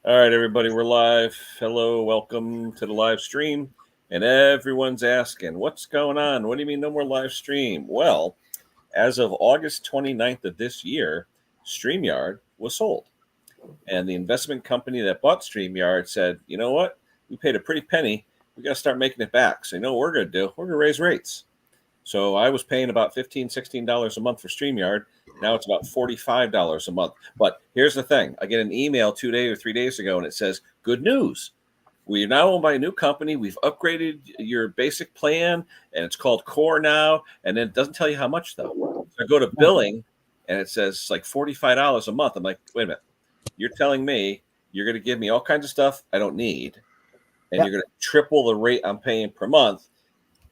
All right, everybody, we're live. Hello, welcome to the live stream. And everyone's asking, what's going on? What do you mean no more live stream? Well, as of August 29th of this year, Streamyard was sold. And the investment company that bought Streamyard said, you know what? We paid a pretty penny. We got to start making it back. So you know what we're going to do? We're going to raise rates. So I was paying about $15, $16 a month for Streamyard. Now it's about $45 a month. But here's the thing. I get an email 2 days or 3 days ago, and it says, good news. We are now owned by a new company. We've upgraded your basic plan, and it's called Core now. And then it doesn't tell you how much, though. So I go to billing, and it says like $45 a month. I'm like, wait a minute. You're telling me you're going to give me all kinds of stuff I don't need, and you're going to triple the rate I'm paying per month,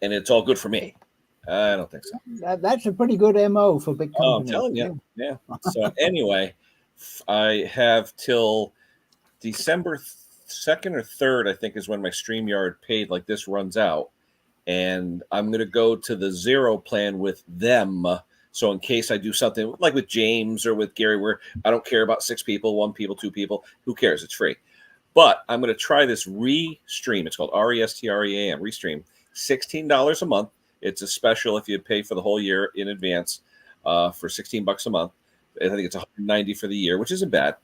and it's all good for me. I don't think so. That's a pretty good MO for big companies. Oh, I'm telling you. Yeah. So anyway, I have till December 2nd or 3rd, I think, is when my StreamYard paid like this runs out. And I'm going to go to the zero plan with them. So in case I do something like with James or with Gary, where I don't care about 6 people, 1 people, 2 people, who cares? It's free. But I'm going to try this Restream. It's called RESTREAM, Restream, $16 a month. It's a special if you pay for the whole year in advance for $16 a month. I think it's $190 for the year, which isn't bad.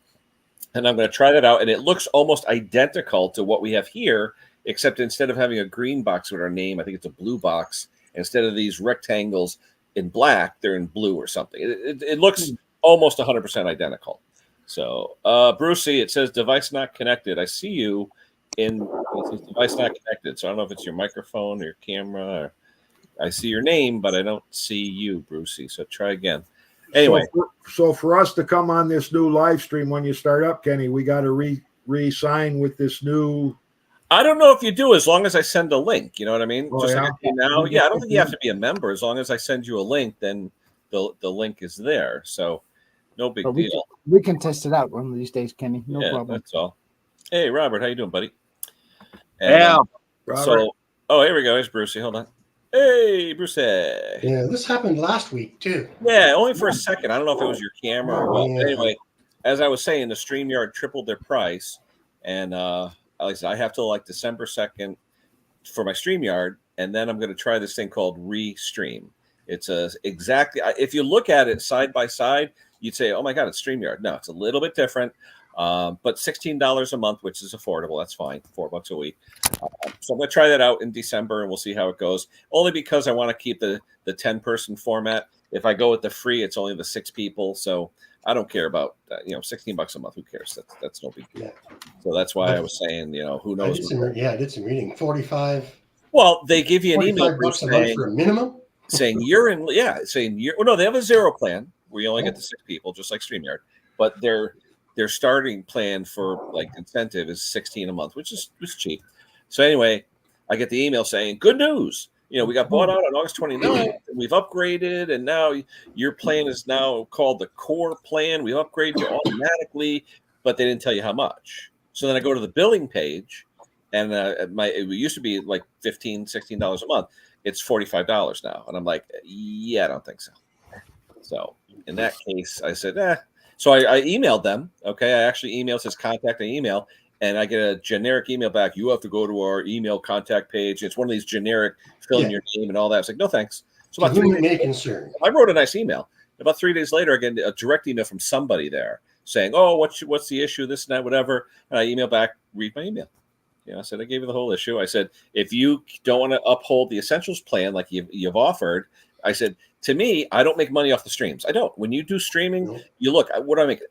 And I'm going to try that out. And it looks almost identical to what we have here, except instead of having a green box with our name, I think it's a blue box. Instead of these rectangles in black, they're in blue or something. It looks almost 100% identical. So, Brucey, it says device not connected. I see you in it says device not connected. So I don't know if it's your microphone or your camera or I see your name, but I don't see you, Brucey. So try again. Anyway. So for us to come on this new live stream when you start up, Kenny, we got to re-sign with this new. I don't know if you do, as long as I send a link. You know what I mean? Oh, just yeah? like I do now. Yeah, I don't think you have to be a member. As long as I send you a link, then the link is there. So no big deal. We can test it out one of these days, Kenny. No problem. That's all. Hey, Robert, how you doing, buddy? And, Robert. So, here we go. Here's Brucey. Hold on. Hey, Brucey. Yeah, this happened last week too. Yeah, only for a second. I don't know if it was your camera or what. Yeah. But anyway, as I was saying, the StreamYard tripled their price, and like I said, I have till like December 2nd for my StreamYard, and then I'm going to try this thing called Restream. It's exactly if you look at it side by side, you'd say, "Oh my God, it's StreamYard." No, it's a little bit different. But $16 a month, which is affordable. That's fine. $4 a week. So I'm going to try that out in December, and we'll see how it goes. Only because I want to keep the 10-person format. If I go with the free, it's only the 6 people. So I don't care about $16 a month. Who cares? That's no big deal. Yeah. So that's why I was saying, who knows? I did some reading. 45. Well, they give you an email $45 a month for a minimum. Saying you're in. Yeah, saying you're. Well, no, they have a zero plan where you only get the 6 people, just like StreamYard. But their starting plan for like incentive is $16 a month, which is cheap. So anyway, I get the email saying, good news. We got bought out on August 29th. And we've upgraded, and now your plan is now called the Core plan. We upgraded you automatically, but they didn't tell you how much. So then I go to the billing page, and it used to be like $15, $16 a month. It's $45 now, and I'm like, yeah, I don't think so. So in that case, I said, So I emailed them. Okay, I actually emailed, says contact an email, and I get a generic email back. You have to go to our email contact page. It's one of these generic, fill in your name and all that. It's like, no thanks. So about 3 days later, I wrote a nice email. About 3 days later, I get a direct email from somebody there saying, "Oh, what's the issue? This and that, whatever." And I email back, read my email. I said I gave you the whole issue. I said if you don't want to uphold the essentials plan like you've offered, I said, to me, I don't make money off the streams. I don't. When you do streaming, you look, what do I make?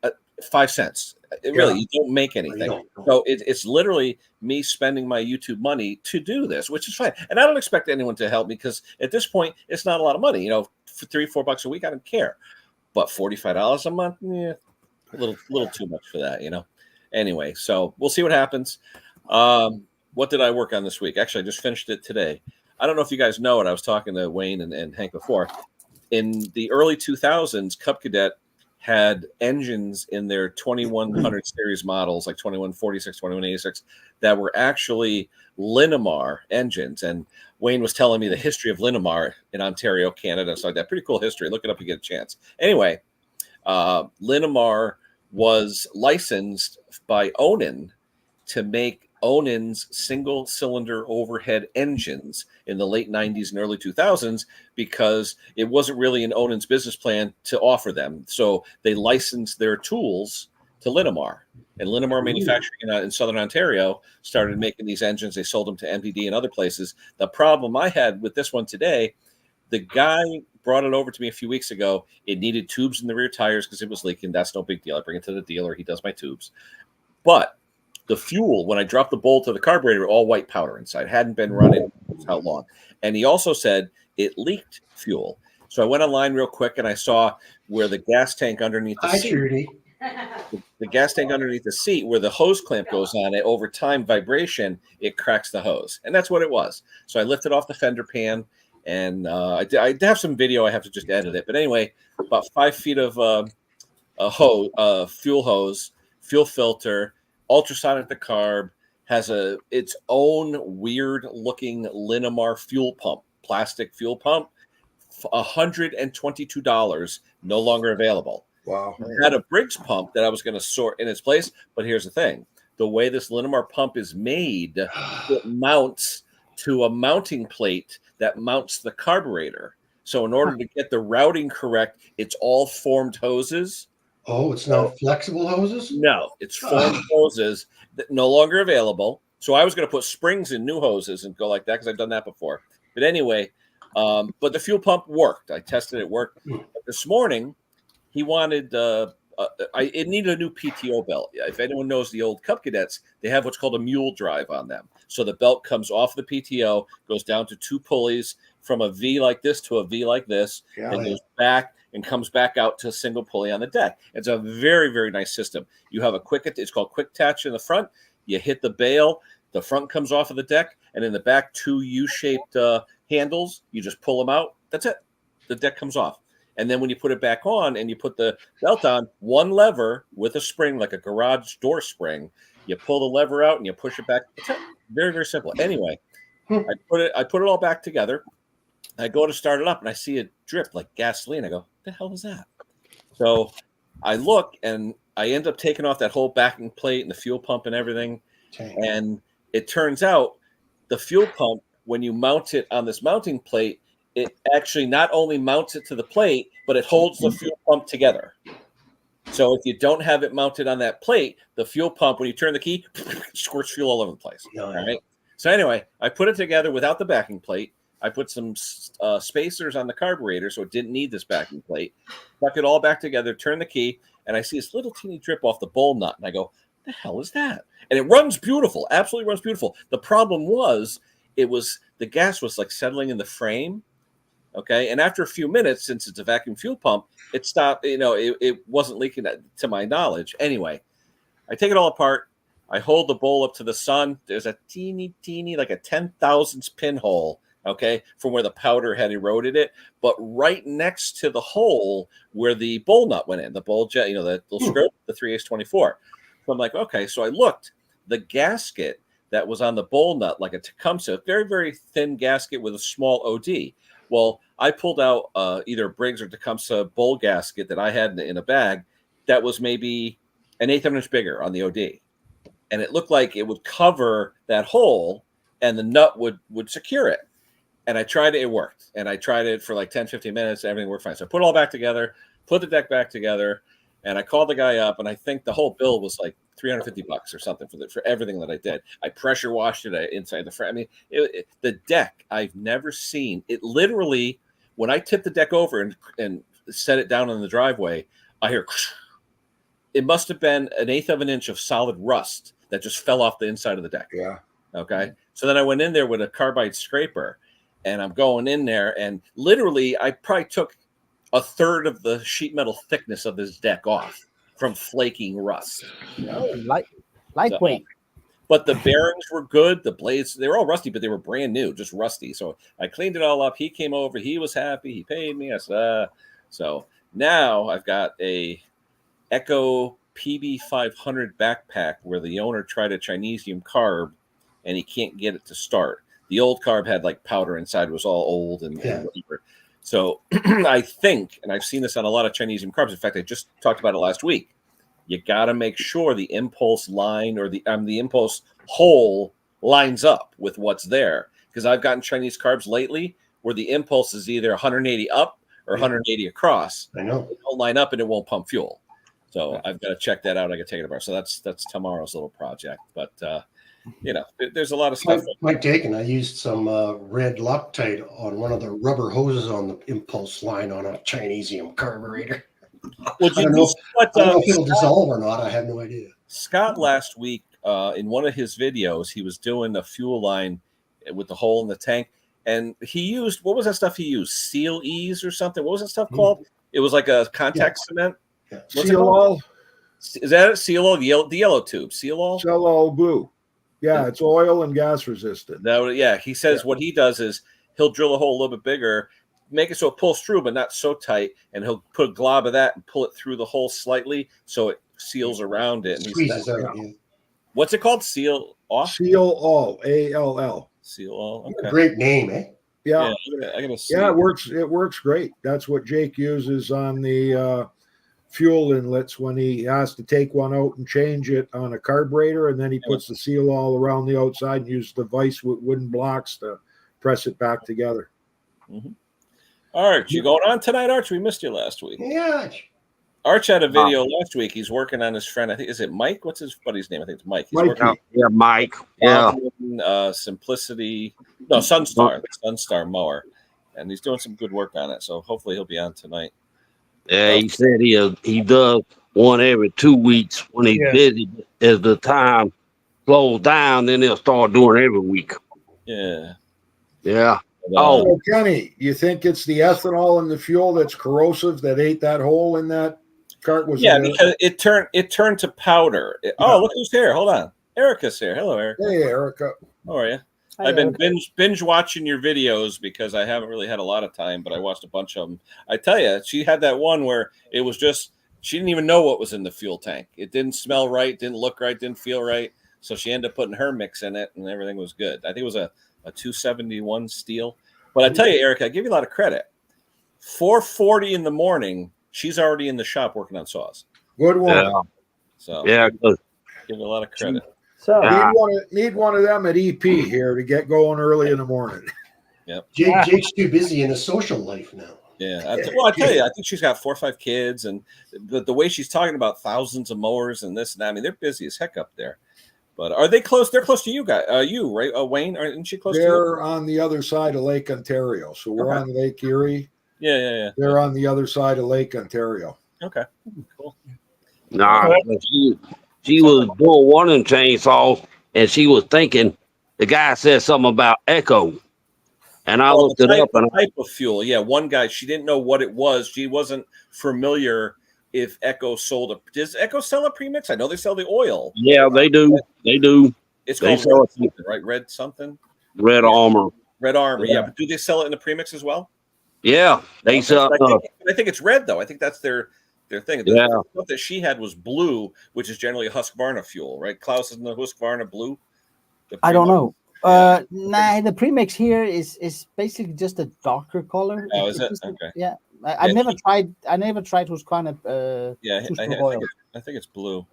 5 cents. Really, you don't make anything. So it's literally me spending my YouTube money to do this, which is fine. And I don't expect anyone to help me because at this point, it's not a lot of money. For $3-4 a week, I don't care. But $45 a month, a little too much for that, Anyway, so we'll see what happens. What did I work on this week? Actually, I just finished it today. I don't know if you guys know it. I was talking to Wayne and Hank before. In the early 2000s, Cub Cadet had engines in their 2100 series models, like 2146, 2186, that were actually Linamar engines. And Wayne was telling me the history of Linamar in Ontario, Canada. So that pretty cool history. Look it up if you get a chance. Anyway, Linamar was licensed by Onan to make Onan's single-cylinder overhead engines in the late 90s and early 2000s because it wasn't really in Onan's business plan to offer them. So they licensed their tools to Linamar. And Linamar Manufacturing in Southern Ontario started making these engines. They sold them to MPD and other places. The problem I had with this one today, the guy brought it over to me a few weeks ago. It needed tubes in the rear tires because it was leaking. That's no big deal. I bring it to the dealer. He does my tubes. But the fuel, when I dropped the bolt of the carburetor, all white powder inside. Hadn't been running how long. And he also said it leaked fuel. So I went online real quick and I saw where the gas tank underneath the seat. The gas tank underneath the seat where the hose clamp goes on it, over time vibration, it cracks the hose. And that's what it was. So I lifted off the fender pan and I have some video. I have to just edit it. But anyway, about 5 feet of a hose, fuel hose, fuel filter, ultrasonic decarb, has its own weird looking Linamar fuel pump, plastic fuel pump, $122, no longer available. Wow. I had a Briggs pump that I was going to sort in its place, but here's the thing. The way this Linamar pump is made, it mounts to a mounting plate that mounts the carburetor. So in order to get the routing correct, it's all formed hoses. Oh, it's not flexible hoses? No, it's formed hoses that no longer available. So I was going to put springs in new hoses and go like that because I've done that before. But anyway, but the fuel pump worked. I tested it worked. But this morning, he wanted it needed a new PTO belt. If anyone knows the old Cub Cadets, they have what's called a mule drive on them. So the belt comes off the PTO, goes down to 2 pulleys from a V like this to a V like this, and goes back and comes back out to a single pulley on the deck. It's a very, very nice system. You have it's called quick attach in the front. You hit the bail, the front comes off of the deck, and in the back, 2 U-shaped handles. You just pull them out. That's it. The deck comes off. And then when you put it back on and you put the belt on, 1 lever with a spring, like a garage door spring, you pull the lever out and you push it back. It's very, very simple. Anyway, I put it all back together. I go to start it up and I see it drip like gasoline. I go, what the hell is that? So I look and I end up taking off that whole backing plate and the fuel pump and everything. And it turns out the fuel pump, when you mount it on this mounting plate, it actually not only mounts it to the plate, but it holds the fuel pump together. So if you don't have it mounted on that plate, the fuel pump, when you turn the key, squirts fuel all over the place. All right. So anyway, I put it together without the backing plate. I put some spacers on the carburetor, so it didn't need this backing plate. Stuck it all back together, turn the key, and I see this little teeny drip off the bowl nut. And I go, the hell is that? And it runs beautiful, absolutely runs beautiful. The problem was, the gas was like settling in the frame. Okay. And after a few minutes, since it's a vacuum fuel pump, it stopped, it wasn't leaking to my knowledge. Anyway, I take it all apart. I hold the bowl up to the sun. There's a teeny, like a 10,000th pinhole, okay, from where the powder had eroded it. But right next to the hole where the bowl nut went in, the bowl jet, the little screw, the 3/8/24. So I'm like, okay. So I looked, the gasket that was on the bowl nut, like a Tecumseh, very, very thin gasket with a small OD. Well, I pulled out either Briggs or Tecumseh bowl gasket that I had in a bag that was maybe an 1/8 of an inch bigger on the OD. And it looked like it would cover that hole and the nut would secure it. And I tried it. It worked. And I tried it for like 10, 15 minutes. Everything worked fine. So I put it all back together, put the deck back together, and I called the guy up. And I think the whole bill was like $350 or something for everything that I did. I pressure washed it inside the frame. I mean, the deck, I've never seen it. Literally, when I tipped the deck over and set it down in the driveway, I hear it must have been an 1/8 of an inch of solid rust that just fell off the inside of the deck. Yeah. Okay. So then I went in there with a carbide scraper, and I'm going in there, and literally I probably took 1/3 of the sheet metal thickness of this deck off from flaking rust. Lightweight. But the bearings were good. The blades, they were all rusty, but they were brand new, just rusty. So I cleaned it all up. He came over. He was happy. He paid me. I said, So now I've got a Echo PB500 backpack where the owner tried a Chinesium carb and he can't get it to start. The old carb had like powder inside. It was all old and whatever. So I think, and I've seen this on a lot of Chinesium carbs. In fact, I just talked about it last week. you got to make sure the impulse line or the impulse hole lines up with what's there. Because I've gotten Chinese carbs lately where the impulse is either 180 up or 180 across. I know. It won't line up and it won't pump fuel. So I've got to check that out. I got to take it apart. So that's tomorrow's little project. But there's a lot of stuff. Mike Dakin, I used some red Loctite on one of the rubber hoses on the impulse line on a Chinesium carburetor. Well, I don't know if it'll dissolve or not. I have no idea. Scott last week in one of his videos, he was doing a fuel line with the hole in the tank, and he used, what was that stuff he used? Seal Ease or something? What was that stuff called? It was like a contact cement. Yeah. Seal all. Is that it? Seal all, the yellow tube. Seal all. Seal all blue. Yeah, it's oil and gas resistant. He says what he does is he'll drill a hole a little bit bigger, make it so it pulls through, but not so tight, and he'll put a glob of that and pull it through the hole slightly so it seals around it. And Squeezes out. Yeah. What's it called? Seal off? Seal all. ALL. Seal all. Okay. Great name, eh? Yeah. I gotta see. Yeah, it works. It works great. That's what Jake uses on the fuel inlets when he has to take one out and change it on a carburetor, and then he puts the seal all around the outside and uses the vise with wooden blocks to press it back together. Mm-hmm. Arch, you going on tonight, Arch? We missed you last week. Yeah. Arch had a video last week. He's working on his friend. I think, is it Mike? What's his buddy's name? I think it's Mike. He's working Mike. Yeah. Simplicity. No, Sunstar. The Sunstar mower. And he's doing some good work on it. So hopefully he'll be on tonight. Yeah, he said he does one every 2 weeks when he's busy. As the time slows down, then he'll start doing every week. Yeah. Yeah. So Kenny, you think it's the ethanol in the fuel that's corrosive that ate that hole in that cart? Because it turned to powder. Oh, look who's here. Hold on. Erica's here. Hello, Erica. Hey, Erica. How are you? Hi, I've been binge watching your videos because I haven't really had a lot of time, but I watched a bunch of them. I tell you, she had that one where it was just, she didn't even know what was in the fuel tank. It didn't smell right, didn't look right, didn't feel right. So she ended up putting her mix in it and everything was good. I think it was a 271 steel. But I tell you, Erica, I give you a lot of credit. 4:40 in the morning, she's already in the shop working on saws. Good one. Yeah. So Good. give you a lot of credit. So Need one of them at EP here to get going early in the morning. Yep. Jake's too busy in his social life now. Yeah. I tell you, I think she's got 4 or 5 kids, and the way she's talking about thousands of mowers and this and that, I mean, they're busy as heck up there. But are they close? They're close to you guys. You, right? Wayne, isn't she close to you? They're on the other side of Lake Ontario. So we're on Lake Erie. Yeah. They're on the other side of Lake Ontario. Okay. Cool. Nah, she was doing one of them chainsaws, and she was thinking the guy said something about echo. And I looked it up. And type of fuel. Yeah, one guy, she didn't know what it was. She wasn't familiar if Echo sold a. Does Echo sell a premix? I know they sell the oil. Yeah, they do. They do. It's called Red something, right? Red something? Red Armor. Red Armor, yeah. But do they sell it in the premix as well? Yeah, they sell. I think it's red, though. I think that's their thing. The stuff that she had was blue, which is generally a Husqvarna fuel, right? Klaus is in the Husqvarna blue. I don't know. The premix here is basically just a darker color. Oh, is it? Okay. Yeah. I never tried Husqvarna. I think it's blue.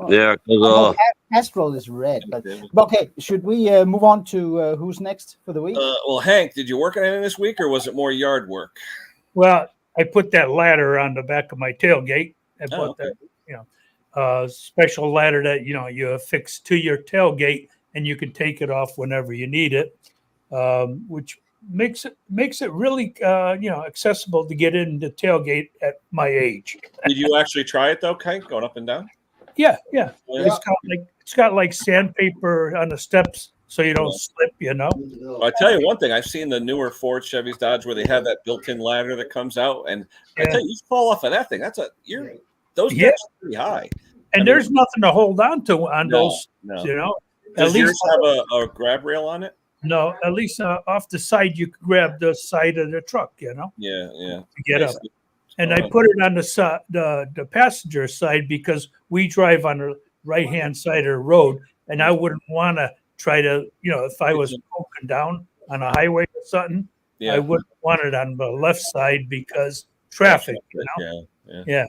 Yeah, because Castrol is red. But okay, should we move on to who's next for the week? Well, Hank, did you work on anything this week, or was it more yard work? Well, I put that ladder on the back of my tailgate. I put that, special ladder that you affix to your tailgate, and you can take it off whenever you need it, which makes it really accessible to get in the tailgate at my age. Did you actually try it though, Hank, going up and down? Yeah. It's got like sandpaper on the steps so you don't slip. I tell you one thing, I've seen the newer Ford, Chevys, Dodge where they have that built-in ladder that comes out, and I tell you fall off of that thing. Those steps are pretty high. And there's nothing to hold on to on those. No. Does yours have a grab rail on it? No, at least off the side you can grab the side of the truck. Yeah. To get up. And I put it on the passenger side because we drive on the right-hand side of the road, and I wouldn't want to try to, if I was broken down on a highway or something, I wouldn't want it on the left side because traffic, Yeah.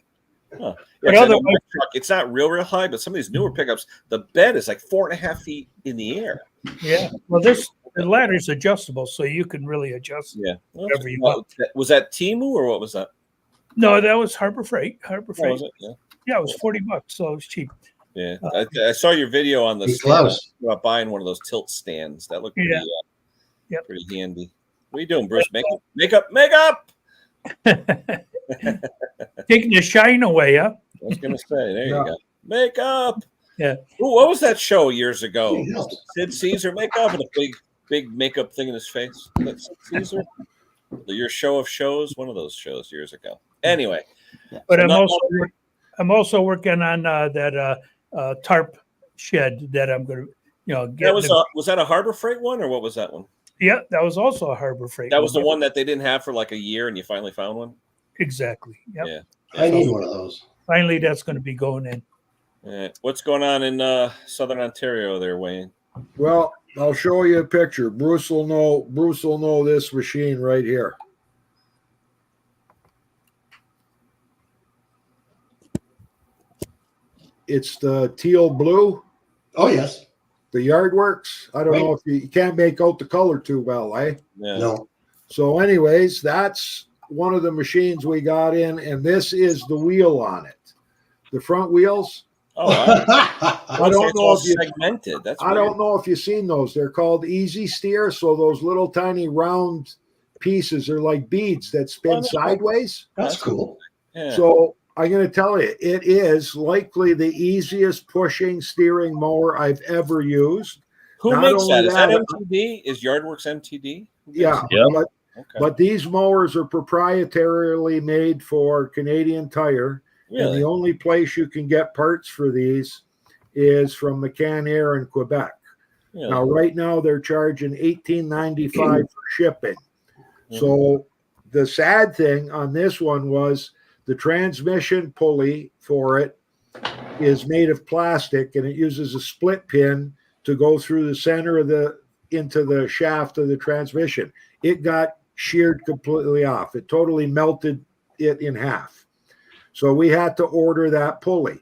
Huh. But Yeah, 'cause I know otherwise- my truck, it's not real high, but some of these newer pickups, the bed is like 4.5 feet in the air. Yeah. Well, the ladder is adjustable, so you can really adjust. Yeah. Well, Whatever you now, want. was that Timu or what was that? No, that was Harbor Freight. Harbor Oh, Freight. was it? Yeah. Yeah, it was $40, so it was cheap. Yeah. I saw your video on the Be stand close. about buying one of those tilt stands. That looked Yeah. Yep. pretty handy. What are you doing, Bruce? Makeup. Taking the shine away, huh? I was gonna say, there Yeah. you go. Makeup. Yeah. Ooh, what was that show years ago? Yeah. Sid Caesar makeup and a big makeup thing in his face. Was that Sid Caesar? Your show of shows, one of those shows years ago. Anyway, But So I'm not- also working on that tarp shed that I'm going to, get. was that a Harbor Freight one or what was that one? Yeah, that was also a Harbor Freight. That was the one that they didn't have for like a year, and you finally found one. Exactly. Yep. Yeah. I need one of those. Finally, that's going to be going in. What's going on in Southern Ontario there, Wayne? Well, I'll show you a picture. Bruce will know this machine right here. It's the teal blue, Oh yes. the Yardworks. I don't Right. know if you can't make out the color too well, eh? Yeah. No. So, anyways, that's one of the machines we got in, and this is the wheel on it. The front wheels. Oh, wow. I don't It's know all if you. segmented. That's I don't know if you've seen those. They're called Easy Steer. So those little tiny round pieces are like beads that spin Oh, no. sideways. That's cool. Yeah. So I'm going to tell you, it is likely the easiest pushing steering mower I've ever used. Who not makes only that? Is that that- MTD? Is Yardworks MTD? Who makes Yeah, it? Yep. Okay. but these mowers are proprietarily made for Canadian Tire, and Really? the only place you can get parts for these is from McCann Air in Quebec. Really? Now, right now, they're charging $18.95 for shipping. So the sad thing on this one was the transmission pulley for it is made of plastic, and it uses a split pin to go through the center of into the shaft of the transmission. It got sheared completely off. It totally melted it in half. So we had to order that pulley.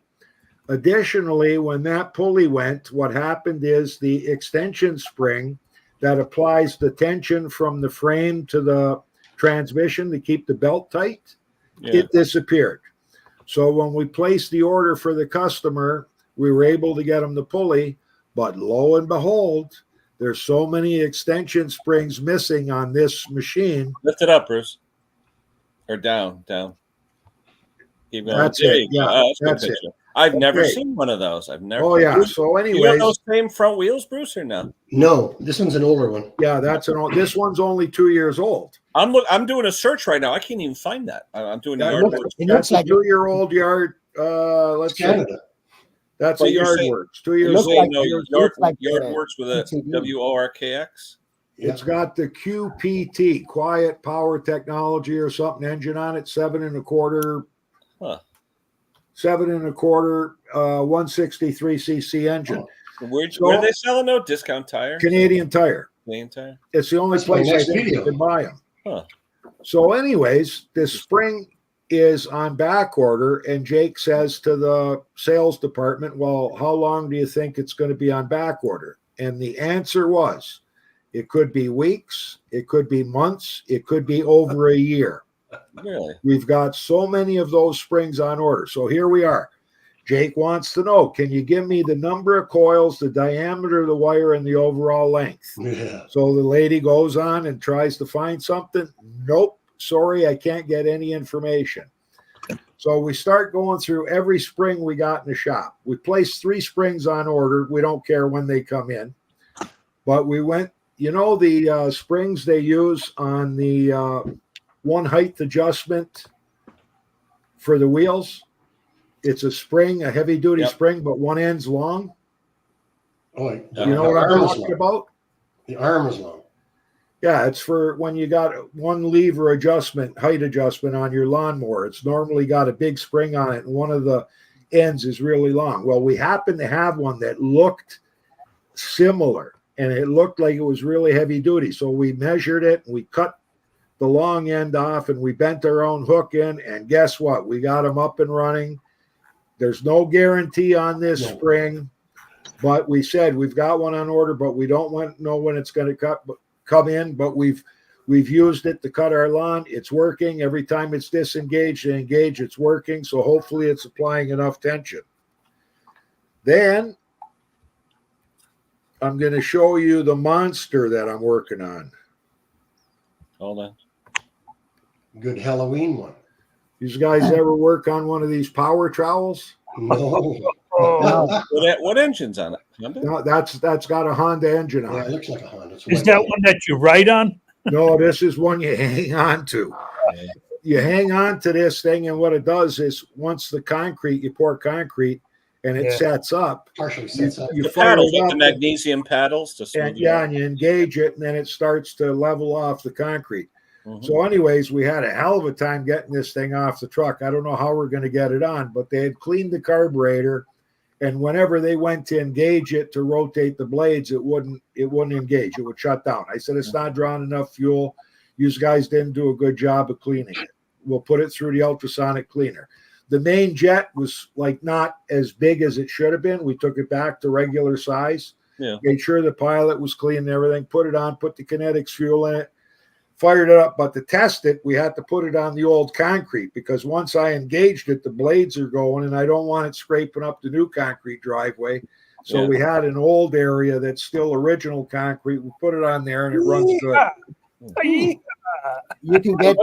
Additionally, when that pulley went, what happened is the extension spring that applies the tension from the frame to the transmission to keep the belt tight, Yeah. it disappeared. So when we placed the order for the customer, we were able to get them the pulley, but lo and behold, there's so many extension springs missing on this machine. Lift it up, Bruce. Or down. Keep going. That's There it. you go. Yeah, Oh, that's a good that's it. picture. I've never Okay. seen one of those. I've never. Oh yeah. Bruce, So you have anyways, those same front wheels, Bruce, or no? No, this one's an older one. yeah, this one's only 2 years old. I'm doing a search right now. I can't even find that. I'm doing That the looks- Yardworks. It That's looks a like 2-year-old yard. Let's see. Canada. That's But a you're saying- Yardworks. 2 years looks old. like- no, it looks like the Yardworks with a MTD. WORKX. It's got the QPT, Quiet Power Technology or something engine on it, 7.25. Huh. 7.25, 163cc engine. Where So- are they selling though? Discount Tire? Canadian Tire. Canadian Tire? It's the only That's my place I next think you video. can buy them. Huh. So, anyways, this spring is on back order, and Jake says to the sales department, "Well, how long do you think it's going to be on back order?" And the answer was, it could be weeks, it could be months, it could be over a year. Really? We've got so many of those springs on order. So here we are. Jake wants to know, can you give me the number of coils, the diameter of the wire, and the overall length? Yeah. So the lady goes on and tries to find something. Nope. Sorry, I can't get any information. So we start going through every spring we got in the shop. We placed 3 springs on order. We don't care when they come in. But we went, the springs they use on the one height adjustment for the wheels. It's a spring, a heavy duty Yep. spring, but one end's long. Oh, You know what I'm talking about? The arm is long. Yeah, it's for when you got one lever adjustment, height adjustment on your lawnmower. It's normally got a big spring on it, and one of the ends is really long. Well, we happened to have one that looked similar, and it looked like it was really heavy duty. So we measured it, and we cut the long end off, and we bent our own hook in, and guess what? We got them up and running. There's no guarantee on this spring, but we said we've got one on order, but we don't know when it's going to come in, but we've used it to cut our lawn. It's working. Every time it's disengaged and engaged, it's working. So hopefully it's applying enough tension. Then I'm going to show you the monster that I'm working on. Hold on. Good Halloween one. These guys ever work on one of these power trowels? No. Oh, What engine's on it? Honda? No, that's got a Honda engine on Yeah, it it. looks like a Honda. It's is white. that one that you write on? No, this is one you hang on to. You hang on to this thing, and what it does is once you pour concrete, and it Yeah. sets up, Partially sets up. you The fire paddles, it like up, the magnesium paddles to smooth and it out. and you engage it, and then it starts to level off the concrete. Mhm. So, anyways, we had a hell of a time getting this thing off the truck. I don't know how we're going to get it on, but they had cleaned the carburetor, and whenever they went to engage it to rotate the blades, it wouldn't engage. It would shut down. I said, it's not drawing enough fuel. You guys didn't do a good job of cleaning it. We'll put it through the ultrasonic cleaner. The main jet was like not as big as it should have been. We took it back to regular size. Yeah. Made sure the pilot was clean and everything. Put it on, put the kinetics fuel in it, fired it up. But to test it, we had to put it on the old concrete because once I engaged it, the blades are going and I don't want it scraping up the new concrete driveway. So Yeah. we had an old area that's still original concrete. We put it on there and it runs good. You can get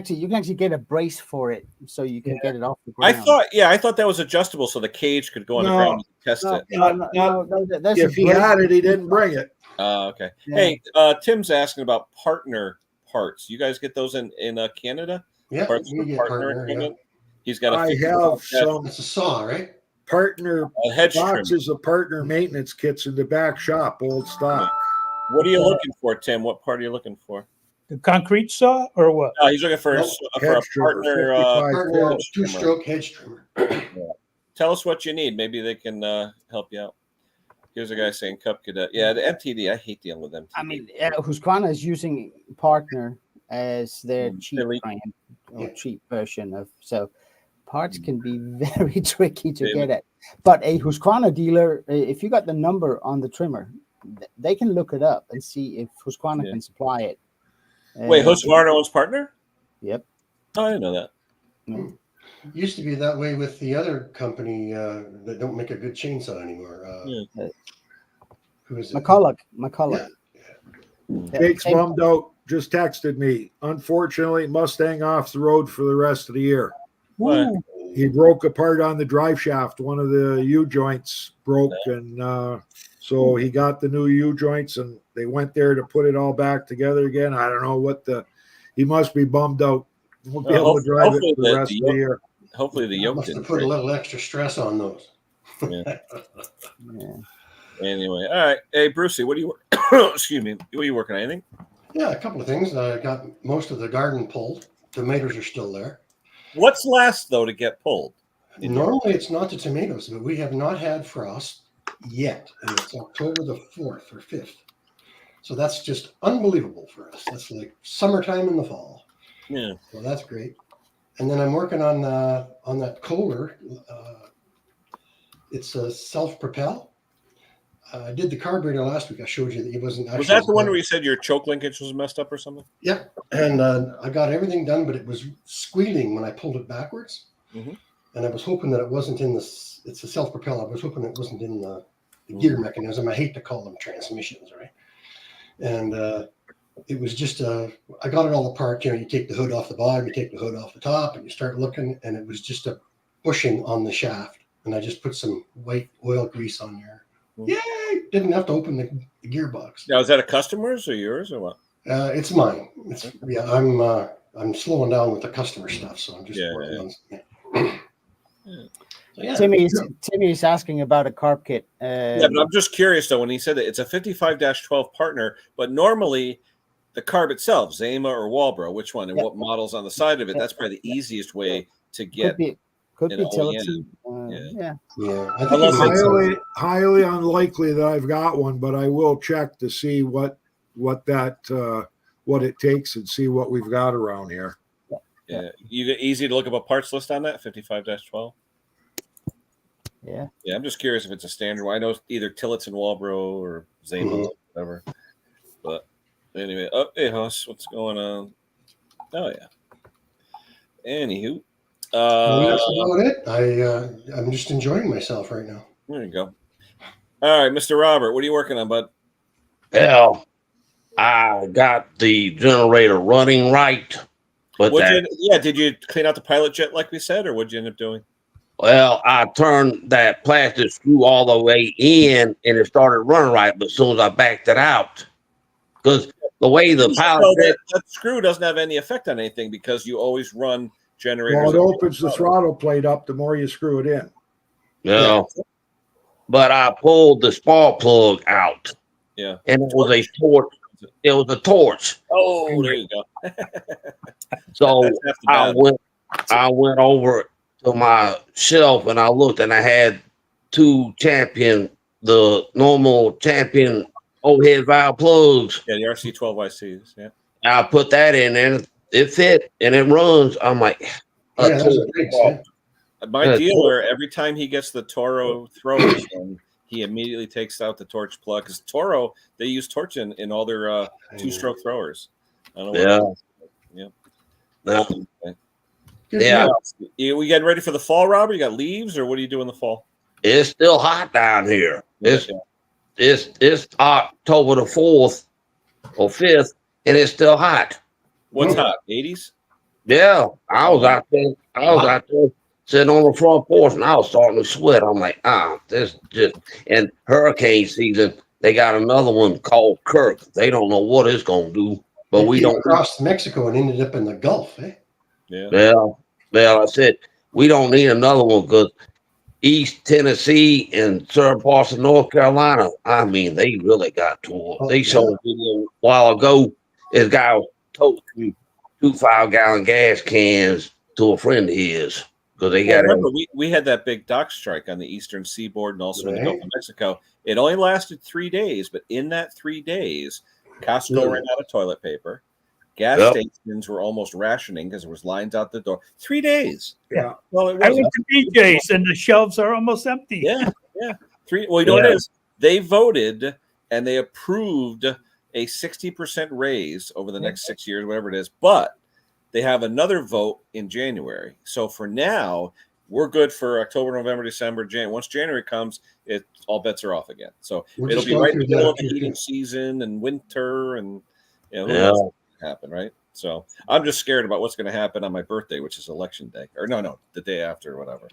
you can actually get a brace for it, so you can get it off the I ground. thought that was adjustable so the cage could go on the No. ground and test No, it. that's If a he brace. had it, he didn't bring it. Okay. Yeah. Hey, Tim's asking about partner parts. You guys get those in Canada? Yeah, Parts you for get partner partner. Yeah. equipment? He's got a I 50 have some It's a saw, right? partner hedge trim. boxes of partner maintenance kits in the back shop, old stock. What are you looking for, Tim? What part are you looking for? The concrete saw or what? He's looking for, Nope, for a hedge trimmer, partner. 55 Partner hedge trimmer. two-stroke hedge trimmer. Tell us what you need. Maybe they can help you out. Here's a guy saying Cup Cadet. Yeah, the MTD. I hate dealing with MTD. I mean, Husqvarna is using partner as their cheap Elite. brand or Yeah. cheap version of. So parts can be very tricky to Maybe. get at. But a Husqvarna dealer, if you got the number on the trimmer, they can look it up and see if Husqvarna Yeah. can supply it. Wait, Husqvarna owns partner? Yep. Oh, I didn't know that. Used to be that way with the other company that don't make a good chainsaw anymore. Yeah. Who is it? McCulloch. Jake's Same- bummed out. Just texted me. Unfortunately, Mustang off the road for the rest of the year. What? Ooh, He broke apart on the drive shaft. One of the U joints broke, and so he got the new U joints, and they went there to put it all back together again. I don't know what he must be bummed out. Won't be able to drive it for the rest of the year. Hopefully the yoke Must have didn't put a break. little extra stress on those. Yeah. Anyway, all right. Hey, Brucey, what are you? Excuse me. What are you working on? Anything? Yeah, a couple of things. I got most of the garden pulled. Tomatoes are still there. What's last though to get pulled? Normally it's not the tomatoes, but we have not had frost yet. And it's October the 4th or 5th. So that's just unbelievable for us. That's like summertime in the fall. Yeah. So that's great. And then I'm working on that Kohler. It's a self-propel. I did the carburetor last week. I showed you that it wasn't actually. Was that the one where you said your choke linkage was messed up or something? Yeah, and I got everything done, but it was squealing when I pulled it backwards. Mhm. And I was hoping that it wasn't in this. It's a self-propel. I was hoping it wasn't in the gear mechanism. I hate to call them transmissions, right? And it was just I got it all apart. You know, you take the hood off the bottom, you take the hood off the top, and you start looking, and it was just a bushing on the shaft. And I just put some white oil grease on there. Yay! Didn't have to open the gearbox. Now, is that a customer's or yours or what? It's mine. I'm slowing down with the customer stuff, so I'm just working on. So, yeah. Timmy's asking about a carb kit. Yeah, but I'm just curious though. When he said that it's a 55-12 partner, but normally the carb itself, Zama or Walbro, which one, and what models on the side of it? That's probably the easiest way to get. Could be an utility. OEM. Yeah, I think Unless it was- it's- Highly unlikely that I've got one, but I will check to see what that what it takes and see what we've got around here. Yeah, easy to look up a parts list on that 55-12. Yeah. Yeah, I'm just curious if it's a standard one. I know it's either Tillotson Walbro or Zama, whatever. But anyway, hey Huss, what's going on? Oh yeah. Anywho, that's about it. I'm just enjoying myself right now. there you go. All right, Mr. Robert, what are you working on, bud? Well, I got the generator running right, but did you clean out the pilot jet like we said, or what'd you end up doing? well, I turned that plastic screw all the way in, and it started running right. But as soon as I backed it out, because the way the pilot that screw doesn't have any effect on anything because you always run generators. Well, it opens the throttle plate up the more you screw it in. Yeah. But I pulled the spark plug out. Yeah. And it was a torch. It was a torch. Oh, there you go. So I went over to my shelf and I looked and I had two the normal champion overhead valve plugs. Yeah, the RC12YCs. Yeah. I put that in and it fit and it runs. I'm like, my dealer, every time he gets the Toro throwers, he immediately takes out the torch plug because Toro, they use torch in all their two-stroke throwers. I don't know. Yeah. We getting ready for the fall, Robert? You got leaves, or what do you do in the fall? It's still hot down here. It's October the 4th or 5th, and it's still hot. What's hot? 80s? Yeah, I was out there sitting on the front porch, and I was starting to sweat. I'm like, this just. And hurricane season, they got another one called Kirk. They don't know what it's gonna do, but we don't cross Mexico and ended up in the Gulf. Yeah. Well, I said we don't need another one because East Tennessee and certain parts of North Carolina, I mean, they really got to it. They showed a video a while ago. This guy was told 2 5-gallon gas cans to a friend of his because they got. Remember, we had that big dock strike on the eastern seaboard and also in the Gulf of Mexico. It only lasted 3 days, but in that 3 days, Costco ran out of toilet paper. Gas stations were almost rationing because there was lines out the door. 3 days. Yeah. Well, I went to BJ's and the shelves are almost empty. Yeah. Well, you know what it is? They voted and they approved a 60% raise over the next 6 years, whatever it is. But they have another vote in January. So for now, we're good for October, November, December, January. Once January comes, all bets are off again. So it'll be right in the middle of the heating season and winter and happen, right? So I'm just scared about what's going to happen on my birthday, which is election day, or no, the day after, or whatever.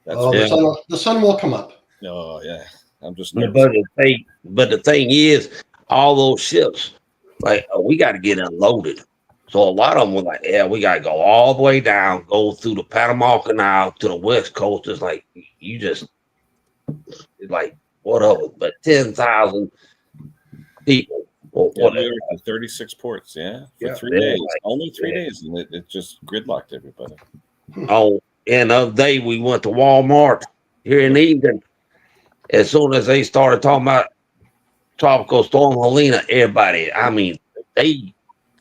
The sun will come up. Oh yeah, I'm just. But the thing is, all those ships, like we got to get unloaded. So a lot of them were like, we got to go all the way down, go through the Panama Canal to the West Coast. It's like it's like whatever, but 10,000 people. Or whatever. 36 ports, for 3 days. Only 3 days, and it just gridlocked everybody. Oh, and the other day we went to Walmart here in Eden. As soon as they started talking about Tropical Storm Helena, everybody, I mean, they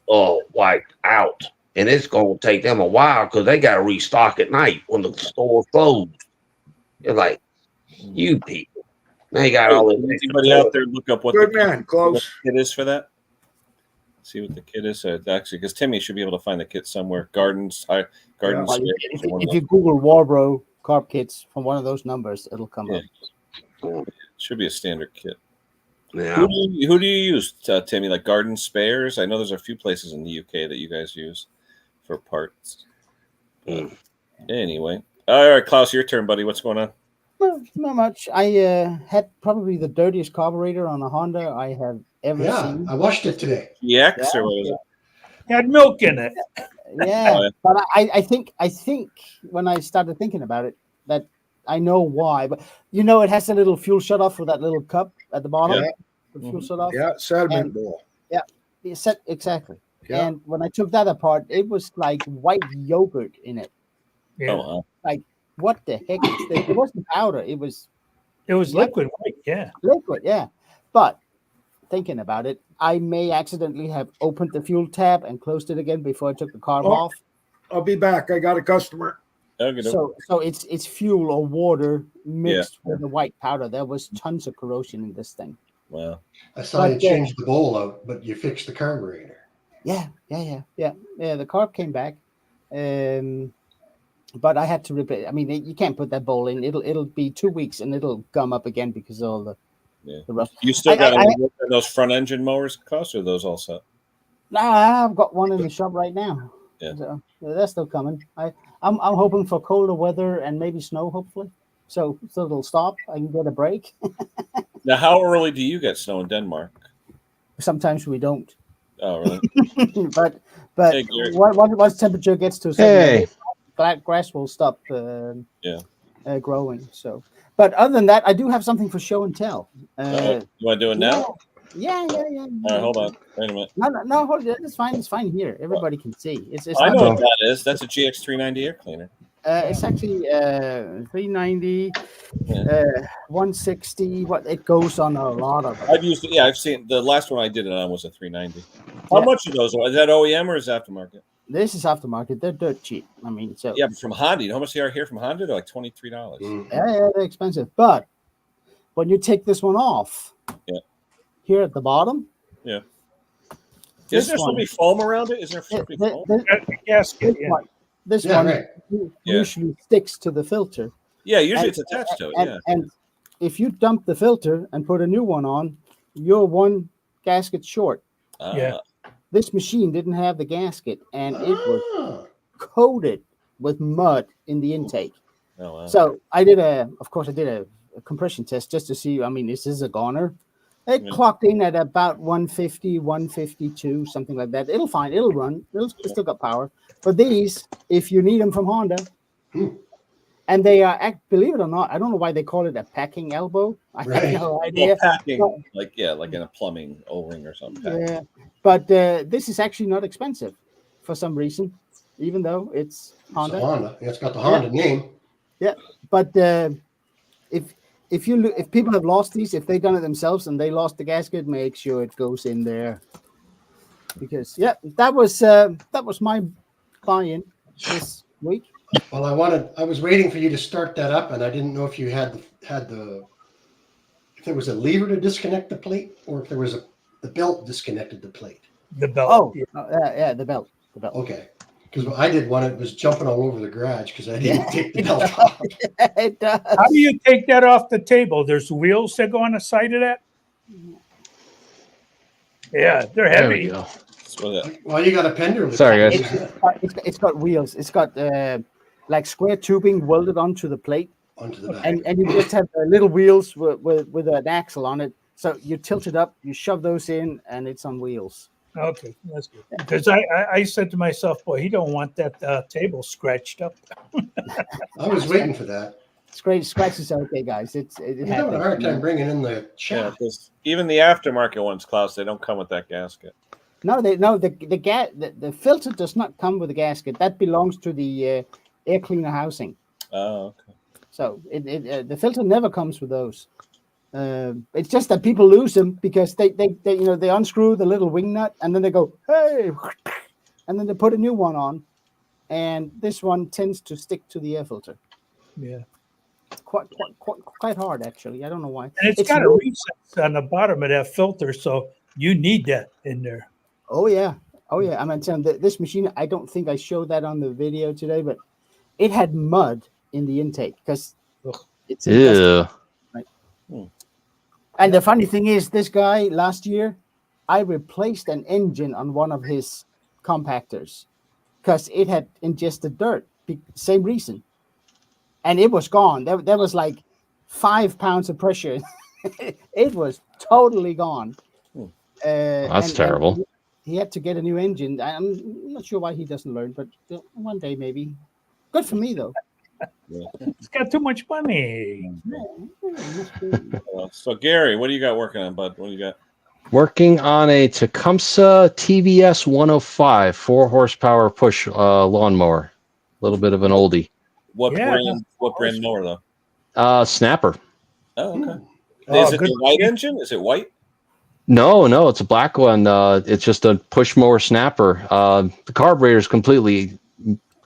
wiped out. And it's going to take them a while because they got to restock at night when the store closed. They're like, you people. They got all this. Anybody out there look up what Good the man, close. kit is for that? See what the kit is. Actually, because Timmy should be able to find the kit somewhere. Gardens. If you Google Warbro carb kits from one of those numbers, it'll come up. It should be a standard kit. Yeah. Who do you use, Timmy? Like Garden Spares? I know there's a few places in the UK that you guys use for parts. Anyway, all right, Klaus, your turn, buddy. What's going on? Well, not much. I had probably the dirtiest carburetor on a Honda I have ever seen. I watched it today. EX or what was it? It had milk in it. Yeah, but I think when I started thinking about it, that I know why. But it has a little fuel shut off for that little cup at the bottom. Yeah. The fuel shut off. Yeah, sediment bowl. Yeah, exactly. Yeah. And when I took that apart, it was like white yogurt in it. Yeah. Oh, wow. Like, what the heck? It wasn't powder. It was It was liquid white. Yeah. liquid. Yeah, but thinking about it, I may accidentally have opened the fuel tab and closed it again before I took the carb Oh. off. I'll be back. I got a customer. Okay, So it's fuel or water mixed with the white powder. There was tons of corrosion in this thing. wow. I saw you change the bowl out, but you fixed the carburetor. Yeah. The carb came back, but I had to replace. I mean, you can't put that bowl in. It'll be 2 weeks and it'll gum up again because of all the rust. You still got those front engine mowers cost, or are those all set? Nah, I've got one in the shop right now. Yeah. So that's still coming. I'm hoping for colder weather and maybe snow, hopefully. So it'll stop. I can get a break. Now, how early do you get snow in Denmark? Sometimes we don't. Oh, really? but Hey, Gary. once temperature gets to a certain level, grass will stop growing. So, but other than that, I do have something for show and tell. You want to do it now? Yeah. All right, hold on. Wait a minute. No, hold it. It's fine. It's fine here. Everybody can see. It's I not know what that is. That's a GX390 air cleaner. it's actually 390, 160. What it goes on a lot of. I've used it. Yeah, I've seen the last one I did it on was a 390. How much are those? Is that OEM or is that aftermarket? This is aftermarket. They're dirt cheap. I mean, so Yeah, but from Honda. You know how much they are here from Honda? They're like $23. yeah, they're expensive. But when you take this one off, here at the bottom, Is there supposed to be foam around it? Is there supposed to be foam? Gasket, this Yeah, one right. usually sticks to the filter. Yeah, usually it's attached to it. Yeah. And if you dump the filter and put a new one on, you're one gasket short. Yeah. This machine didn't have the gasket, and it was coated with mud in the intake. Oh, wow. So I did a compression test just to see. I mean, this is a goner. It clocked in at about 150, 152, something like that. It'll fine. It'll run. It's still got power. But these, if you need them from Honda, and they are, believe it or not, I don't know why they call it a packing elbow. I have no idea. Well, packing, like in a plumbing O-ring or something. Yeah, but this is actually not expensive for some reason, even though it's Honda. It's a Honda. It's got the Honda name. Yeah, but if people have lost these, if they've done it themselves and they lost the gasket, make sure it goes in there. Because that was my buy-in this week. Well, I was waiting for you to start that up, and I didn't know if you had if there was a lever to disconnect the plate, or if there was the belt disconnected the plate. The belt. The belt. Okay, because I did one. It was jumping all over the garage because I didn't take the belt off. It does. How do you take that off the table? There's wheels that go on the side of that? Yeah, they're There we heavy. go. Well, you got a Pender. Sorry, guys. It's got wheels. It's got like square tubing welded onto the plate, Onto the back. and you just have little wheels with an axle on it. So you tilt it up, you shove those in, and it's on wheels. Okay, that's good. Because I said to myself, boy, he don't want that table scratched up. I was waiting for that. Scratches are okay, guys. It You're having a hard time bringing in the Yeah, shaft. because even the aftermarket ones, Klaus, they don't come with that gasket. The filter does not come with a gasket. That belongs to the air cleaner housing. Oh, okay. So the filter never comes with those. It's just that people lose them because they unscrew the little wing nut and then they go, hey, and then they put a new one on, and this one tends to stick to the air filter. Yeah. Quite hard, actually. I don't know why. And it's got a recess on the bottom of that filter, so you need that in there. Oh yeah. I'm telling this machine. I don't think I showed that on the video today, but it had mud in the intake because it's Ew. right. And the funny thing is, this guy last year, I replaced an engine on one of his compactors because it had ingested dirt. Same reason, and it was gone. There was like 5 pounds of pressure. It was totally gone. That's terrible. And he had to get a new engine. I'm not sure why he doesn't learn, but one day maybe. Good for me though. It's got too much money. So Gary, what do you got working on, bud? What do you got? Working on a Tecumseh TVS 105 4-horsepower push lawnmower. A little bit of an oldie. What brand mower though? Snapper. Oh, okay. Oh, Is it the white engine? Is it white? No, it's a black one. It's just a push mower snapper. The carburetor is completely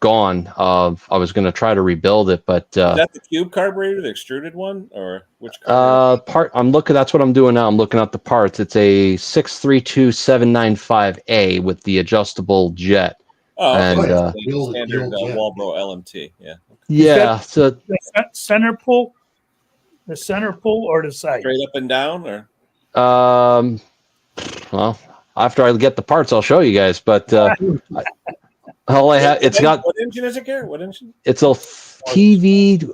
gone. I was going to try to rebuild it, but Is that the cube carburetor, the extruded one, or which carburetor? That's what I'm doing now. I'm looking at the parts. It's a 632795A with the adjustable jet. Oh, okay. And, Standard Walbro LMT. Yeah. Yeah. So The center pull, or the side? Straight up and down, or well, after I get the parts, I'll show you guys. But all I have, it's got. What engine is it, Garrett? What engine? It's a TVS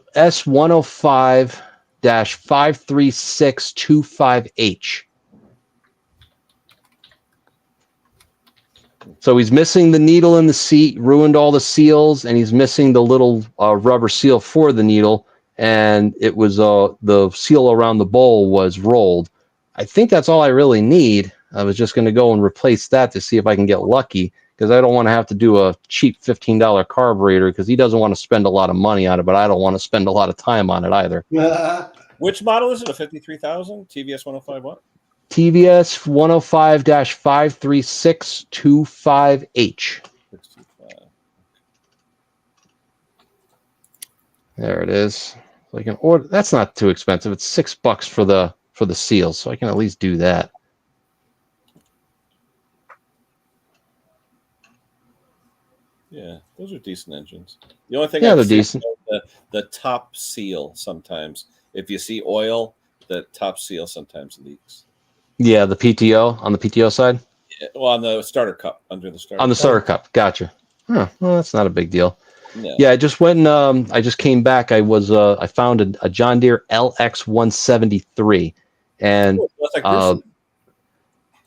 105-53625H. So he's missing the needle in the seat, ruined all the seals, and he's missing the little rubber seal for the needle. And it was the seal around the bowl was rolled. I think that's all I really need. I was just going to go and replace that to see if I can get lucky, because I don't want to have to do a cheap $15 carburetor, because he doesn't want to spend a lot of money on it, but I don't want to spend a lot of time on it either. Which model is it? A 53,000 TVS 105 what? TVS 105-53625H. There it is. So I can order. That's not too expensive. It's $6 for the seals, so I can at least do that. Yeah, those are decent engines. The only thing Yeah, I've they're seen decent. is the top seal sometimes. If you see oil, the top seal sometimes leaks. Yeah, the PTO on the PTO side. Yeah, well, on the starter cup, under the starter. On the cup. starter cup. Gotcha. Huh, well, that's not a big deal. No. Yeah, I just went and I just came back. I found a John Deere LX 173, and Oh, that's like Bruce.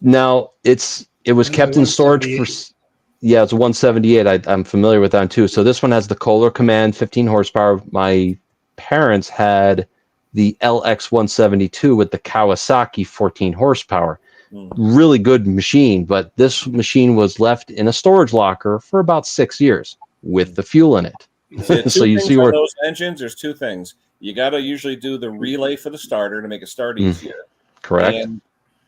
now it was kept in storage for. Yeah, it's a 178. I'm familiar with that too. So this one has the Kohler Command 15 horsepower. My parents had the LX 172 with the Kawasaki 14 horsepower. Really good machine, but this machine was left in a storage locker for about 6 years with the fuel in it. Yeah, So you see where those engines, there's two things. You got to usually do the relay for the starter to make it start easier. correct. And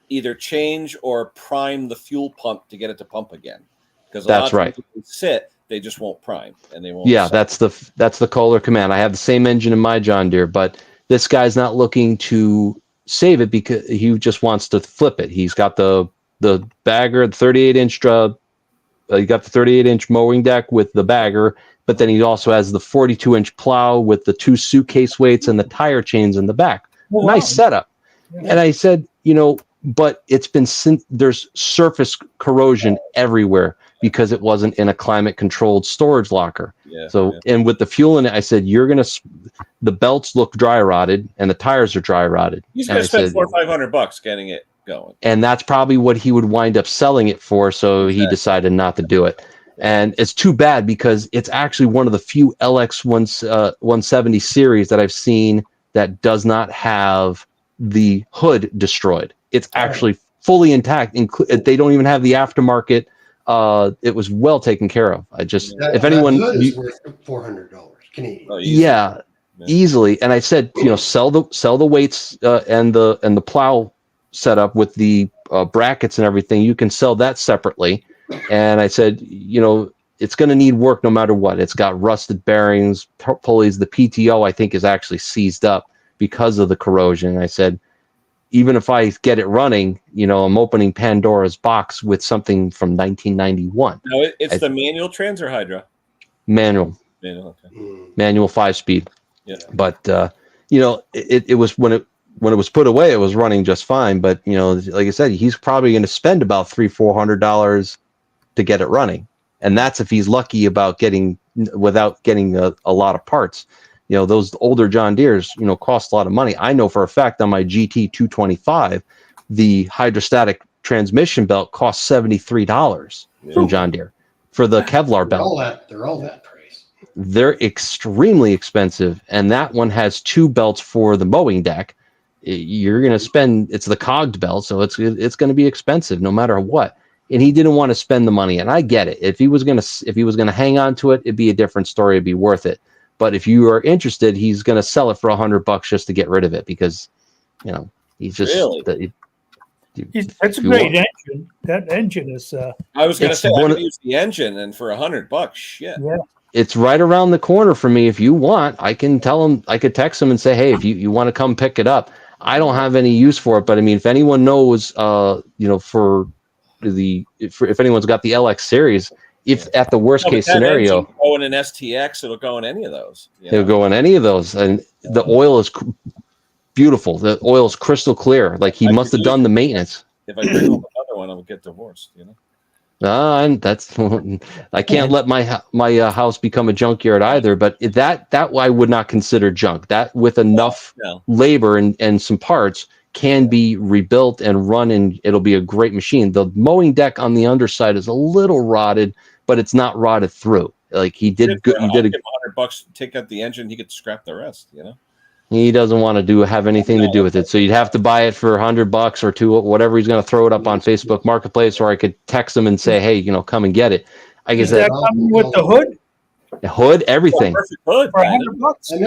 either change or prime the fuel pump to get it to pump again. Because That's right. If they sit, they just won't prime and they won't. Yeah, set. that's the Kohler Command. I have the same engine in my John Deere, but this guy's not looking to save it because he just wants to flip it. He's got the bagger, the 38-inch. He got the 38-inch mowing deck with the bagger, but then he also has the 42-inch plow with the 2 suitcase weights and the tire chains in the back. Oh, nice wow. setup. Yeah. And I said, but it's been there's surface corrosion everywhere because it wasn't in a climate controlled storage locker. And with the fuel in it, I said, the belts look dry rotted and the tires are dry rotted. He's going to spend $400 or $500 getting it going. And that's probably what he would wind up selling it for. So he decided not to do it. And it's too bad because it's actually one of the few LX 170 series that I've seen that does not have the hood destroyed. It's actually fully intact. They don't even have the aftermarket. It was well taken care of. If anyone, that hood is worth $400 Canadian. Oh, easy. Easily. And I said, sell the weights and the plow setup with the brackets and everything. You can sell that separately. And I said, it's going to need work no matter what. It's got rusted bearings, pulleys. The PTO I think is actually seized up because of the corrosion. And I said, even if I get it running, I'm opening Pandora's box with something from 1991. No, it's the manual trans or Hydra? Manual. Manual, okay. Manual 5-speed. Yeah. But it was when it was put away, it was running just fine. But like I said, he's probably going to spend about $300-400 to get it running, and that's if he's lucky without getting a lot of parts. Those older John Deeres, cost a lot of money. I know for a fact on my GT 225, the hydrostatic transmission belt costs $73 from John Deere for the Kevlar belt. They're all that price. They're extremely expensive, and that one has 2 belts for the mowing deck. You're going to spend. It's the cogged belt, so it's going to be expensive no matter what. And he didn't want to spend the money, and I get it. If he was going to hang on to it, it'd be a different story. It'd be worth it. But if you are interested, he's going to sell it for $100 just to get rid of it because, he's just. Really? That's a If you great want- engine. That engine is. I was going to It's say I one could of- use the engine, and for $100, shit. Yeah. It's right around the corner for me. If you want, I can tell him. I could text him and say, "Hey, if you want to come pick it up." I don't have any use for it, but I mean, if anyone knows, for if anyone's got the LX series, if at the worst No, but case that scenario, engine go in an STX, it'll go in any of those. it'll go in any of those, and the oil is beautiful. The oil is crystal clear. Like he I must have could done the maintenance. If I bring home another one, I'll get divorced. And that's I can't let my house become a junkyard either. But that I would not consider junk. That with enough labor and some parts can be rebuilt and run, and it'll be a great machine. The mowing deck on the underside is a little rotted, but it's not rotted through. Like he did good. He did $100. Take out the engine. He could scrap the rest. He doesn't want to have anything to do with it. So you'd have to buy it for $100 or two, whatever he's going to throw it up on Facebook Marketplace, or I could text him and say, hey, come and get it. I guess Is that coming with the hood? The hood, everything. Perfect hood.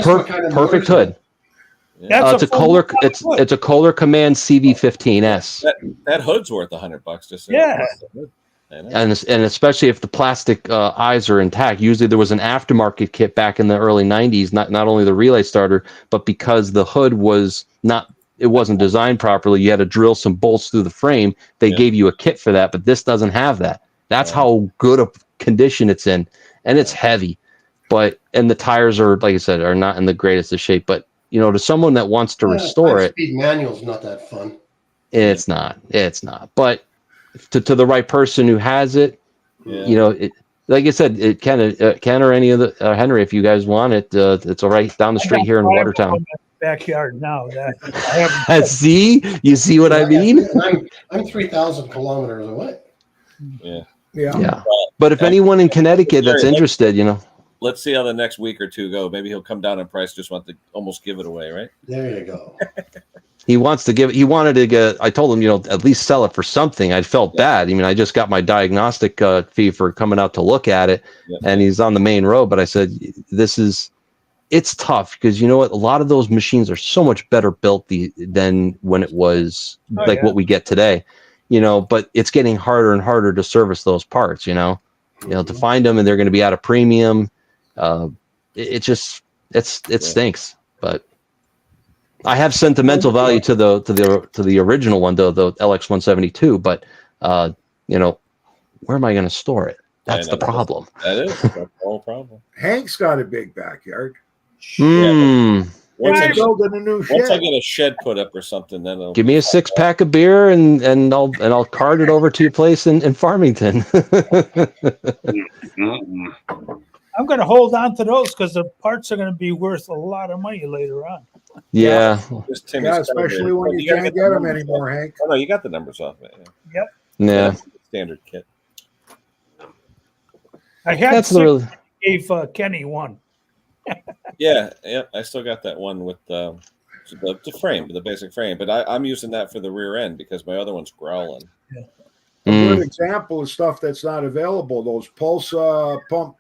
For $100? Perfect hood. That's it's a Kohler. It's a Kohler Command CV15S. That hood's worth $100. Just yeah. And especially if the plastic eyes are intact. Usually there was an aftermarket kit back in the early 90s, not only the relay starter, but because the hood wasn't designed properly, you had to drill some bolts through the frame. They gave you a kit for that, but this doesn't have that. That's how good a condition it's in, and it's heavy. And the tires are, like I said, are not in the greatest of shape. But to someone that wants to restore it, speed manual's not that fun. It's not. But to the right person who has it, like I said, it Ken or any of the Henry, if you guys want it, it's all right down the street here in Watertown. Backyard now. That you see what I mean? I'm 3,000 kilometers away. Yeah. But if anyone in Connecticut that's interested, let's see how the next week or two go. Maybe he'll come down in price. Just want to almost give it away, right? There you go. He wanted to get, I told him, at least sell it for something. I felt bad. I mean, I just got my diagnostic fee for coming out to look at it, and he's on the main road. But I said, it's tough because you know what? A lot of those machines are so much better built than when it was what we get today, but it's getting harder and harder to service those parts, to find them, and they're going to be at a premium. It stinks, but I have sentimental value to the original one, though, the LX172. But where am I going to store it? That's the problem. That is the whole problem. Hank's got a big backyard. Once I building a new shed. Once I get a shed put up or something, then it'll give me a 6-pack of beer and I'll cart it over to your place in Farmington. I'm going to hold on to those because the parts are going to be worth a lot of money later on. Yeah. Especially when you can't get them anymore, Hank. Oh no, you got the numbers off it. Yep. Yeah. Standard kit. I had gave Kenny one. Yeah. I still got that one with the frame, the basic frame, but I'm using that for the rear end because my other one's growling. Yeah. A good example of stuff that's not available, those pulse pump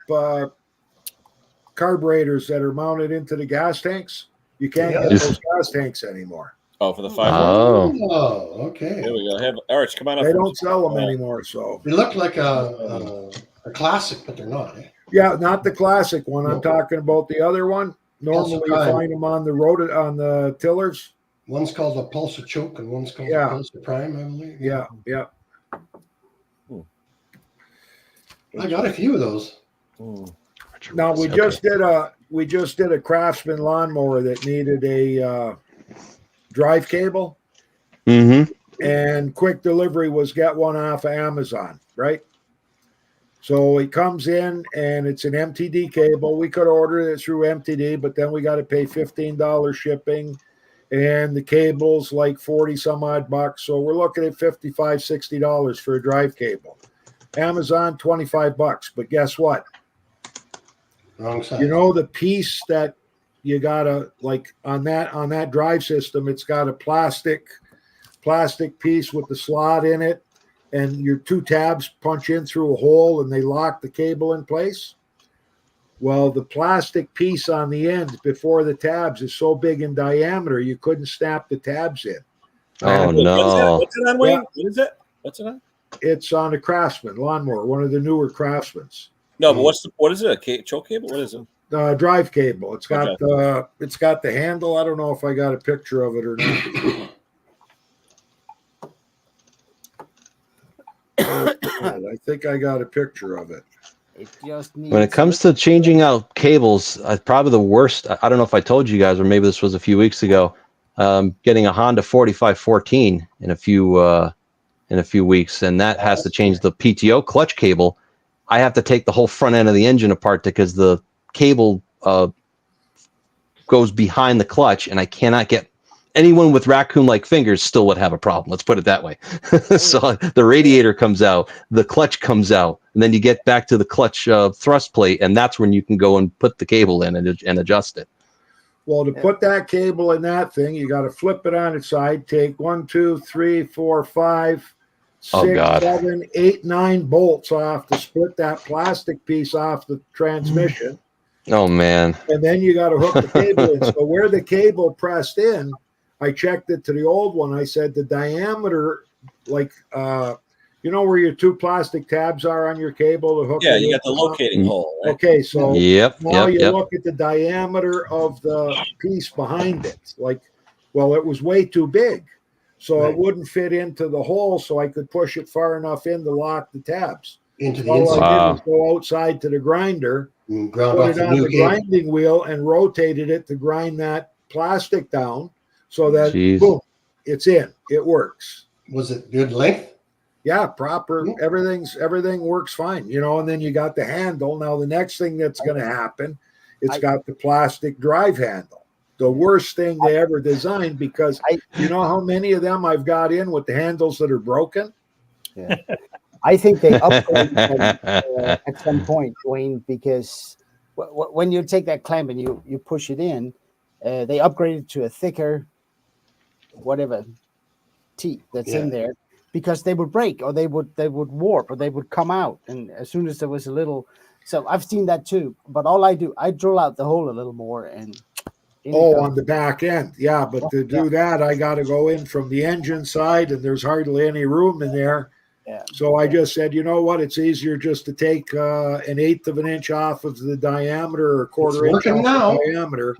carburetors that are mounted into the gas tanks. You can't get those gas tanks anymore. Oh, for the 5. Oh, okay. There we go. Have Arch, come on up. They don't sell them anymore, so they look like a classic, but they're not. Yeah, not the classic one. I'm talking about the other one. Normally, you find them on the road on the tillers. One's called the Pulsar Choke, and one's called the Pulsar Prime, I believe. Yeah. I got a few of those. Now we just did a Craftsman lawnmower that needed a drive cable, and quick delivery was get one off of Amazon, right? So it comes in and it's an MTD cable. We could order it through MTD, but then we got to pay $15 shipping, and the cable's like 40 some odd bucks. So we're looking at $55, $60 for a drive cable. Amazon, $25. But guess what? Wrong side. The piece that you gotta like on that drive system, it's got a plastic piece with the slot in it, and your 2 tabs punch in through a hole and they lock the cable in place. Well, the plastic piece on the end before the tabs is so big in diameter you couldn't snap the tabs in. Oh no! What's it on, Wayne? What is it? What's it on? It's on a Craftsman lawnmower, one of the newer Craftsmans. No, but what is it? A choke cable? What is it? Drive cable. It's got Okay. it's got the handle. I don't know if I got a picture of it or not. I think I got a picture of it. It just needs When it comes to changing out cables, probably the worst. I don't know if I told you guys, or maybe this was a few weeks ago. Getting a Honda 4514 in a few weeks, and that has to change the PTO clutch cable. I have to take the whole front end of the engine apart because the cable goes behind the clutch, and I cannot get. Anyone with raccoon-like fingers still would have a problem. Let's put it that way. So the radiator comes out, the clutch comes out, and then you get back to the clutch thrust plate, and that's when you can go and put the cable in and adjust it. Well, to put that cable in that thing, you got to flip it on its side. Take 1, 2, 3, 4, 5, 6, 7, 8, 9 bolts off to split that plastic piece off the transmission. Oh man! And then you got to hook the cable in. So where the cable pressed in, I checked it to the old one. I said the diameter, like, you know where your 2 plastic tabs are on your cable to hook. Yeah, you got the locating hole. Right? Okay, so now you yep. look at the diameter of the piece behind it. Like, well, it was way too big, so it wouldn't fit into the hole. So I could push it far enough in to lock the tabs. Into the All inside. I did was go outside to the grinder, Ground put off it the on new the cable. grinding wheel, and rotated it to grind that plastic down. So that boom, it's in. It works. Was it good length? Yeah, proper. Everything works fine. You know, and then you got the handle. Now the next thing that's going to happen, it's got the plastic drive handle. The worst thing they ever designed, because you know how many of them I've got in with the handles that are broken. Yeah, I think they upgraded them, at some point, Wayne, because when you take that clamp and you push it in, they upgraded to a thicker, whatever teeth that's in there, because they would break or they would warp or they would come out, and as soon as there was a little. So I've seen that too, but all I do, I drill out the hole a little more and. On the back end, yeah, but to do that, I got to go in from the engine side, and there's hardly any room in there. Yeah. So I just said, you know what? It's easier just to take 1/8 of an inch off of the diameter or 1/4 inch off the diameter.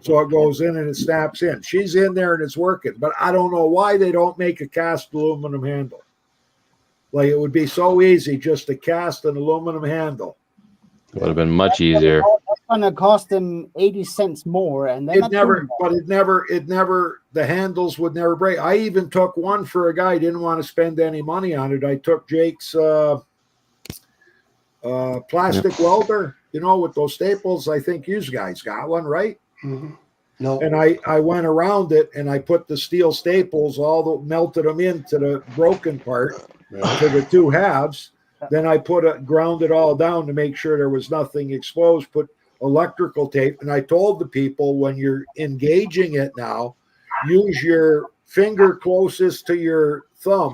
So it goes in and it snaps in. She's in there and it's working. But I don't know why they don't make a cast aluminum handle. Like, it would be so easy just to cast an aluminum handle. It would have been much easier. That's going to cost them 80 cents more, and then the handles would never break. I even took one for a guy, didn't want to spend any money on it. I took Jake's plastic welder, you know, with those staples. I think you guys got one, right? Mm-hmm. No. And I went around it and I put the steel staples, melted them into the broken part to the 2 halves. Then I ground it all down to make sure there was nothing exposed, put electrical tape. And I told the people, when you're engaging it now, use your finger closest to your thumb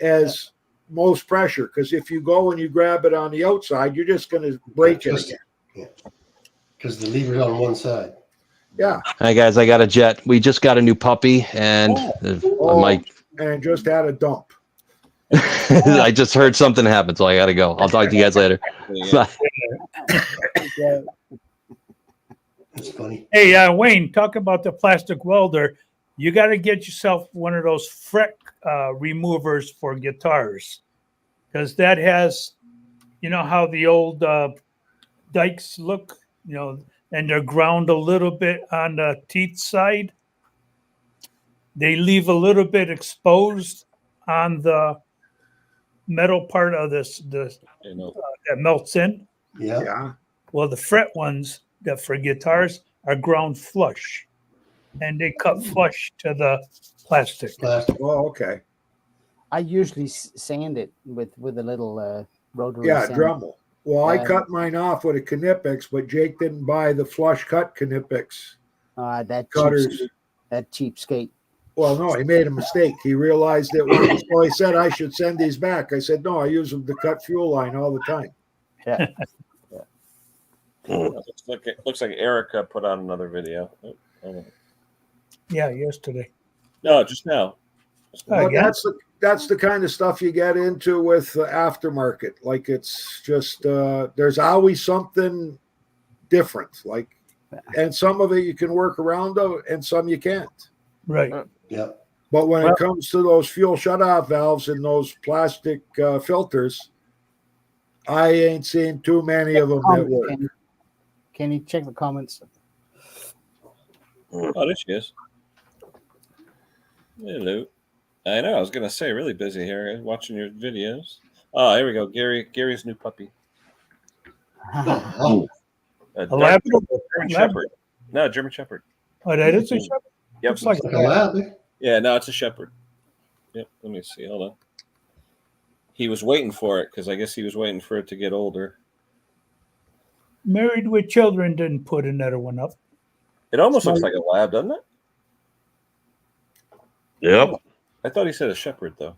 as most pressure. Because if you go and you grab it on the outside, you're just going to break it again. Yeah. Because the lever's on one side. Yeah. Hi guys, I got a jet. We just got a new puppy, and and just had a dump. I just heard something happen, so I gotta go. I'll talk to you guys later. That's funny. Hey, Wayne, talk about the plastic welder. You got to get yourself one of those fret removers for guitars, because that has, you know how the old dikes look, you know, and they're ground a little bit on the teeth side. They leave a little bit exposed on the metal part of this that melts in. Yeah. Well, the fret ones that for guitars are ground flush, and they cut flush to the plastic. Oh, okay. I usually sand it with a little rotary. Yeah, sand. Dremel. Well, I cut mine off with a Knipex, but Jake didn't buy the flush cut Knipex that cutters. That cheapskate. Well, no, he made a mistake. He realized it was. So he said I should send these back. I said no, I use them to cut fuel line all the time. Yeah. Looks like Erica put on another video. Yeah, yesterday. No, just now. But Again? that's the kind of stuff you get into with the aftermarket. Like it's just there's always something different. Like, and some of it you can work around, and some you can't. Right. Yeah. But when it comes to those fuel shutoff valves and those plastic filters, I ain't seen too many of them that work. Can you check the comments? Oh, there she is. Hello. I know. I was gonna say, really busy here watching your videos. Oh, here we go. Gary's new puppy. Oh, A Labrador? German Shepherd. No, German Shepherd. Oh, that is a shepherd? Yep. Looks like like a lab. Eh? Yeah, no, it's a Shepherd. Yep. Let me see. Hold on. He was waiting for it because I guess he was waiting for it to get older. Married with Children didn't put another one up. It almost looks like a lab, doesn't it? Yep. I thought he said a Shepherd though.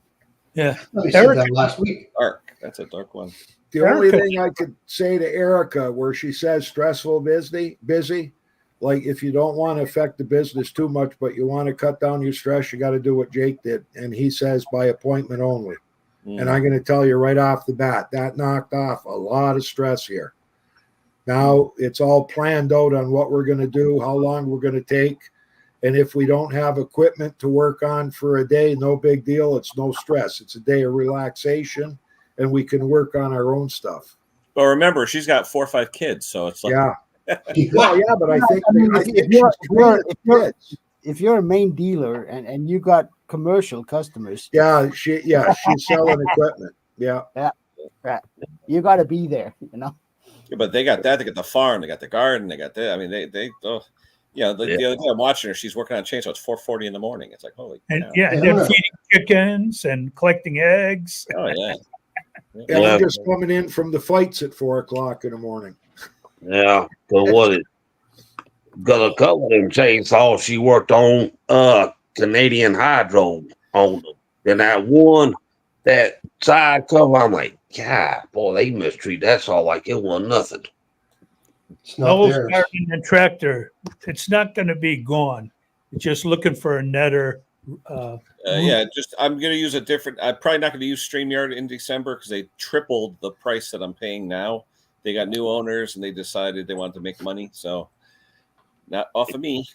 Yeah. Oh, he said Erica- that last week. Dark. That's a dark one. The only Erica- thing I could say to Erica, where she says stressful, busy, like if you don't want to affect the business too much, but you want to cut down your stress, you got to do what Jake did. And he says by appointment only. And I'm going to tell you right off the bat, that knocked off a lot of stress here. Now it's all planned out on what we're going to do, how long we're going to take. And if we don't have equipment to work on for a day, no big deal. It's no stress. It's a day of relaxation, and we can work on our own stuff. But remember, she's got 4 or 5 kids, so it's like Yeah. Well, yeah, but I think if you're a main dealer and you got commercial customers, she's selling equipment. Yeah. right, you got to be there, you know. Yeah, but they got that. They got the farm. They got the garden. They got that. I mean, the other day I'm watching her. She's working on chainsaw. It's 4:40 in the morning. It's like holy. And cow. and then feeding chickens and collecting eggs. Oh yeah. And I'm just coming in from the fights at 4:00 in the morning. Yeah. So what it got a couple of them chainsaws she worked on Canadian Hydro on them. Then that one, that side cover, I'm like, God, boy, they mistreat that saw like it wasn't nothing. It's not Noel's theirs. garden and tractor. It's not going to be gone. It's just looking for a netter. Just I'm going to use a different. I'm probably not going to use Streamyard in December because they tripled the price that I'm paying now. They got new owners and they decided they wanted to make money, so not off of me.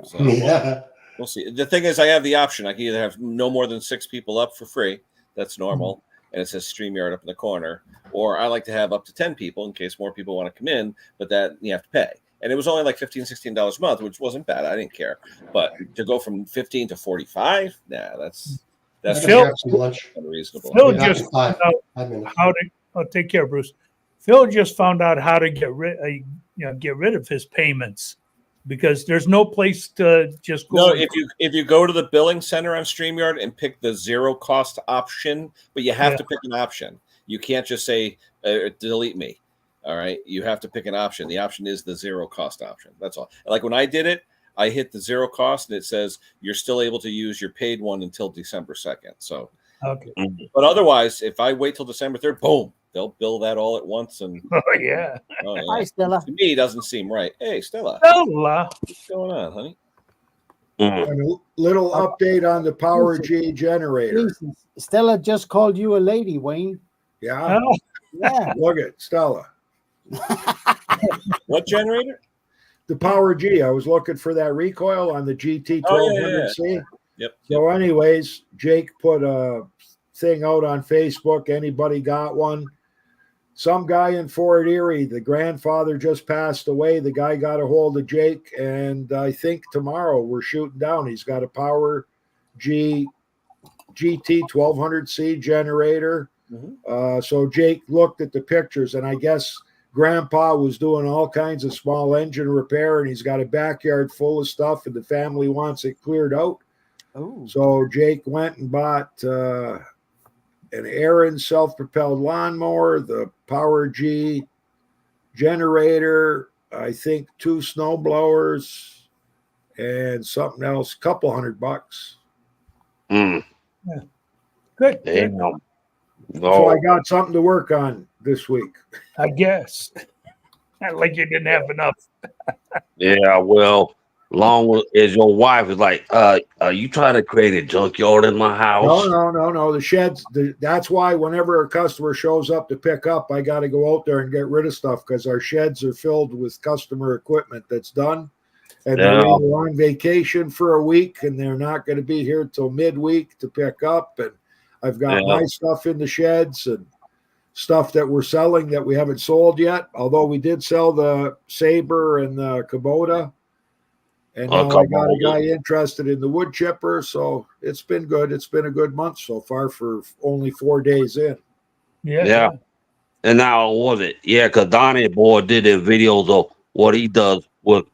So Yeah. we'll see. The thing is, I have the option. I can either have no more than 6 people up for free. That's normal, and it says Streamyard up in the corner. Or I like to have up to 10 people in case more people want to come in, but that you have to pay. And it was only like $15, $16 a month, which wasn't bad. I didn't care. But to go from 15 to 45, nah, that's Phil- Have some lunch. unreasonable. Phil Yeah, just found out 5 minutes. how to. Oh, take care, Bruce. Phil just found out how to get rid of his payments because there's no place to just go. No, if you go to the billing center on StreamYard and pick the 0 cost option, but you have to pick an option. You can't just say delete me. All right, you have to pick an option. The option is the 0 cost option. That's all. Like when I did it, I hit the 0 cost and it says you're still able to use your paid one until December 2nd. So, Okay. but otherwise, if I wait till December 3rd, boom, they'll bill that all at once. And Oh yeah. Hi, Stella. To me, it doesn't seem right. Hey, Stella, Stella. what's going on, honey? And a little update on the Power G generator. Please, Stella just called you a lady, Wayne. Yeah. Oh, Yeah. Look at Stella. What generator? The Power G. I was looking for that recoil on the GT 1200C. Yep. So, anyways, Jake put a thing out on Facebook. Anybody got one? Some guy in Fort Erie, the grandfather just passed away. The guy got a hold of Jake, and I think tomorrow we're shooting down. He's got a Power G GT 1200C generator. So Jake looked at the pictures, and I guess Grandpa was doing all kinds of small engine repair, and he's got a backyard full of stuff, and the family wants it cleared out. Oh. So Jake went and bought an Aaron self-propelled lawnmower, the Power G generator, I think 2 snow blowers, and something else, couple $100. Mm. good. Damn. So I got something to work on this week. I guess. Not like you didn't have enough. Yeah, well, long as your wife is like, are you trying to create a junkyard in my house? No. The sheds. That's why whenever a customer shows up to pick up, I got to go out there and get rid of stuff because our sheds are filled with customer equipment that's done, and they're either on vacation for a week and they're not going to be here till midweek to pick up. And I've got my stuff in the sheds and stuff that we're selling that we haven't sold yet. Although we did sell the Saber and the Kubota. And now I got a guy interested in the wood chipper, so it's been good. It's been a good month so far for only 4 days in. Yeah. And now was it? Yeah, because Donnie boy did the videos of what he does with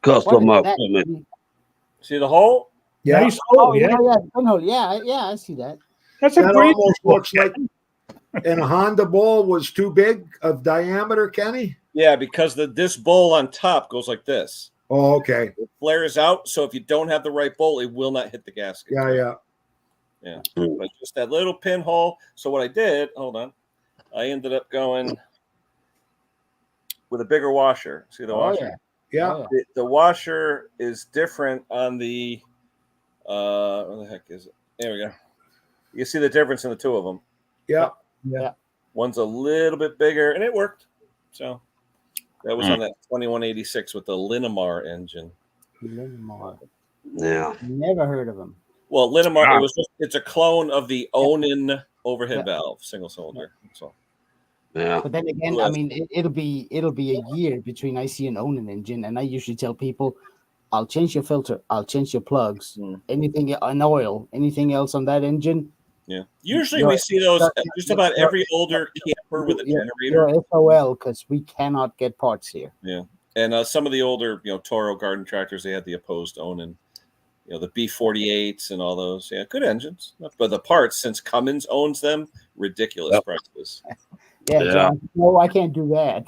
custom equipment. See the hole? Yeah. Nice hole, Yeah, I see that. That's a That great. almost looks like, and a Honda bowl was too big of diameter, Kenny? Yeah, because this bowl on top goes like this. Oh, okay. It flares out, so if you don't have the right bowl, it will not hit the gasket. Yeah. But just that little pinhole. So what I did, hold on, I ended up going with a bigger washer. See the washer? Yeah. The washer is different on the what the heck is it? There we go. You see the difference in the two of them. Yeah. One's a little bit bigger, and it worked. So that was on that 2186 with the Linamar engine. Linamar. Yeah. Never heard of them. Well, Linamar, it's a clone of the Onan overhead valve, single cylinder. So Yeah. But then again, I mean, it'll be a year between I see an Onan engine, and I usually tell people, I'll change your filter, I'll change your plugs, anything on oil, anything else on that engine. Yeah. Usually we see those just about every older camper with a generator. You're SOL because we cannot get parts here. Yeah. And some of the older, Toro garden tractors, they had the opposed Onan, the B48s and all those. Yeah, good engines. But the parts, since Cummins owns them, ridiculous prices. John, no, I can't do that.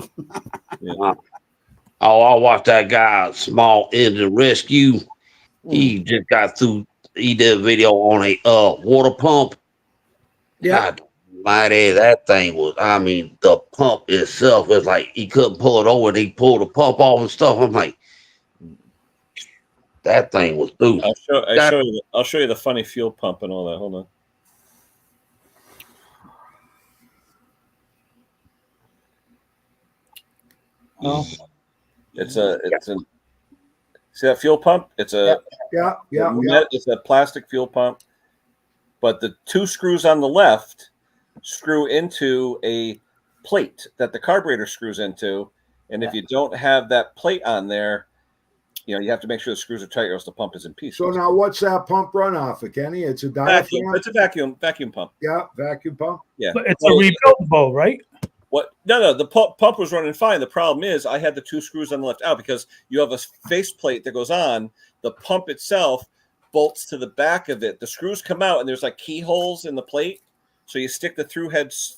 Oh, I watched that guy, Small Engine Rescue. He just got through. He did a video on a water pump. Yeah. God mighty, that thing was. I mean, the pump itself is like he couldn't pull it over. And he pulled the pump off and stuff. I'm like, that thing was through. I'll show you the funny fuel pump and all that. Hold on. Oh. It's a see that fuel pump? It's a it's a plastic fuel pump, but the two screws on the left screw into a plate that the carburetor screws into, and if you don't have that plate on there, you have to make sure the screws are tight, or else the pump is in pieces. So now, what's that pump run off of, Kenny? It's a diaphragm. It's a vacuum pump. Yeah, vacuum pump. Yeah, But it's a rebuildable, right? What? No. The pump was running fine. The problem is I had the two screws on the left out because you have a face plate that goes on. The pump itself bolts to the back of it. The screws come out, and there's like keyholes in the plate. So you stick the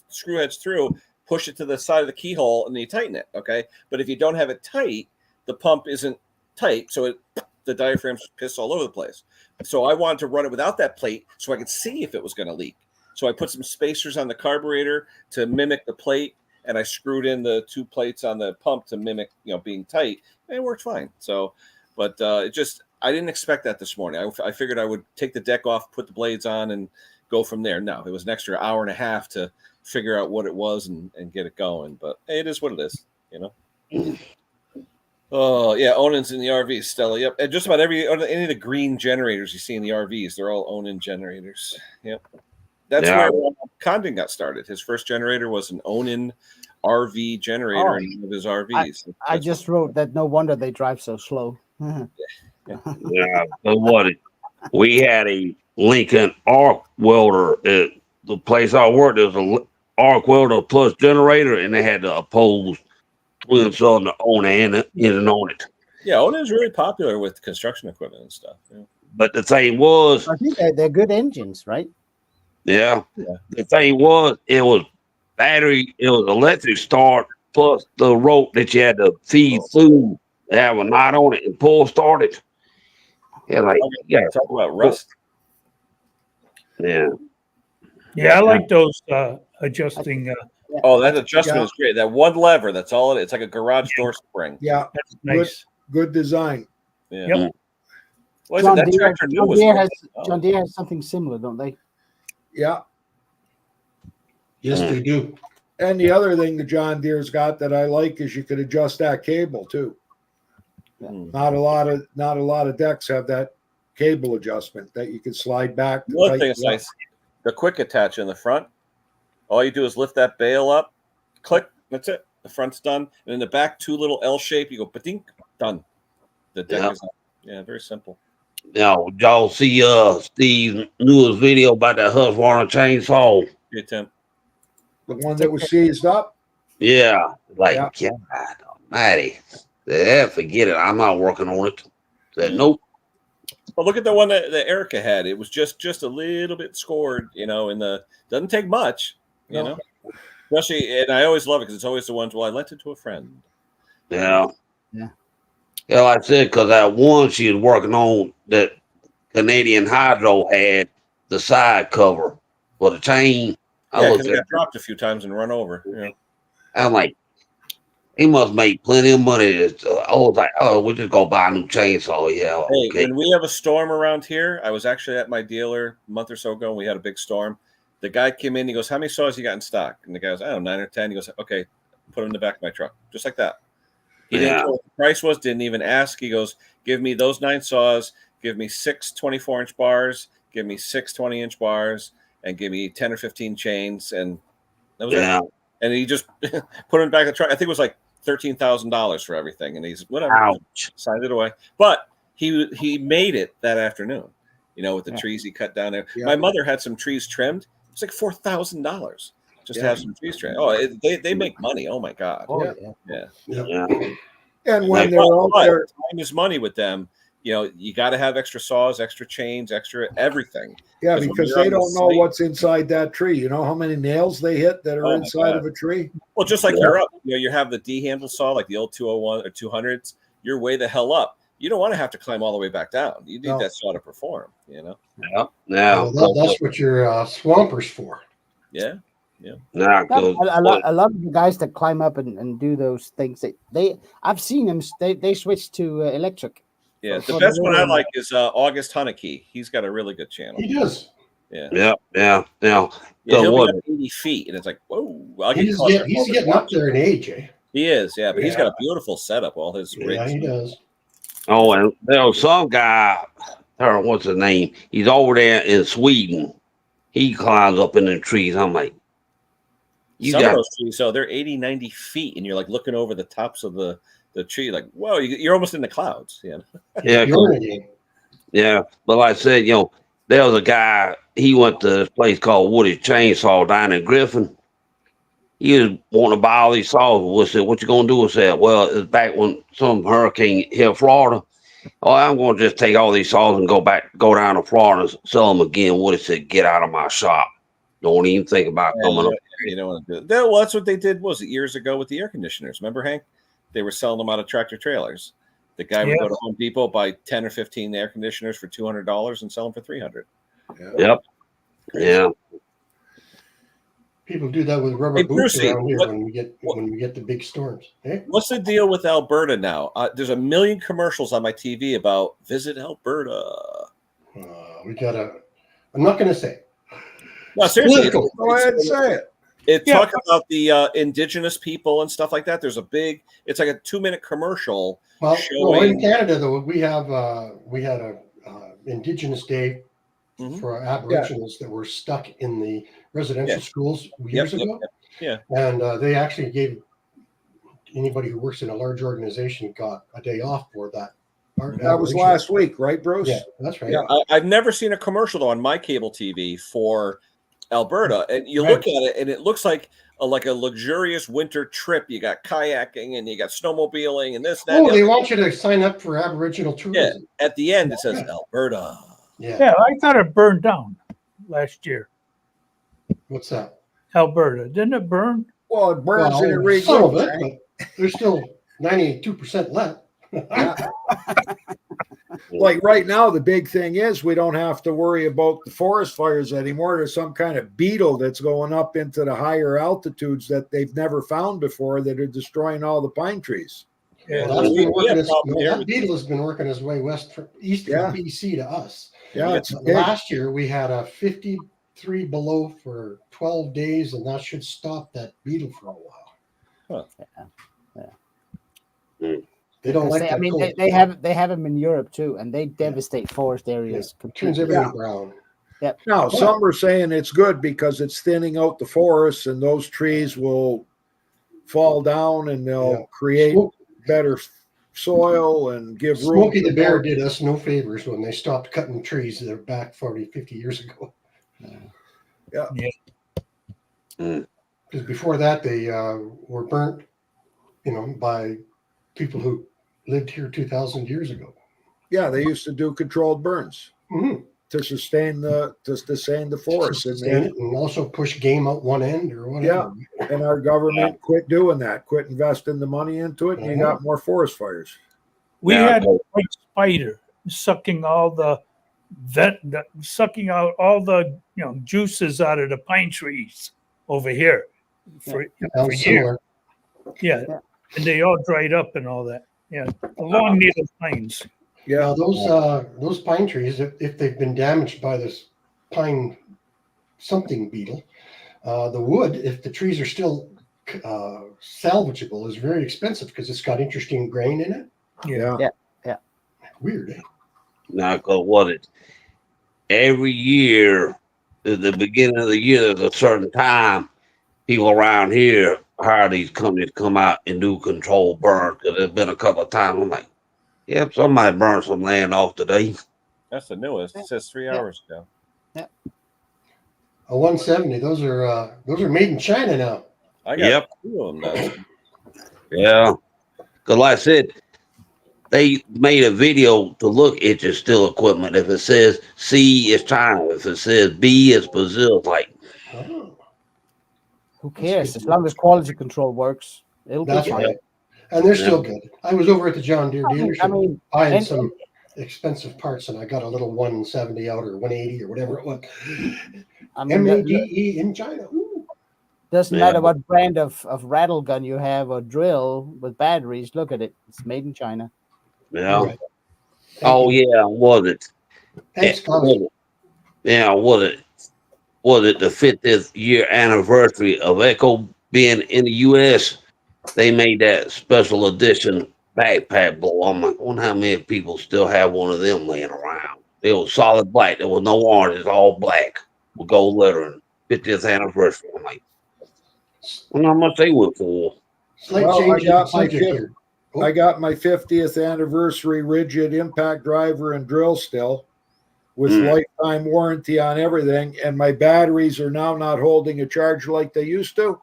screw heads through, push it to the side of the keyhole, and then you tighten it. Okay. But if you don't have it tight, the pump isn't tight, so the diaphragm's piss all over the place. So I wanted to run it without that plate so I could see if it was going to leak. So I put some spacers on the carburetor to mimic the plate, and I screwed in the two plates on the pump to mimic, being tight, and it worked fine. So, but I didn't expect that this morning. I figured I would take the deck off, put the blades on, and go from there. No, it was an extra hour and a half to figure out what it was and get it going. But hey, it is what it is, Oh yeah, Onan's in the RVs, Stella. Yep, and just about any of the green generators you see in the RVs, they're all Onan generators. Yep, that's where Condon got started. His first generator was an Onan RV generator in one of his RVs. I just wrote that. No wonder they drive so slow. Yeah, but we had a Lincoln arc welder at the place I worked. There was an arc welder plus generator, and they had the opposed twin cylinder on and on it. Yeah, Onan's really popular with construction equipment and stuff. Yeah. But the thing was, I think they're good engines, right? Yeah. The thing was, it was battery, it was electric start plus the rope that you had to feed through to have a knot on it and pull start it. Yeah, talk about rust. Yeah. Yeah, I like those adjusting. Oh, that adjustment is great. That one lever, that's all it is. It's like a garage door spring. Yeah, That's nice. Good design. Yeah. Yep. What is John it? That Deere, tractor new John was Deere good. has Oh. John Deere has something similar, don't they? Yeah. Yes, they do. And the other thing the John Deere's got that I like is you could adjust that cable too. Hmm. Not a lot of decks have that cable adjustment that you can slide back. To Another thing tighten that's it up. nice, the quick attach in the front. All you do is lift that bale up, click, that's it. The front's done. And in the back, 2 little L shape, you go ba-dink, done. The deck Yeah. is up. Yeah, very simple. Now, y'all see Steve's newest video about that Husqvarna chainsaw? Hey, Tim. The one that was seized up. Yeah, like Yeah. God Almighty. Yeah, forget it. I'm not working on it. Said Yeah. nope. But look at the one that Erica had. It was just a little bit scored, in the doesn't take much, No. Especially, and I always love it because it's always the ones. Well, I lent it to a friend. Yeah. Yeah. Yeah, like I said, because that one she was working on that Canadian Hydro had the side cover for the chain. I Yeah, looked because it at got dropped a few times and run over. Yeah. I'm like, he must make plenty of money. I was like, oh, we just go buy a new chainsaw. Yeah, Hey, okay. when we have a storm around here, I was actually at my dealer a month or so ago, and we had a big storm. The guy came in. He goes, "How many saws you got in stock?" And the guy goes, "I don't know, 9 or 10." He goes, "Okay, put them in the back of my truck, just like that." He didn't Yeah. care what the price was. Didn't even ask. He goes, "Give me those 9 saws. Give me 6 24-inch bars. Give me 6 20-inch bars, and give me 10 or 15 chains." And that was Yeah. it. And he just put it in the back of the truck. I think it was like $13,000 for everything. And he's whatever, Ouch. signed it away. But he made it that afternoon, with the Yeah. trees he cut down there. Yeah. My mother had some trees trimmed. It's like $4,000 just to Yeah. have some trees trimmed. Oh, they make money. Oh my God. Oh Yeah. yeah. Yeah. And when Like, they're out But there, time is money with them. You got to have extra saws, extra chains, extra everything. yeah, Because when because you're they on the don't know site- what's inside that tree. You know how many nails they hit that are Oh, my inside God. of a tree? Well, just like Yeah. you're up, you have the D handle saw, like the old 201 or 200s. You're way the hell up. You don't want to have to climb all the way back down. You need No. that saw to perform. Yeah. Well, that's what your swampers for. Yeah. Now, A lot of the guys that climb up and do those things, I've seen them. They switch to electric. Yeah. For The best the one I road. like is August Hunneke. He's got a really good channel. He does. Yeah. Yeah. Yeah, So he'll what? be up 80 feet, and it's like, whoa. I'll get He's caught there getting watching. up there in age, eh? He is, yeah, but he's Yeah. got a beautiful setup. All his Yeah, rigs. he does. Oh, and there was some guy. What's his name? He's over there in Sweden. He climbs up in the trees. I'm like, you Some of got those trees, so they're 80, 90 feet, and you're like looking over the tops of the tree, like, whoa, you're almost in the clouds. Yeah. Yeah, You're in again. yeah. But like I said, there was a guy. He went to this place called Woody Chainsaw down in Griffin. He was wanting to buy all these saws. We said, "What you gonna do?" I said, "Well, it's back when some hurricane hit Florida. Oh, I'm gonna just take all these saws and go down to Florida and sell them again." Woody said, "Get out of my shop. Don't even think about coming up." You don't want to do that. Well, that's what they did. Was it years ago with the air conditioners? Remember, Hank? They were selling them out of tractor trailers. The guy would go to Home Depot, buy 10 or 15 air conditioners for $200 and sell them for $300. Yep. Yeah. People do that with rubber Hey, boots Brucey, around here what- when we get the big storms. Eh? What's the deal with Alberta now? There's a million commercials on my TV about visit Alberta. We gotta. I'm not gonna say. No, seriously, Political. Go ahead and say it. it Yeah. talks about the indigenous people and stuff like that. There's it's like a 2-minute commercial. Well, in showing- Canada though, we had a Indigenous Day Mhm. for Aboriginals that were stuck in the residential Yeah. schools years Yep, ago. yeah. And they actually gave anybody who works in a large organization got a day off for that. That was last week, right, Bruce? Yeah, that's right. Yeah. I've never seen a commercial though on my cable TV for Alberta, and you Right. look at it, and it looks like a luxurious winter trip. You got kayaking, and you got snowmobiling, and this, that. Oh, and the they other. want you to sign up for Aboriginal Yeah. tourism. At the end, it says Alberta. Yeah. Yeah, I thought it burned down last year. What's that? Alberta, didn't it burn? Well, it burns Well, and it some of regrows. it, but there's still 92% left. Like right now, the big thing is we don't have to worry about the forest fires anymore. There's some kind of beetle that's going up into the higher altitudes that they've never found before that are destroying all the pine trees. Yeah. Well, that's We been working have his, problem no, here that with- beetle has been working his way west from east Yeah. from BC to us. Yeah, it's But big. last year we had a 53 below for 12 days, and that should stop that beetle for a while. They don't like I that mean, cold. they have them in Europe too, and they devastate forest areas. Turns completely. everything brown. Now, some are saying it's good because it's thinning out the forests, and those trees will fall down, and they'll Yeah. create Smoke- better soil and give room. Smokey for the Bear more- did us no favors when they stopped cutting trees that are back 40, 50 years ago. Because before that, they were burnt, by people who lived here 2,000 years ago. Yeah, they used to do controlled burns Mm-hmm. to sustain the forest, And also push game out one end or whatever. and our government quit doing that, quit investing the money into it, and you got more forest fires. We Yeah. had a white spider sucking all sucking out all the juices out of the pine trees over here for Sounds years. similar. Yeah. Yeah. And they all dried up and all that. Yeah. The long needle pines. Yeah, Now those pine trees, if they've been damaged by this pine something beetle, the wood, if the trees are still salvageable, is very expensive because it's got interesting grain in it. yeah. Weird, eh? Now, cause what it every year at the beginning of the year, there's a certain time people around here hire these companies to come out and do controlled burns. Cause there's been a couple of times I'm like, yep, somebody burned some land off today. That's the newest. It says 3 hours ago. A 170. Those are made in China now. I got Yep. 2 of them now. Yeah. Cause like I said, they made a video to look at your still equipment. If it says C, it's China. If it says B, it's Brazil. Like, Oh, Who cares? As long as quality control works, it'll be that's fine. right. And they're still good. I was over at the John Deere dealership I mean, buying and- some expensive parts, and I got a little 170 out or 180 or whatever it was. I mean, MADE in China. Ooh. doesn't Yeah. matter what brand of rattle gun you have or drill with batteries. Look at it; it's made in China. yeah. Right. Oh yeah, was it? Thanks, Yeah, Klaus. yeah, was it? Was it the 50th year anniversary of Echo being in the U.S.? They made that special edition backpack blow. I'm like, I wonder how many people still have one of them laying around. It was solid black. There was no orange. It's all black with gold lettering. 50th anniversary. I'm like, I wonder how much they went for. Slight Well, change I got in the my subject kid. here. I got my 50th anniversary rigid impact driver and drill still with lifetime warranty on everything. And my batteries are now not holding a charge like they used to.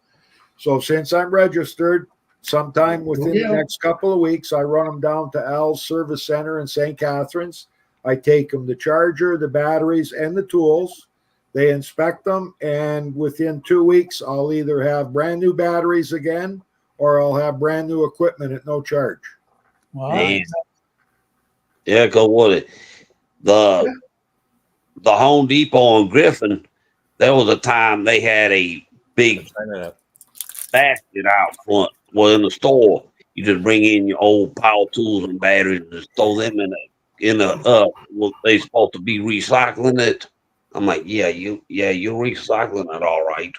So since I'm registered, sometime within the next couple of weeks, I run them down to Al's Service Center in St. Catharines. I take them the charger, the batteries, and the tools. They inspect them. And within 2 weeks, I'll either have brand new batteries again or I'll have brand new equipment at no charge. Wow. Man. Yeah, cause what it the Home Depot in Griffin, there was a time they had a big basket out front. Well, in the store, you just bring in your old power tools and batteries and just throw them in a well, they supposed to be recycling it. I'm like, you're recycling it all right.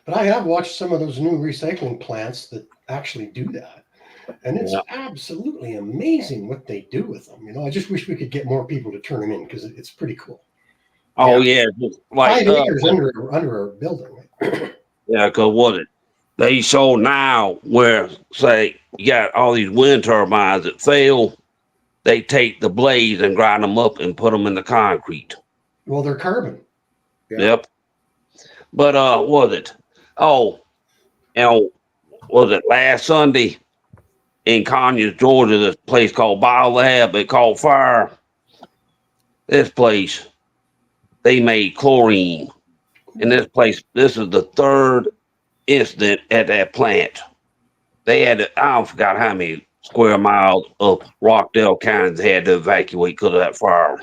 But I have watched some of those new recycling plants that actually do that. And it's absolutely amazing what they do with them. I just wish we could get more people to turn them in because it's pretty cool. Oh yeah, just like 5 acres under a building. yeah, cause what it they show now where say you got all these wind turbines that fail, they take the blades and grind them up and put them in the concrete. Well, they're carbon. Yeah. Yep. But was it? Oh, was it last Sunday in Conyers, Georgia? This place called BioLab. It caught fire. This place, they made chlorine. In this place, this is the third incident at that plant. They had I forgot how many square miles of Rockdale County they had to evacuate because of that fire,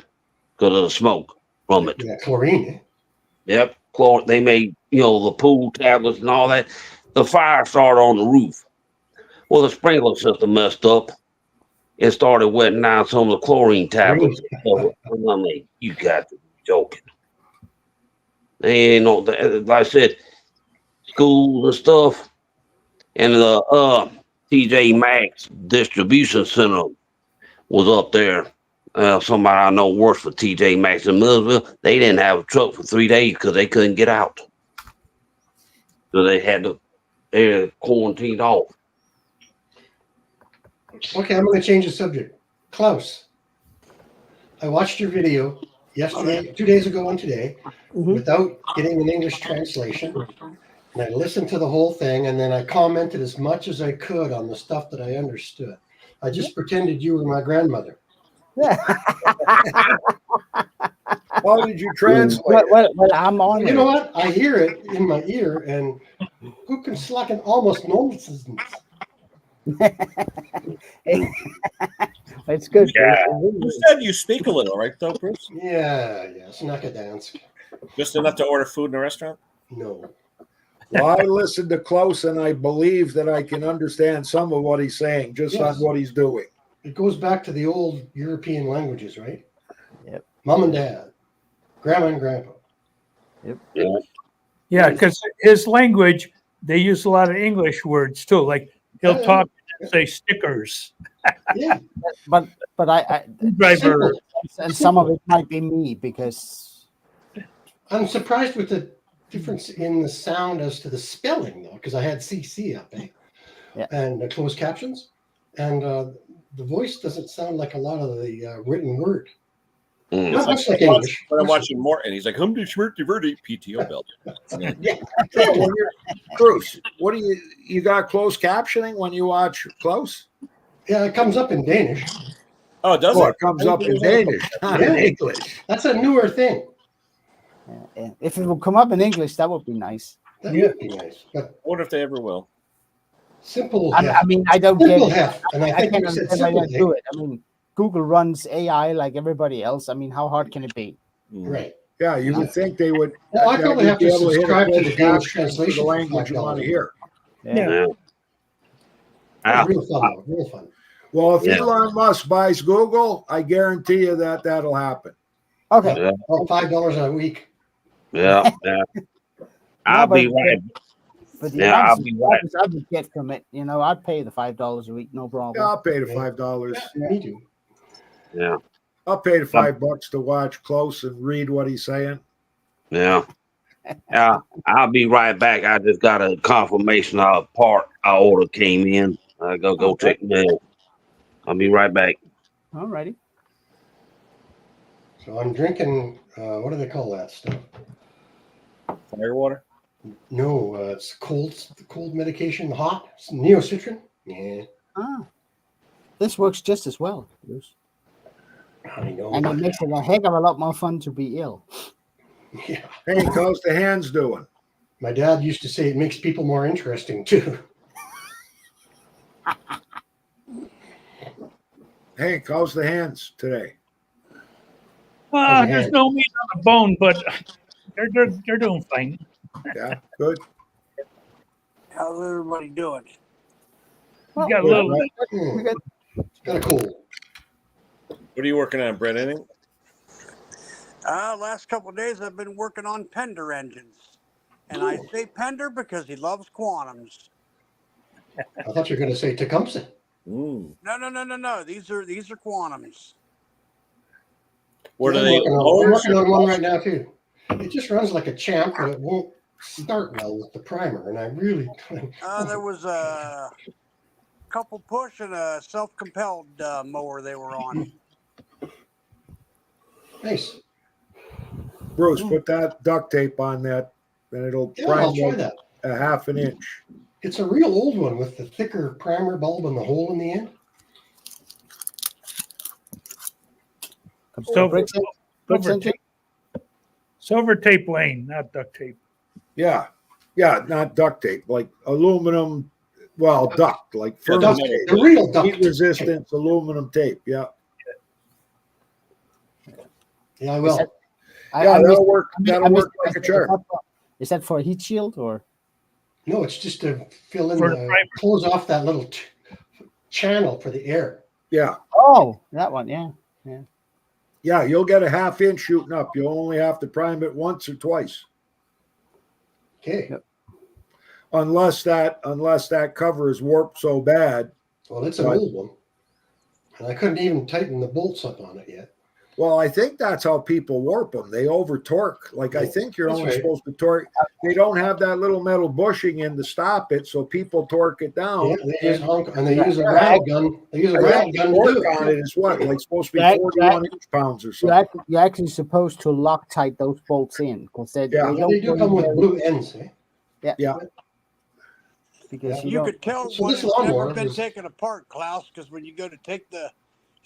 because of the smoke from it. Yeah, chlorine. Eh? Yep. They made, the pool tablets and all that. The fire started on the roof. Well, the sprinkler system messed up. It started wetting down some of the chlorine tablets. So, I mean, you got to be joking. They ain't no, like I said, schools and stuff, and the TJ Maxx distribution center was up there. Somebody I know works for TJ Maxx in Millersville. They didn't have a truck for 3 days because they couldn't get out. So they quarantined off. Okay, I'm going to change the subject. Klaus, I watched your video yesterday, 2 days ago and today, without getting an English translation. And I listened to the whole thing, and then I commented as much as I could on the stuff that I understood. I just pretended you were my grandmother. How did you translate? Well, I'm on. You know what? I hear it in my ear, and who can slacken almost nonsense. It's good. Yeah. You said you speak a little, right, though, Bruce? Yeah, Snackadansk. Just enough to order food in a restaurant? No. Well, I listened to Klaus, and I believe that I can understand some of what he's saying just on what he's doing. It goes back to the old European languages, right? Yep. Mom and dad, grandma and grandpa. Yep. Yeah, because his language, they use a lot of English words too. Like he'll talk and say stickers. Yeah. But I Driver. and some of it might be me because I'm surprised with the difference in the sound as to the spelling, though, because I had CC up, and closed captions, and the voice doesn't sound like a lot of the written word. Not much like English. But I'm watching Morton. He's like, "Hum de schmirt de verde PTO belt." Yeah, well, Bruce, what do you got closed captioning when you watch Klaus? Yeah, it comes up in Danish. Oh, does Oh, it? it comes up in Danish, not in English. That's a newer thing. if it would come up in English, that would be nice. That would be nice. But I wonder if they ever will. simple. I mean, I don't get Simple it. heft, and I I think can't you said understand why simple they do it. I mean, Google runs AI like everybody else. I mean, how hard can it be? Right. Yeah, you would think they would. Well, I probably have be to able hit a subscribe to closed the Danish caption for translation the for language you want to $5. hear. Yeah. Yeah. Real fun, though. Real fun. Well, if Yeah. Elon Musk buys Google, I guarantee you that that'll happen. Okay. Yeah. Oh, $5 a week. Yeah. I'll but- be right. But the Yeah, amount I'll of be right. subscribers I would get from it, I'd pay the $5 a week, no problem. Yeah, I'll pay the $5. Me too. Yeah. I'll pay the $5 to watch close and read what he's saying. Yeah. Yeah. I'll be right back. I just got a confirmation of a part I ordered came in. I go check the mail. I'll be right back. All righty. So I'm drinking, what do they call that stuff? Firewater. No, it's cold medication, hot. It's neocitrin. Yeah. This works just as well, Bruce. I know. And it makes it a heck of a lot more fun to be ill. Yeah. Hey, how's the hands doing? My dad used to say it makes people more interesting too. Hank, how's the hands today? There's no meat on the bone, but they're doing fine. Yeah, good. How's everybody doing? Well, Got a little. we got Got a cold. What are you working on, Brett? Anything? Last couple of days I've been working on Pender engines. And I say Pender because he loves quantums. I thought you were going to say Tecumseh. Mm. No. These are quantums. Where do I'm they? working on one right now too. It just runs like a champ, but it won't start well with the primer. And I really There was a couple push and a self-compelled mower they were on. nice. Bruce, put that duct tape on that, and it'll Yeah, I'll prime try like that. a half an inch. It's a real old one with the thicker primer bulb and the hole in the end. Silver bricks tape. Silver tape lane, not duct tape. Yeah, not duct tape, like aluminum. Well, duct, like The furnace duct- tape. the real duct Heat tape. resistance aluminum tape. Yeah, Yeah, I will. that'll work. That'll work like a charm. Is that for a heat shield or? No, it's just to fill in For the the primer. close off that little channel for the air. Yeah. Oh, that one, yeah. Yeah, you'll get a half inch shooting up. You'll only have to prime it once or twice. Okay. Yep. Unless that cover is warped so bad. Well, it's an Right. old one. And I couldn't even tighten the bolts up on it yet. Well, I think that's how people warp them. They over torque. Like, I think you're That's only right. supposed to torque. They don't have that little metal bushing in to stop it, so people torque it down. Yeah, they use and they use a Yeah. rattle gun. They use a I rattle think the gun to do torque on it. it is what? Like supposed to be Jack- 41 inch-pounds or You're, something. you're actually supposed to Loctite those bolts in because Yeah. Yeah, they do come with blue ends. Eh? because You don't. could tell So when this it's lawnmower never been was- taken apart, Klaus, because when you go to take the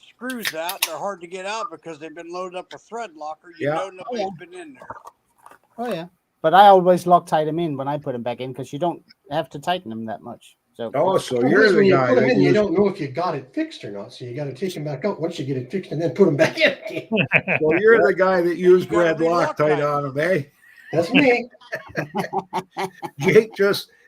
screws out, they're hard to get out because they've been loaded up with thread locker. You Yeah. know nobody's been in there. Oh yeah, but I always Loctite them in when I put them back in because you don't have to tighten them that much. So Oh, so Well, you're when the you guy put them that in, you used, don't know if you got it fixed or not. So you got to take them back out once you get it fixed and then put them back in again. well, you're the guy that used gotta red be Loctite Loctite. on him, eh? That's me.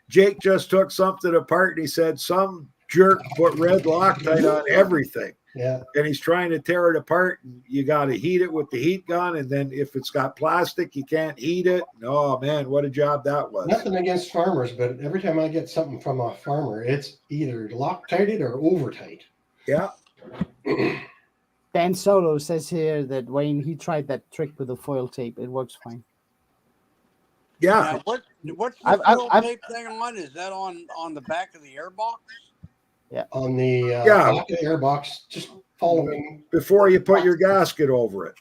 Jake just took something apart and he said some jerk put red Loctite on everything. Yeah. And he's trying to tear it apart. And you got to heat it with the heat gun. And then if it's got plastic, you can't heat it. Oh, man, what a job that was. Nothing against farmers, but every time I get something from a farmer, it's either Loctited or over tight. Yeah. Dan Solo says here that Wayne he tried that trick with the foil tape. It works fine. Yeah. Now, what's the I've- foil I've- tape thing on? Is that on the back of the airbox? On the Yeah. back of the airbox, just following. Before you put your gasket over it.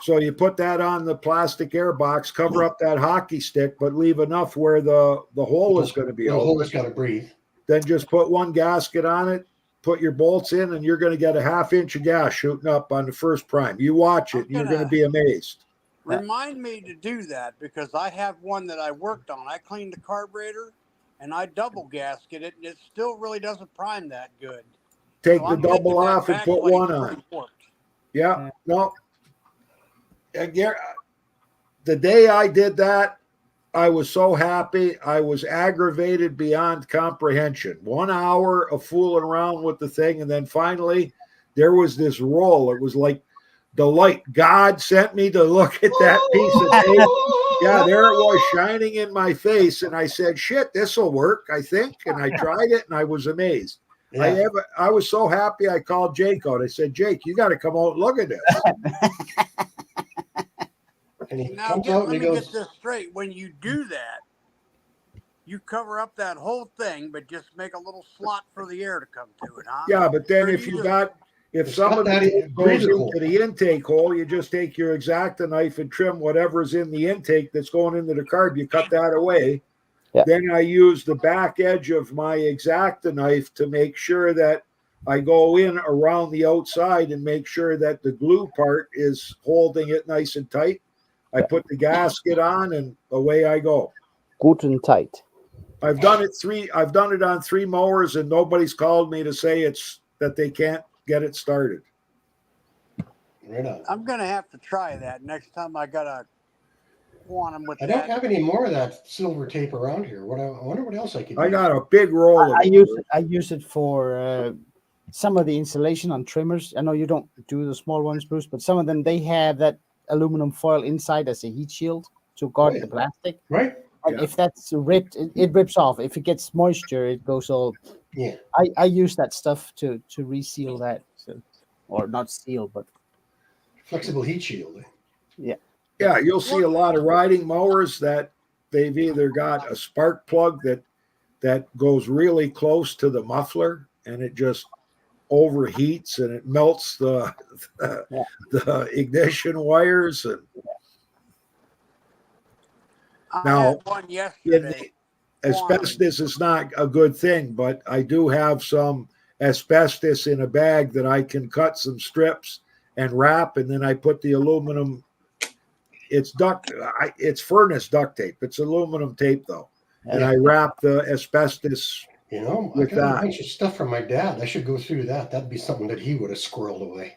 So you put that on the plastic air box, cover up that hockey stick, but leave enough where the hole is going to be The open. hole has got to breathe. Then just put one gasket on it, put your bolts in, and you're going to get a half inch of gas shooting up on the first prime. You watch it, and you're going to be amazed. Remind me to do that because I have one that I worked on. I cleaned the carburetor and I double gasket it, and it still really doesn't prime that good. Take So the I'm thinking double that off and put backplate's one on. pretty warped. Yeah, no. Again, the day I did that, I was so happy. I was aggravated beyond comprehension. 1 hour of fooling around with the thing, and then finally there was this roll. It was like the light. God sent me to look at that piece of tape. Yeah, there it was shining in my face, and I said, "Shit, this will work, I think." And I tried it, and I was amazed. Yeah. I was so happy. I called Jake out. I said, "Jake, you got to come out and look at this." And he Now, comes out let and he me goes, get this straight. When you do that, you cover up that whole thing, but just make a little slot for the air to come to it, huh? Yeah, but then Or if you you just- got if It's some got of the that tape goes breather into hole. the intake hole, you just take your X-Acto knife and trim whatever's in the intake that's going into the carb. You cut that away. Yeah. Then I use the back edge of my X-Acto knife to make sure that I go in around the outside and make sure that the glue part is holding it nice and tight. I put the gasket on and away I go. Good and tight. I've done it on 3 mowers and nobody's called me to say that they can't get it started. right on. I'm going to have to try that next time I got a quantum with I that. don't have any more of that silver tape around here. I wonder what else I could I use. got a big roll of I it. use it for some of the insulation on trimmers. I know you don't do the small ones, Bruce, but some of them they have that aluminum foil inside as a heat shield to guard yeah. the plastic. Right? And Yeah. if that's ripped, it rips off. If it gets moisture, it goes all. Yeah. I use that stuff to reseal that, or not seal, but Flexible heat shield. Eh? Yeah, you'll see a lot of riding mowers that they've either got a spark plug that goes really close to the muffler and it just overheats and it melts the ignition wires. And I Now, had one yesterday. asbestos is not a good thing, but I do have some asbestos in a bag that I can cut some strips and wrap, and then I put the aluminum. It's it's furnace duct tape. It's aluminum tape though, and I wrap the asbestos. You know, With I got that. a bunch of stuff from my dad. I should go through that. That'd be something that he would have squirreled away.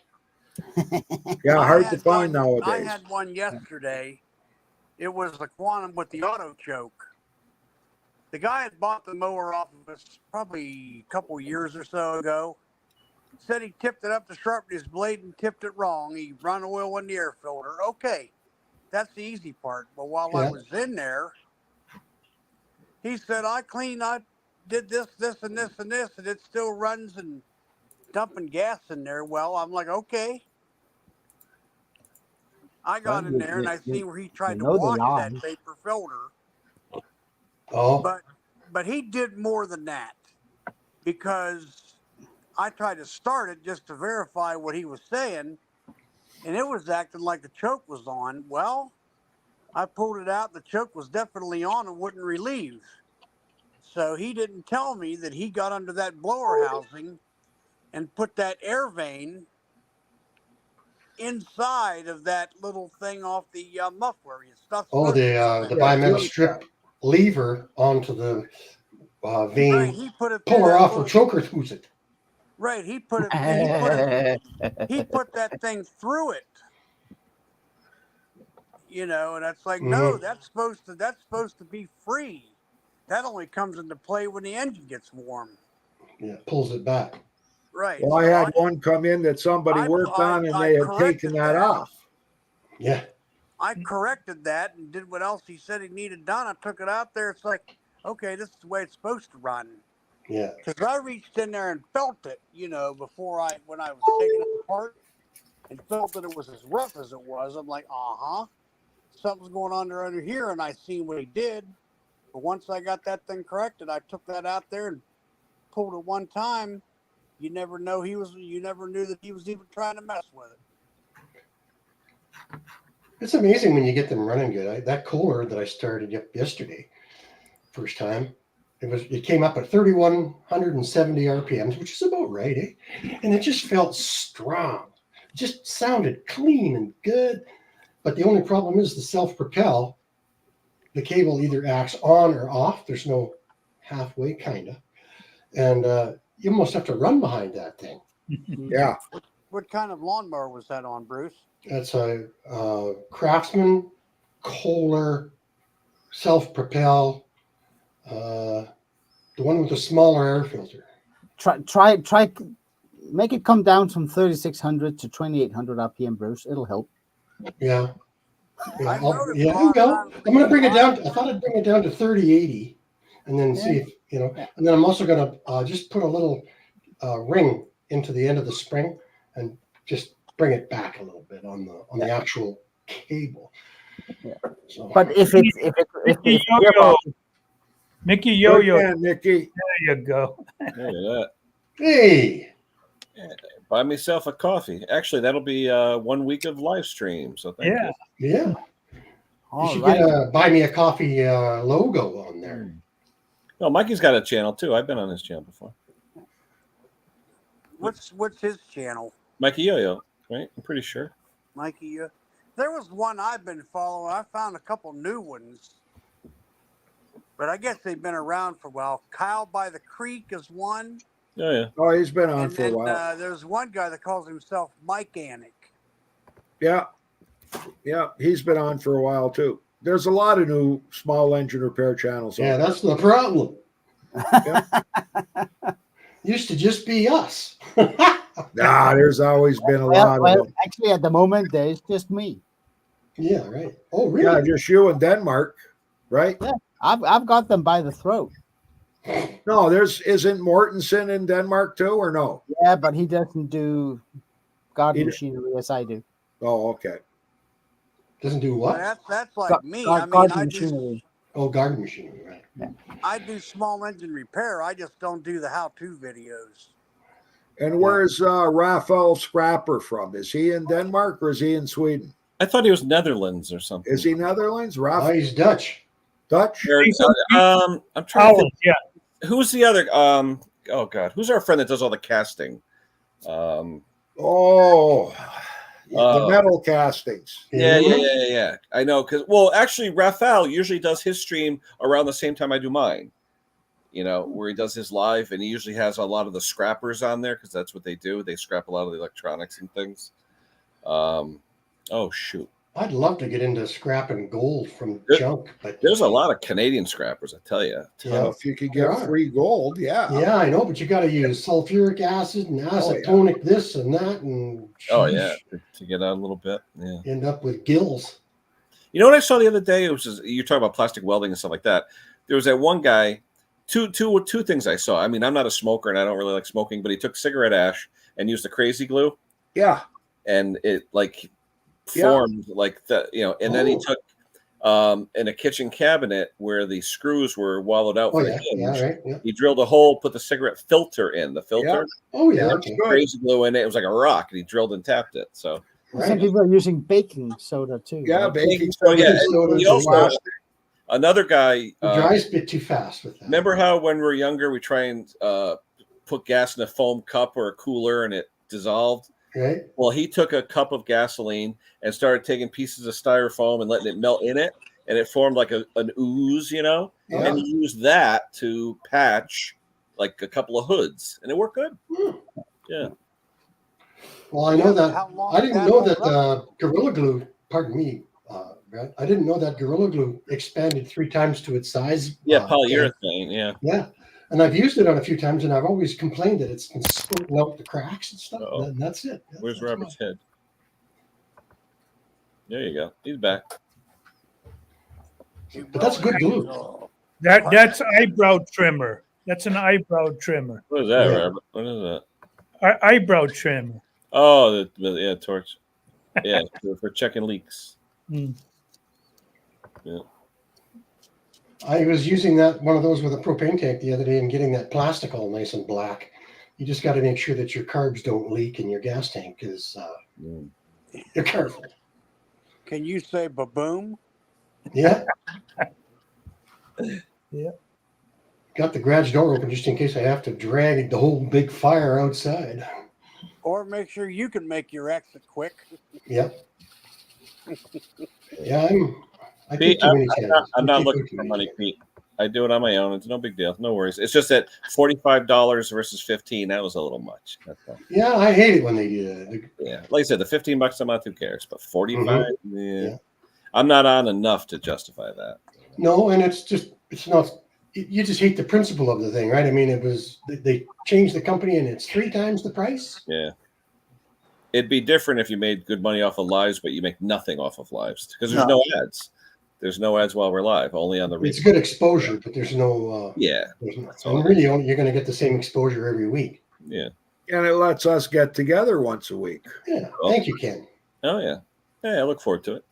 Yeah, I hard to had find one- I nowadays. had one yesterday. It was the quantum with the auto choke. The guy had bought the mower off of us probably a couple years or so ago. Said he tipped it up to sharpen his blade and tipped it wrong. He run oil in the air filter. Okay, that's the easy part. But while I was in there, he said, I did this, this, and this, and this, and it still runs and dumping gas in there. Well, I'm like, okay. I got in there and I see where he tried to wash that vapor filter. Oh, But he did more than that, because I tried to start it just to verify what he was saying, and it was acting like the choke was on. Well, I pulled it out. The choke was definitely on and wouldn't relieve. So he didn't tell me that he got under that blower housing and put that air vane inside of that little thing off the muffler. The bimetal strip lever onto the vane. Right, he put it pull her off or choker who's it. Right, he put that thing through it. You know, and that's like, no, that's supposed to be free. That only comes into play when the engine gets warm. Yeah, pulls it back. Right. Well, I had one come in that somebody worked on, and they had taken that off. Yeah. I corrected that and did what else he said he needed done. I took it out there. It's like, okay, this is the way it's supposed to run. Yeah. Because I reached in there and felt it, you know, when I was taking it apart, and felt that it was as rough as it was. I'm like, something's going on under here, and I seen what he did. But once I got that thing corrected, I took that out there and pulled it one time. You never knew that he was even trying to mess with it. It's amazing when you get them running good. That Kohler that I started yesterday, first time, it came up at 3,170 RPMs, which is about right, eh? And it just felt strong. It just sounded clean and good. But the only problem is the self-propel. The cable either acts on or off. There's no halfway, kind of. And you almost have to run behind that thing. Yeah. What kind of lawnmower was that on, Bruce? That's a Craftsman Kohler self-propel, the one with the smaller air filter. Try, make it come down from 3,600 to 2,800 RPM, Bruce. It'll help. Yeah. I'm going to bring it down. I thought I'd bring it down to 3080 and then see if, and then I'm also going to just put a little ring into the end of the spring and just bring it back a little bit on the actual cable. Yeah. So. But if Mickey Yo-Yo, Yeah, Mickey. there you go. Look at that. Hey. Yeah, buy myself a coffee. Actually, that'll be 1 week of live stream. So thank you. Yeah. You should get a Buy Me a Coffee logo on there. No, Mikey's got a channel too. I've been on his channel before. What's his channel? Mikey Yo-Yo, right? I'm pretty sure. Mikey, there was one I've been following. I found a couple new ones, but I guess they've been around for a while. Kyle by the Creek is one. Oh yeah. Oh, he's been on And for then a while. there's one guy that calls himself Mike-anic. Yeah. Yeah, he's been on for a while too. There's a lot of new small engine repair channels. Yeah, that's the problem. Used to just be us. Nah, there's always been a lot of them. Actually, at the moment, there's just me. Yeah, right. Oh, really? Yeah, just you in Denmark, right? Yeah, I've got them by the throat. No, isn't Mortensen in Denmark too, or no? Yeah, but he doesn't do garden machinery as I do. Oh, okay. Doesn't do what? That's like me. Garden machinery. Oh, garden machinery, right. Yeah. I do small engine repair. I just don't do the how-to videos. And where's Raphael Scrapper from? Is he in Denmark or is he in Sweden? I thought he was Netherlands or something. Is he Netherlands? Oh, Raphael he's Dutch. Dutch? I'm trying to think. Yeah. Who's the other? Oh God, who's our friend that does all the casting? The metal castings. Yeah. I know because actually, Raphael usually does his stream around the same time I do mine. Where he does his live, and he usually has a lot of the scrappers on there because that's what they do. They scrap a lot of the electronics and things. Oh shoot, I'd love to get into scrapping gold from There- junk, but There's a lot of Canadian scrappers, I tell you. yeah, If you could There get are. free gold, yeah. yeah, I know, but you got to use sulfuric acid and acetonic this and that, and Oh yeah, sheesh, to get out a little bit. Yeah. end up with gills. You know what I saw the other day? It was just, you're talking about plastic welding and stuff like that. There was that one guy. Two things I saw. I mean, I'm not a smoker and I don't really like smoking, but he took cigarette ash and used the crazy glue, Yeah. and it like Yeah. formed like the And then he Oh. took in a kitchen cabinet where the screws were wallowed out Oh for the yeah, hinge. yeah, right, yeah. He drilled a hole, put the cigarette filter in the filter, Oh yeah, That's okay. good. crazy glue in it. It was like a rock, and he drilled and tapped it. So Some Right. people are using baking soda too. Yeah, right? baking so soda. yeah, Baking soda he too. also another guy. It dries a bit too fast with that. Remember how when we were younger, we try and put gas in a foam cup or a cooler and it dissolved? Right? Well, he took a cup of gasoline and started taking pieces of styrofoam and letting it melt in it, and it formed like an ooze, Yeah. and he used that to patch like a couple of hoods, and it worked good. Yeah. Well, I know that. How long I did didn't that know hold that up? Gorilla Glue. Pardon me, Brad. I didn't know that Gorilla Glue expanded 3 times to its size. Yeah, Ken. polyurethane. Yeah. Yeah, and I've used it on a few times, and I've always complained that it's been squirting out the cracks and stuff. Uh-oh. And that's it. Where's That's Robert's head? There you go. He's back. But that's good glue. That's eyebrow trimmer. That's an eyebrow trimmer. What is that, Yeah. Robert? What is that? Eyebrow trimmer. Oh, yeah, torch. Yeah, for checking leaks. Mm. Yeah. I was using one of those with a propane tank the other day and getting that plastic all nice and black. You just got to make sure that your carbs don't leak in your gas tank because Mm. you're careful. Can you say ba-boom? Yeah. Yeah. Got the garage door open just in case I have to drag the whole big fire outside. Or make sure you can make your exit quick. Yep. Yeah, I Pete, take too many chances. I'm I not take looking way too for many money, chances. Pete. I do it on my own. It's no big deal. No worries. It's just that $45 versus 15. That was a little much. That's all. Yeah, I hate it when they do that. Yeah, like I said, the $15 a month, who cares? But 45, Yeah. I'm not on enough to justify that. No, and it's not. You just hate the principle of the thing, right? I mean, they changed the company and it's 3 times the price. Yeah, it'd be different if you made good money off of lives, but you make nothing off of lives because there's no ads. There's no ads while we're live, only on the It's good exposure, but there's no. Yeah, And really, you're going to get the same exposure every week. yeah. And it lets us get together once a week. Yeah. Oh. Thank you, Ken. Oh yeah, yeah. I look forward to it.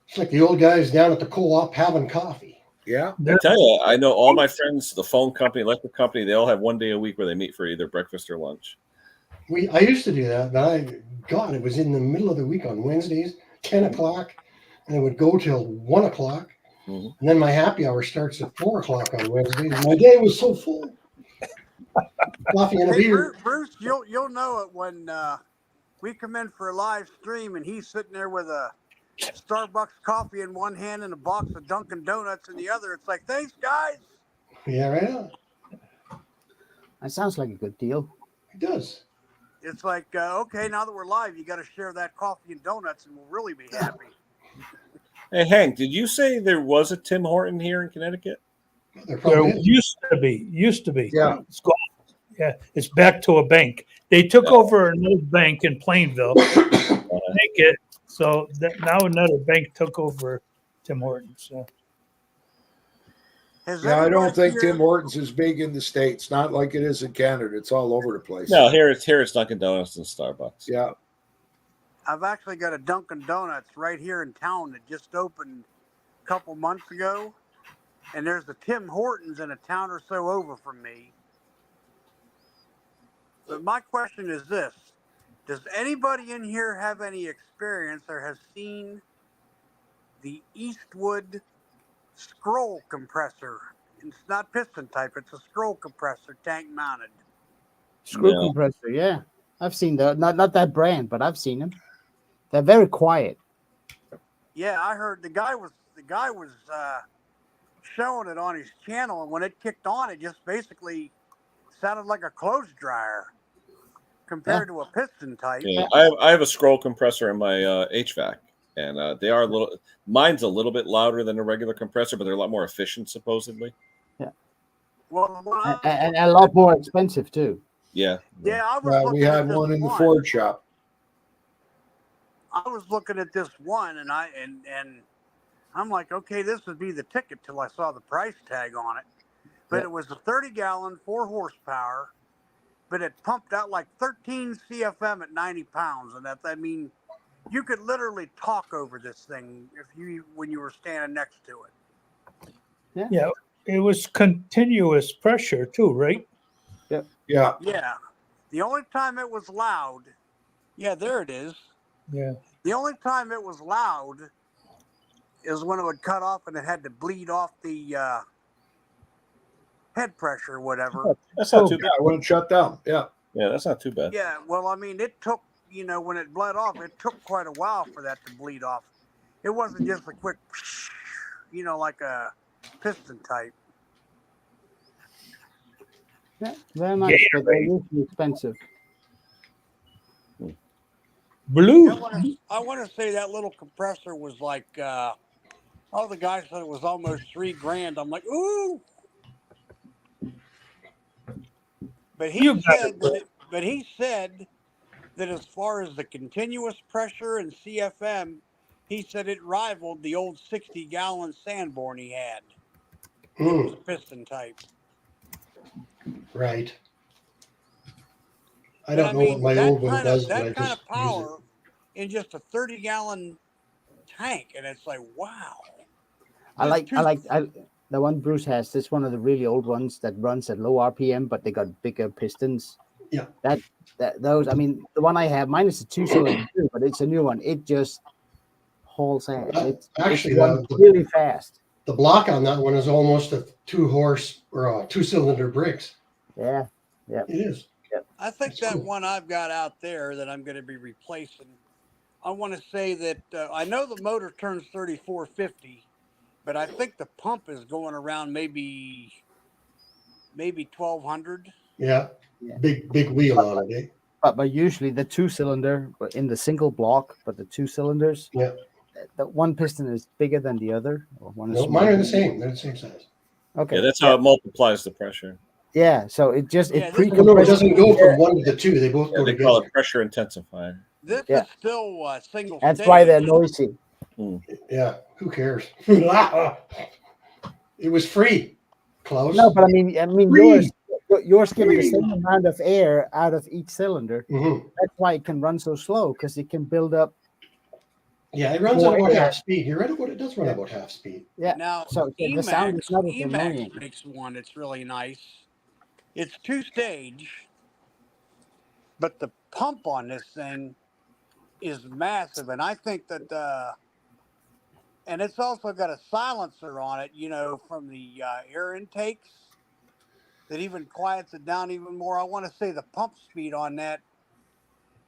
It's like the old guys down at the co-op having coffee. Yeah. I tell you, I know all my friends, the phone company, electric company, they all have one day a week where they meet for either breakfast or lunch. I used to do that, but it was in the middle of the week on Wednesdays, 10 o'clock, and it would go till 1 o'clock. Mhm. And then my happy hour starts at 4 o'clock on Wednesdays. And my day was so full. Coffee and a Hey, beer. Bruce, you'll know it when we come in for a live stream and he's sitting there with a Starbucks coffee in one hand and a box of Dunkin' Donuts in the other. It's like, thanks, guys. Yeah, right on. That sounds like a good deal. It does. It's like, okay, now that we're live, you got to share that coffee and donuts, and we'll really be happy. Hey Hank, did you say there was a Tim Horton here in Connecticut? There There probably is. used to be. Yeah. It's gone. Yeah, it's back to a bank. They took over another bank in Plainville, make it so that now another bank took over Tim Hortons. So. Has Yeah, I don't anybody think here- Tim Hortons is big in the States, not like it is in Canada. It's all over the place. No, here it's Dunkin' Donuts and Starbucks. Yeah. I've actually got a Dunkin' Donuts right here in town that just opened a couple months ago. And there's the Tim Hortons in a town or so over from me. But my question is this. Does anybody in here have any experience or has seen the Eastwood scroll compressor? It's not piston type. It's a scroll compressor, tank mounted. Screw No. compressor, yeah. I've seen that. Not that brand, but I've seen them. They're very quiet. Yeah, I heard the guy was showing it on his channel, and when it kicked on, it just basically sounded like a clothes dryer compared to a piston type. Yeah, I have a scroll compressor in my HVAC. and they are a little. Mine's a little bit louder than a regular compressor, but they're a lot more efficient, supposedly. Well, when I, And a lot more expensive too. Yeah. yeah, I was We looking at had this one in the Ford shop. I was looking at this one, and I'm like, okay, this would be the ticket till I saw the price tag on it. But Yeah. it was a 30-gallon, 4 horsepower, but it pumped out like 13 CFM at 90 pounds, and I mean, you could literally talk over this thing when you were standing next to it. Yeah, it was continuous pressure too, right? Yeah. Yeah, the only time it was loud, yeah, there it is. Yeah. The only time it was loud is when it would cut off and it had to bleed off the head pressure or whatever. That's not too Yeah, I wouldn't shut down. Yeah. Yeah, that's not too bad. Yeah, well, I mean, it took, when it bled off, it took quite a while for that to bleed off. It wasn't just a quick, like a piston type. Yeah, very nice, but they're usually expensive. Blue. I want to say that little compressor was like, the guy said it was almost $3,000. I'm like, ooh. But he said that as far as the continuous pressure and CFM, he said it rivaled the old 60-gallon Sanborn he had. It was a piston type. Right. I don't know what my old one does, but I that kind just of power in just a 30-gallon tank, and it's like, wow. I like the one Bruce has. This one of the really old ones that runs at low RPM, but they got bigger pistons. Yeah. Those. I mean, the one I have, mine is a 2-cylinder too, but it's a new one. It just hauls ass. It's runs really fast. The block on that one is almost a 2-horse or a 2-cylinder Briggs. Yeah. Yeah. It is. I think that one I've got out there that I'm going to be replacing, I want to say that I know the motor turns 3450, but I think the pump is going around maybe 1200. Yeah. Big wheel on it, eh? But usually the 2-cylinder in the single block, but the 2 cylinders. Yeah. The one piston is bigger than the other. Or one is No, mine are the same. They're the same size. Okay. Yeah, that's how it multiplies the pressure. Yeah, so it No, it doesn't go from 1 to the 2. They both go They together. call it pressure intensifier. This is still single. That's stage. why they're noisy. Yeah, who cares? It was free, Klaus. No, but I mean, yours gives the same amount of air out of each cylinder. Mm-hmm. That's why it can run so slow, because it can build up. Yeah, it runs at about half speed. You're right about it. Does run about half speed. Yeah. Now, So the sound is not as annoying. Emax makes one. It's really nice. It's 2-stage, but the pump on this thing is massive, and I think that and it's also got a silencer on it, from the air intakes that even quiets it down even more. I want to say the pump speed on that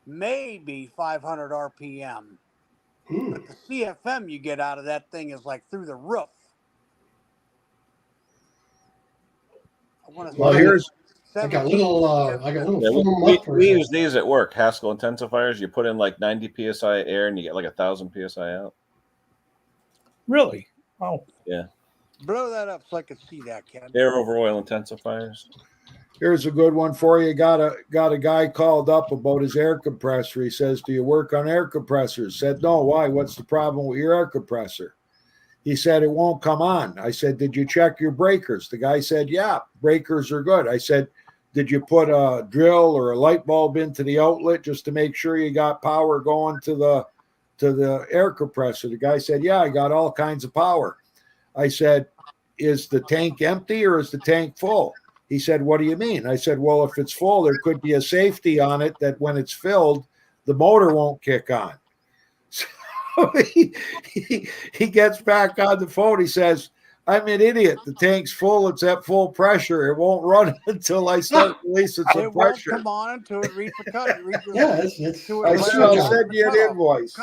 may be 500 RPM. But the CFM you get out of that thing is like through the roof. I got little we use these at work, Haskell intensifiers. You put in like 90 psi air and you get like 1,000 psi out. Really? Oh. Yeah. Blow that up so I can see that, Ken. Air over oil intensifiers. Here's a good one for you. Got a guy called up about his air compressor. He says, "Do you work on air compressors?" Said, "No. Why? What's the problem with your air compressor?" He said, "It won't come on." I said, "Did you check your breakers?" The guy said, "Yeah, breakers are good." I said, "Did you put a drill or a light bulb into the outlet just to make sure you got power going to the air compressor?" The guy said, "Yeah, I got all kinds of power." I said, "Is the tank empty or is the tank full?" He said, "What do you mean?" I said, "Well, if it's full, there could be a safety on it that when it's filled, the motor won't kick on." So he gets back on the phone. He says, "I'm an idiot. The tank's full. It's at full pressure. It won't run until I start releasing some pressure." Come on until it reaches the cut. I'll send you an invoice.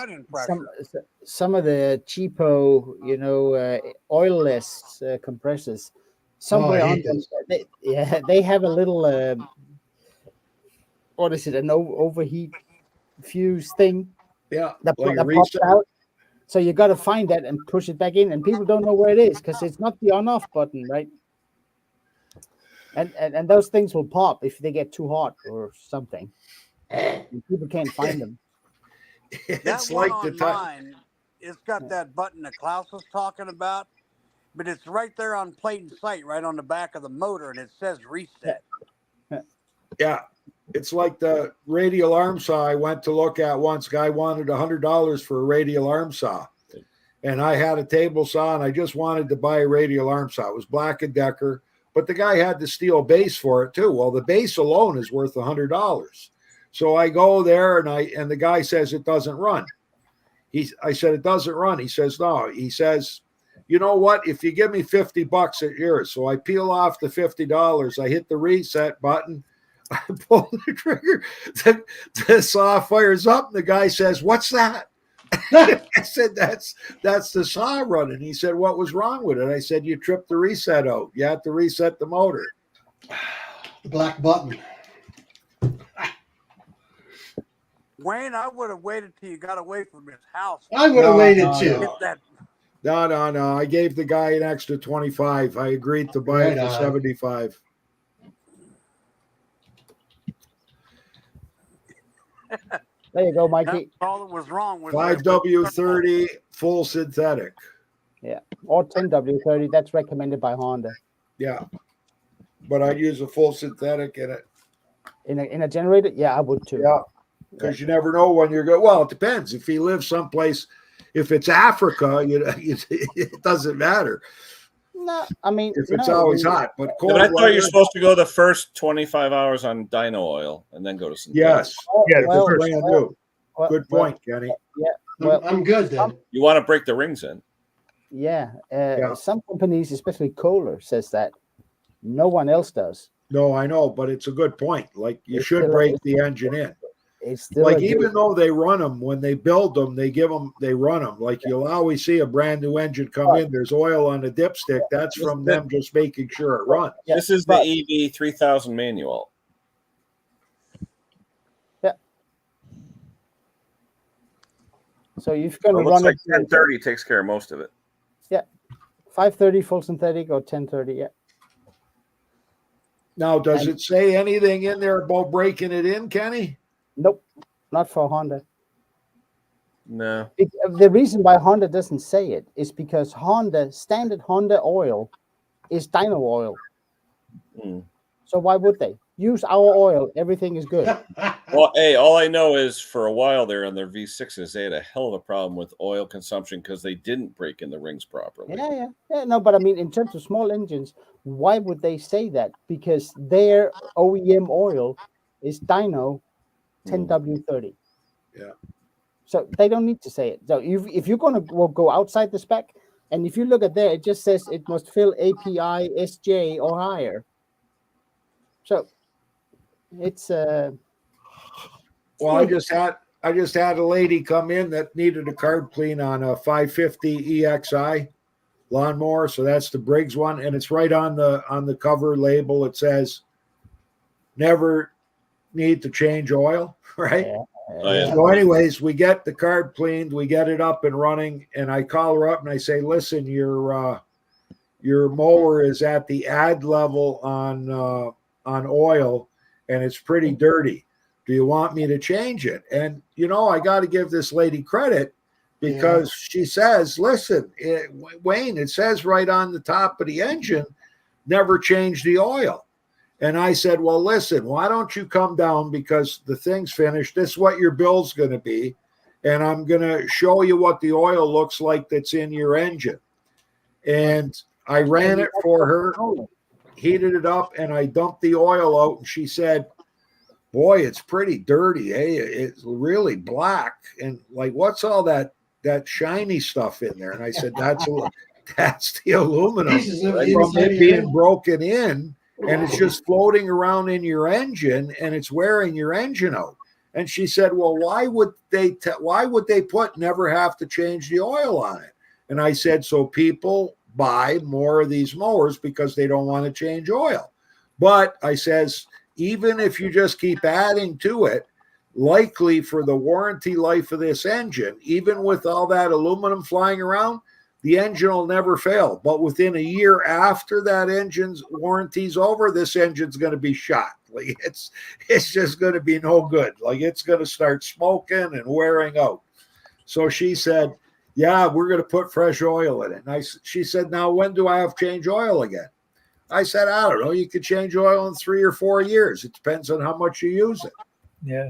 Some of the cheapo, oilless compressors. Somewhere on them, they have a little, what is it? An overheat fuse thing. Yeah, that pops out. So you got to find that and push it back in, and people don't know where it is because it's not the on-off button, right? And those things will pop if they get too hot or something. And people can't find them. That It's one like the on time. mine, it's got that button that Klaus was talking about, but it's right there on plate and sight, right on the back of the motor, and it says reset. Yeah, it's like the radial arm saw I went to look at once. Guy wanted $100 for a radial arm saw, and I had a table saw, and I just wanted to buy a radial arm saw. It was Black & Decker, but the guy had the steel base for it too. Well, the base alone is worth $100. So I go there, and the guy says it doesn't run. I said it doesn't run. He says no. He says, you know what? If you give me $50 at yours, so I peel off the $50. I hit the reset button. I pull the trigger. The saw fires up, and the guy says, "What's that?" I said, "That's the saw running." He said, "What was wrong with it?" I said, "You tripped the reset out. You had to reset the motor." The black button. Wayne, I would have waited till you got away from his house. I would have waited no, too. Hit that. No. I gave the guy an extra 25. I agreed to buy it for 75. There you go, Mikey. That's all that was wrong with it. 5W30 full synthetic. Yeah, or 10W30. That's recommended by Honda. Yeah, but I'd use a full synthetic in it. In a generator, yeah, I would too. Yeah, because you never know when you're going. Well, it depends. If he lives someplace, if it's Africa, it doesn't matter. No, I mean, If it's always hot, but cold. But I thought weather, you're supposed to go the first 25 hours on dyno oil and then go to synthetic. yes, Yeah, well, that's brand new. well, Good point, Kenny. Well, I'm good then. You want to break the rings in. yeah, Yeah. some companies, especially Kohler, says that. No one else does. No, I know, but it's a good point. Like you It's should still- break the engine in. It's still Like a even good- though they run them, when they build them, they run them. Like you'll always see a brand new engine come in. There's oil on the dipstick. That's from them just making sure it runs. Yeah, This is the but- EV 3000 manual. So you've got to It looks run like it 1030 takes care of most of it. 530 full synthetic or 1030. Yeah. Now, does And- it say anything in there about breaking it in, Kenny? Nope, not for Honda. No. The reason why Honda doesn't say it is because standard Honda oil is dyno oil. Hmm. So why would they use our oil? Everything is good. Well, hey, all I know is for a while there on their V6s, they had a hell of a problem with oil consumption because they didn't break in the rings properly. Yeah. No, but I mean, in terms of small engines, why would they say that? Because their OEM oil is dyno 10W30. Yeah. So they don't need to say it. So if you're going to go outside the spec, and if you look at there, it just says it must fill API SJ or higher. So it's Well, I just had a lady come in that needed a carb clean on a 550 EXI lawnmower. So that's the Briggs one, and it's right on the cover label. It says never need to change oil, right? Yeah. Oh, yeah. So, anyways, we get the carb cleaned, we get it up and running, and I call her up and I say, "Listen, your mower is at the add level on oil, and it's pretty dirty. Do you want me to change it?" And I got to give this lady credit because she says, "Listen, Wayne, it says right on the top of the engine, never change the oil." And I said, "Well, listen, why don't you come down because the thing's finished. This is what your bill's going to be. And I'm going to show you what the oil looks like that's in your engine." And I ran it for her, heated it up, and I dumped the oil out. And she said, "Boy, it's pretty dirty. Hey, it's really black. And like, what's all that shiny stuff in there?" And I said, that's the aluminum Pieces of from inside it your being engine. broken in. And it's just floating around in your engine, and it's wearing your engine out. And she said, "Well, why would they put never have to change the oil on it?" And I said, "So people buy more of these mowers because they don't want to change oil." But I says, even if you just keep adding to it, likely for the warranty life of this engine, even with all that aluminum flying around, the engine will never fail. But within a year after that engine's warranty's over, this engine's going to be shot. Like it's just going to be no good. Like it's going to start smoking and wearing out. So she said, yeah, we're going to put fresh oil in it. And she said, now when do I have to change oil again? I said, I don't know. You could change oil in 3 or 4 years. It depends on how much you use it. Yeah.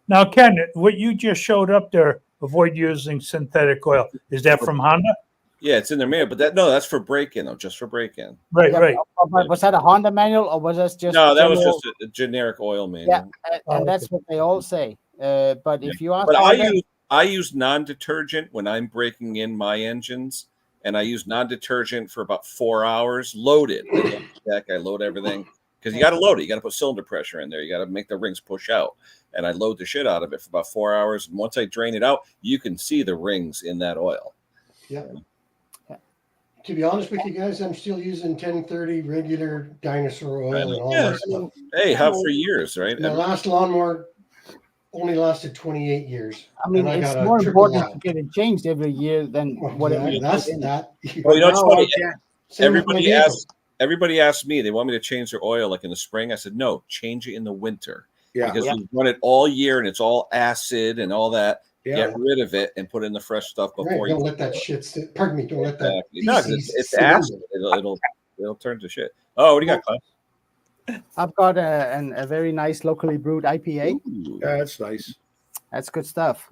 Now, Ken, what you just showed up there, avoid using synthetic oil. Is that from Honda? Yeah, it's in their manual, but that's for break-in, though, just for break-in. Right, Yeah, right. but was that a Honda manual or was that just No, that was general- just a generic oil manual. Yeah, Oh, and that's what they all say. But if you ask But Honda, I use non-detergent when I'm breaking in my engines, and I use non-detergent for about 4 hours, loaded. I load everything because you got to load it. You got to put cylinder pressure in there. You got to make the rings push out, and I load the shit out of it for about 4 hours. And once I drain it out, you can see the rings in that oil. Yeah. To be honest with you guys, I'm still using 1030 regular dinosaur oil and all that stuff. Hey, how for years, right? My last lawnmower only lasted 28 years. I mean, and I it's got a more triple important wide. to get it changed every year than Well, whatever. yeah, you that's put in it. that. Well, you know, it's Now I funny. can't- Same with my vehicle. Everybody asked me. They want me to change their oil like in the spring. I said no. Change it in the winter because you run it all year and it's all acid and all that. Yeah. Get rid of it and put in the fresh stuff Right, before don't you let that shit sit. Pardon me, don't let that. No, 'cause feces it's sit in acid. there. It'll turn to shit. Oh, what do you got, Clive? I've got a very nice locally brewed IPA. Ooh. Yeah, that's nice. That's good stuff.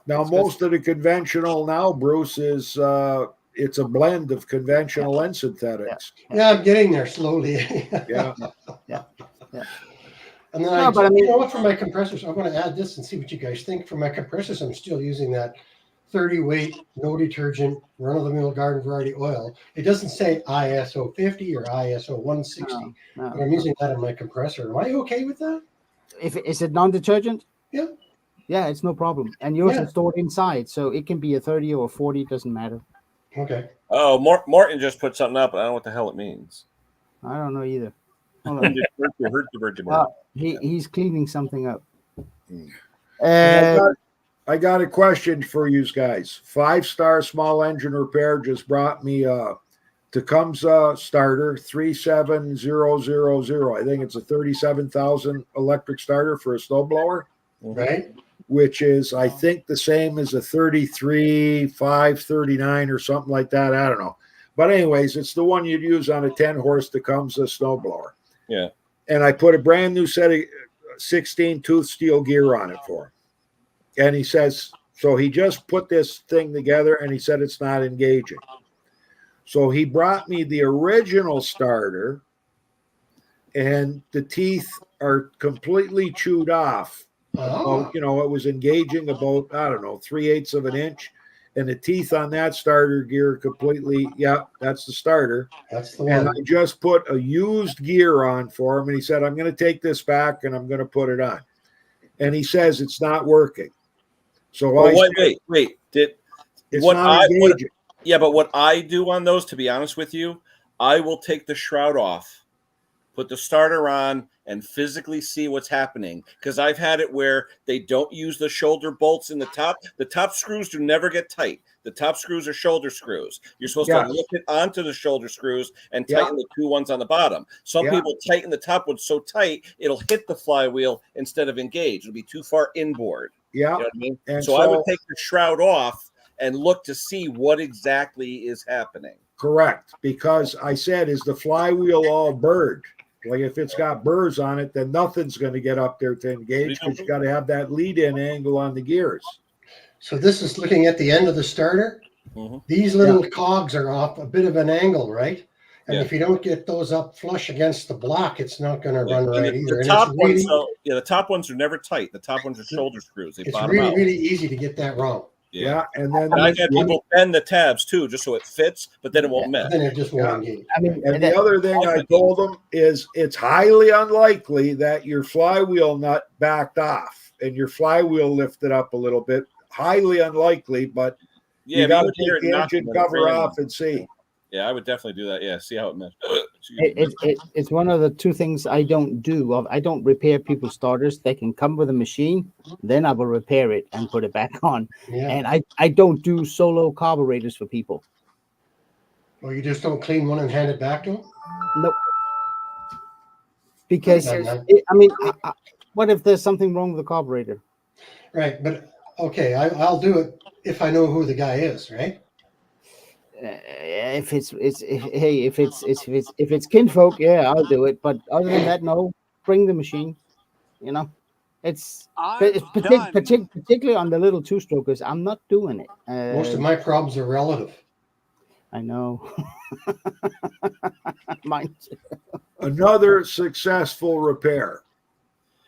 Now, most of the conventional now, Bruce, is it's a blend of conventional and synthetics. Yeah, I'm getting there slowly. Yeah. And then No, but I mean- you know what, for my compressors, I want to add this and see what you guys think. For my compressors, I'm still using that 30 weight, no detergent, run-of-the-mill garden variety oil. It doesn't say ISO 50 or ISO 160, No. but I'm using that in my compressor. Am I okay with that? If is it non-detergent? Yeah. Yeah, it's no problem. And yours Yeah. is stored inside, so it can be a 30 or 40, doesn't matter. Okay. Oh, Morton just put something up. I don't know what the hell it means. I don't know either. Hold on. Hurt the Virgin. He's cleaning something up. I got a question for you guys. 5-star small engine repair just brought me a Tecumseh starter 37000. I think it's a 37,000 electric starter for a snowblower, Right? which is I think the same as a 33,539 or something like that. I don't know. But anyways, it's the one you'd use on a 10-horse Tecumseh snowblower. Yeah. And I put a brand new set of 16 tooth steel gear on it for him. And he says, so he just put this thing together and he said it's not engaging. So he brought me the original starter and the teeth are completely chewed off. Oh, You know, it was engaging about, I don't know, 3/8 of an inch. And the teeth on that starter gear completely, that's the starter. that's the And one. I just put a used gear on for him. And he said, I'm going to take this back and I'm going to put it on. And he says it's not working. So Well, I wait. it's what not engaging. Yeah, but what I do on those, to be honest with you, I will take the shroud off, put the starter on, and physically see what's happening. Because I've had it where they don't use the shoulder bolts in the top. The top screws do never get tight. The top screws are shoulder screws. You're supposed to lift it onto the shoulder screws and tighten the two ones on the bottom. Some people tighten the top one so tight it'll hit the flywheel instead of engage. It'll be too far inboard. Yeah. You know what I mean? And So I would take the shroud off and look to see what exactly is happening. Correct. Because I said, is the flywheel all burred? Like if it's got burrs on it, then nothing's going to get up there to engage because you got to have that lead-in angle on the gears. So this is looking at the end of the starter. Mhm. These little cogs are off a bit of an angle, right? And Yeah. if you don't get those up flush against the block, it's not going to run And right the either. And top it's really, ones, the top ones are never tight. The top ones are shoulder screws. They it's bottom really, out. really easy to get that wrong. Yeah. And then And I've had people bend the tabs too, just so it fits, but then it won't mess. Then it just won't engage. I mean, and the other thing I told them is it's highly unlikely that your flywheel nut backed off and your flywheel lifted up a little bit. Highly unlikely, but Yeah, you got to would hear take it the knocking engine when it's cover in. off and see. Yeah, I would definitely do that. Yeah, see how it messes. It's one of the two things I don't do. I don't repair people's starters. They can come with a machine, then I will repair it and put it back on. Yeah. And I don't do solo carburetors for people. Well, you just don't clean one and hand it back to them? Nope. Because what if there's something wrong with the carburetor? Right, but okay, I'll do it if I know who the guy is, right? If it's kinfolk, yeah, I'll do it. But other than that, no. Bring the machine. You know, it's particularly on the little two-strokers. I'm not doing it. Most of my problems are relative. I know. Mine too. Another successful repair.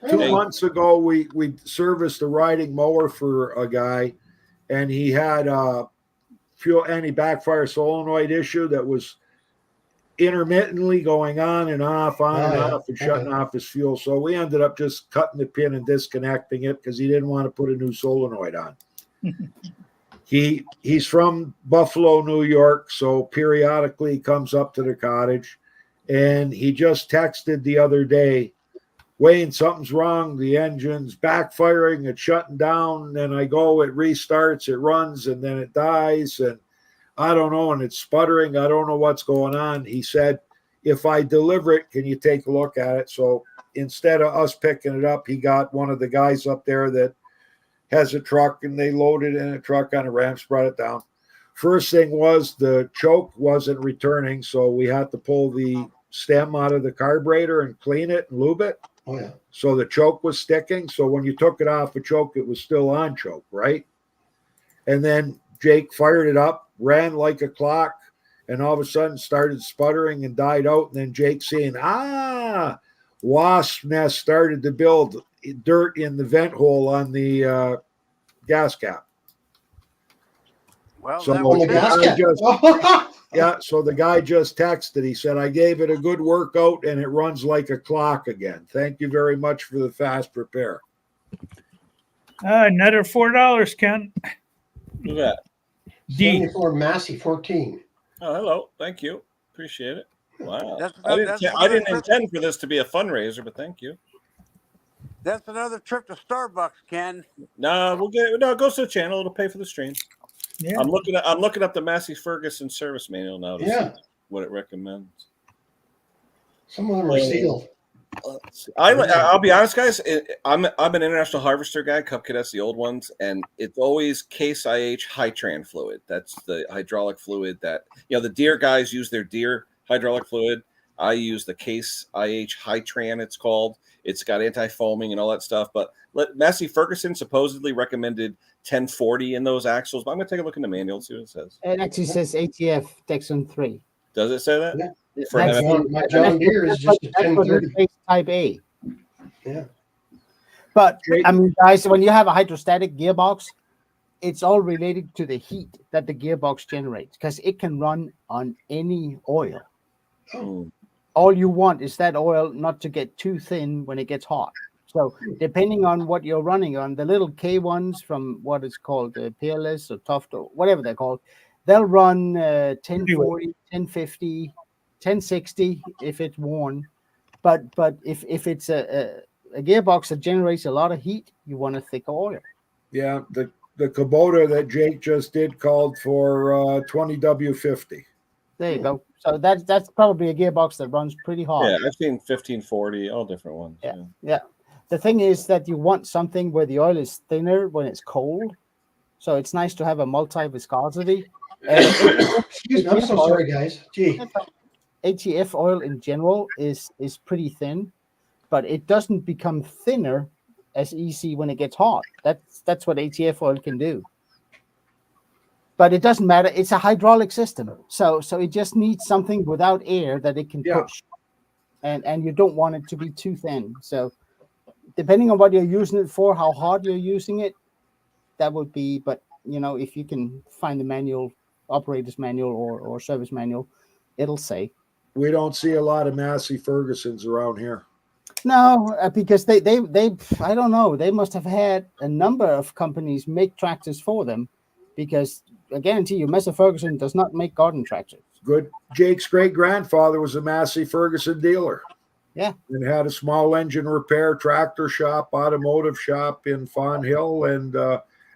2 months ago, we serviced a riding mower for a guy, and he had a fuel anti-backfire solenoid issue that was intermittently going on and off, and shutting off his fuel. So we ended up just cutting the pin and disconnecting it because he didn't want to put a new solenoid on. He's from Buffalo, New York, so periodically he comes up to the cottage, and he just texted the other day, Wayne, something's wrong. The engine's backfiring. It's shutting down. Then I go, it restarts, it runs, and then it dies. And I don't know. And it's sputtering. I don't know what's going on. He said, if I deliver it, can you take a look at it? So instead of us picking it up, he got one of the guys up there that has a truck, and they loaded in a truck on a ramp, brought it down. First thing was the choke wasn't returning. So we had to pull the stem out of the carburetor and clean it and lube it. Oh, yeah. So the choke was sticking. So when you took it off the choke, it was still on choke, right? And then Jake fired it up, ran like a clock, and all of a sudden started sputtering and died out. And then Jake saying, wasp nest started to build dirt in the vent hole on the gas cap. Well, So that was On the it. gas cap. Yeah, so the guy just texted. He said, I gave it a good workout and it runs like a clock again. Thank you very much for the fast repair. Another $4, Ken. Look at that. D. 74 Massey 14. Oh, hello. Thank you. Appreciate it. Wow. That's I another didn't trip- intend for this to be a fundraiser, but thank you. That's another trip to Starbucks, Ken. It goes to the channel. It'll pay for the stream. Yeah. I'm looking up the Massey Ferguson service manual now to see what it recommends. Some of them are sealed. I'll be honest, guys. I'm an International Harvester guy. Cup Cadets, the old ones, and it's always Case IH Hytran fluid. That's the hydraulic fluid that the Deere guys use their Deere hydraulic fluid. I use the Case IH Hytran. It's called. It's got anti-foaming and all that stuff. But Massey Ferguson supposedly recommended 1040 in those axles. But I'm gonna take a look in the manual and see what it says. It actually says ATF Texan 3. Does it say that? Yeah. For That's MF? My John Deere is just a that's what it 1030. takes Type A. Yeah. But I mean, guys, when you have a hydrostatic gearbox, it's all related to the heat that the gearbox generates because it can run on any oil. Oh. All you want is that oil not to get too thin when it gets hot. So depending on what you're running on, the little K ones from what is called Peerless or Tuft or whatever they're called, they'll run 1040, 1050, 1060 if it's worn. But if it's a gearbox that generates a lot of heat, you want a thicker oil. Yeah, the Kubota that Jake just did called for 20W50. There you go. So that's probably a gearbox that runs pretty hard. Yeah, I've seen 1540, all different ones. Yeah. The thing is that you want something where the oil is thinner when it's cold. So it's nice to have a multi-viscosity. Excuse me, I'm so sorry, guys. Gee. ATF oil in general is pretty thin, but it doesn't become thinner as easy when it gets hot. That's what ATF oil can do. But it doesn't matter. It's a hydraulic system. So it just needs something without air that it can push. And you don't want it to be too thin. So depending on what you're using it for, how hard you're using it, that would be, but if you can find the manual, operator's manual or service manual, it'll say. We don't see a lot of Massey Fergusons around here. No, because they I don't know. They must have had a number of companies make tractors for them because I guarantee you, Massey Ferguson does not make garden tractors. good. Jake's great grandfather was a Massey Ferguson dealer. Yeah. And had a small engine repair, tractor shop, automotive shop in Fawn Hill. And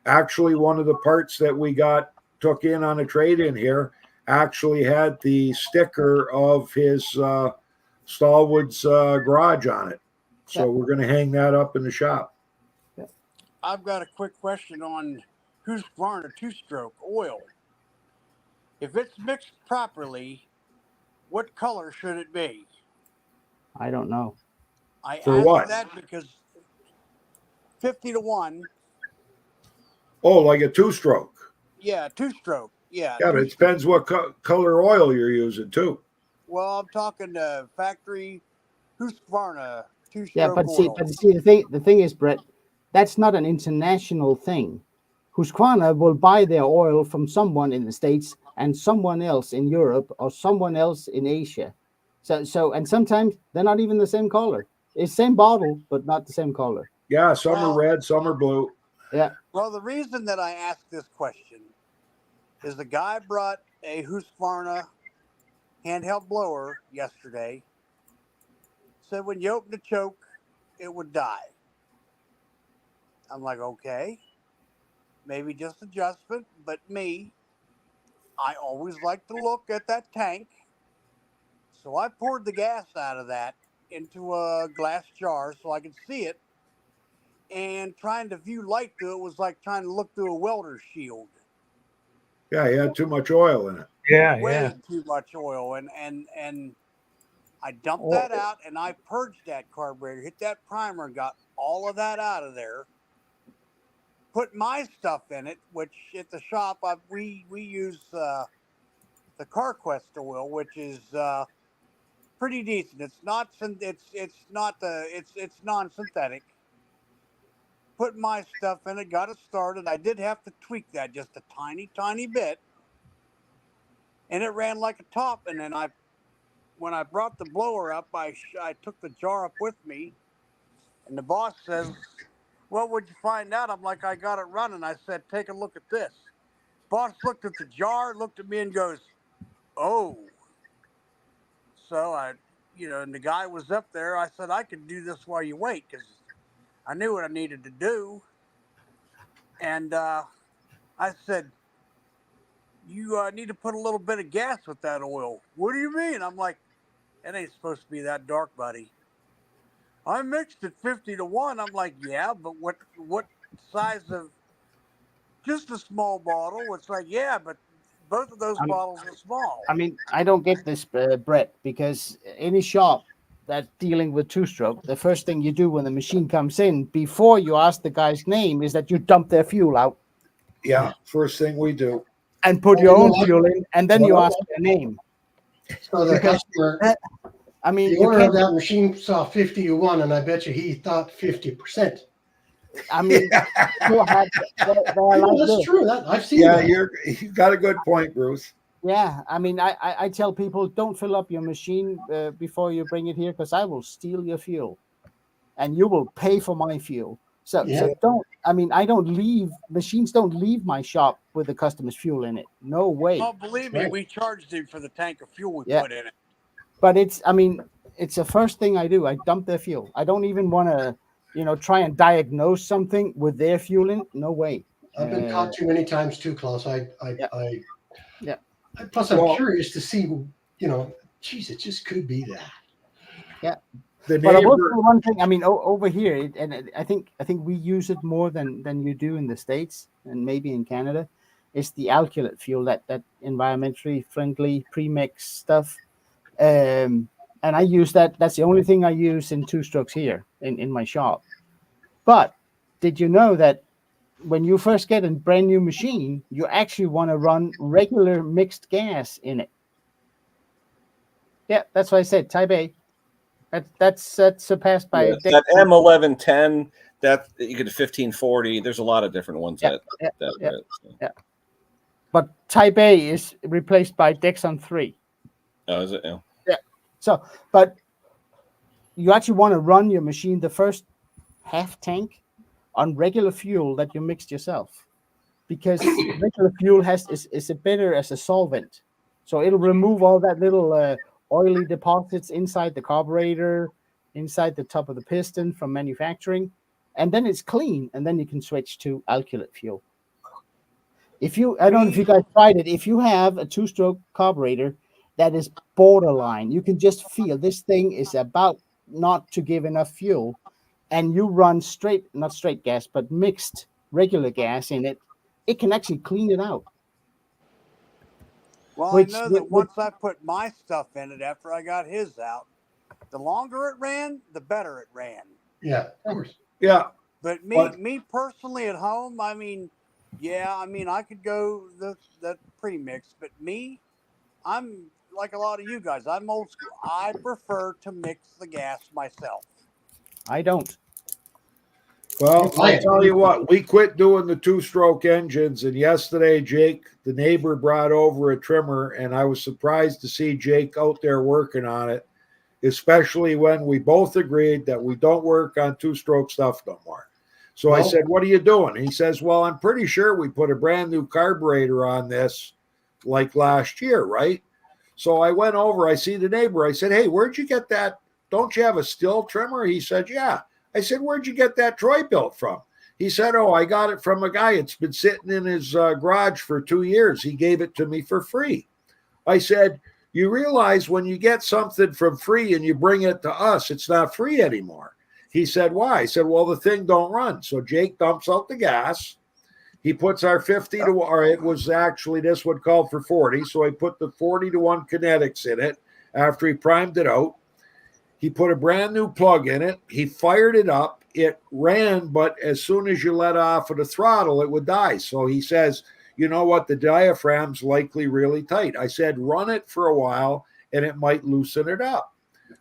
actually, one of the parts that we took in on a trade in here actually had the sticker of his Stallwood's garage on it. So we're going to hang that up in the shop. I've got a quick question on Husqvarna two-stroke oil. If it's mixed properly, what color should it be? I don't know. I For asked what? that because 50-1. Oh, like a two-stroke. Yeah, two-stroke. Yeah. Yeah, but it depends what color oil you're using too. Well, I'm talking factory Husqvarna two-stroke Yeah, but oil. see, the thing is, Brett, that's not an international thing. Husqvarna will buy their oil from someone in the States and someone else in Europe or someone else in Asia. So, and sometimes they're not even the same color. It's same bottle, but not the same color. Yeah, some are red, some are blue. Yeah. Well, the reason that I asked this question is the guy brought a Husqvarna handheld blower yesterday. Said when you open the choke, it would die. I'm like, okay, maybe just adjustment, but I always like to look at that tank. So I poured the gas out of that into a glass jar so I could see it. And trying to view light through it was like trying to look through a welder's shield. Yeah, he had too much oil in it. Yeah, Way too much oil. And I dumped that out and I purged that carburetor, hit that primer, got all of that out of there. Put my stuff in it, which at the shop we use the CarQuest oil, which is pretty decent. It's non-synthetic. Put my stuff in it, got it started. I did have to tweak that just a tiny bit, and it ran like a top. And then when I brought the blower up, I took the jar up with me, and the boss says, "What would you find out?" I'm like, "I got it running." I said, "Take a look at this." Boss looked at the jar, looked at me, and goes, "Oh." So and the guy was up there. I said, "I can do this while you wait," because I knew what I needed to do. And I said, "You need to put a little bit of gas with that oil." "What do you mean?" I'm like, "It ain't supposed to be that dark, buddy." "I mixed it 50-1. I'm like, "Yeah, but what size of?" "Just a small bottle." It's like, "Yeah, but both of those bottles are small." I mean, I don't get this, Brett, because any shop that's dealing with two-stroke, the first thing you do when the machine comes in, before you ask the guy's name, is that you dump their fuel out. Yeah, first thing we do. And put your own fuel in, and then you ask their name. So the customer, I mean, the owner of that machine saw 50-1, and I bet you he thought 50%. I mean, that's true. I've seen that. You got a good point, Bruce. Yeah, I mean, I tell people, don't fill up your machine before you bring it here, because I will steal your fuel, and you will pay for my fuel. So don't. I mean, machines don't leave my shop with the customer's fuel in it. No way. Oh, believe me, we charged him for the tank of fuel we put in it. But it's the first thing I do. I dump their fuel. I don't even want to, try and diagnose something with their fuel in it. No way. I've been caught too many times too, Klaus. Plus, I'm curious to see, geez, it just could be that. Yeah. But I will say one thing. I mean, over here, and I think we use it more than you do in the States and maybe in Canada. It's the alkylate fuel, that environmentally friendly premix stuff. And I use that. That's the only thing I use in two-strokes here in my shop. But did you know that when you first get a brand new machine, you actually want to run regular mixed gas in it? Yeah, that's why I said Type A. That's surpassed by that M1110. That you get a 1540. There's a lot of different ones Yeah. But Type A is replaced by Dexon 3. Oh, is it? Yeah. Yeah. So, but you actually want to run your machine, the first half tank, on regular fuel that you mixed yourself, because regular fuel is a better as a solvent. So it'll remove all that little oily deposits inside the carburetor, inside the top of the piston from manufacturing, and then it's clean, and then you can switch to alkylate fuel. I don't know if you guys tried it. If you have a 2-stroke carburetor that is borderline, you can just feel this thing is about not to give enough fuel, and you run not straight gas, but mixed regular gas in it, it can actually clean it out. Well, I know that once I put my stuff in it after I got his out, the longer it ran, the better it ran. Yeah, of course. Yeah. But me personally at home, I mean, I could go the pre-mix, but I'm like a lot of you guys. I'm old school. I prefer to mix the gas myself. I don't. Well, I'll tell you what, we quit doing the 2-stroke engines, and yesterday, Jake, the neighbor, brought over a trimmer, and I was surprised to see Jake out there working on it, especially when we both agreed that we don't work on 2-stroke stuff no more. So I said, what are you doing? And he says, well, I'm pretty sure we put a brand new carburetor on this like last year, right? So I went over, I see the neighbor. I said, hey, where'd you get that? Don't you have a still trimmer? He said, yeah. I said, where'd you get that Troy built from? He said, oh, I got it from a guy. It's been sitting in his garage for 2 years. He gave it to me for free. I said, you realize when you get something from free and you bring it to us, it's not free anymore. He said, why? I said, well, the thing don't run. So Jake dumps out the gas. He puts our 50 to, or it was actually, this one called for 40. So he put the 40-to-1 kinetics in it after he primed it out. He put a brand new plug in it. He fired it up. It ran, but as soon as you let off of the throttle, it would die. So he says, you know what? The diaphragm's likely really tight. I said, run it for a while, and it might loosen it up.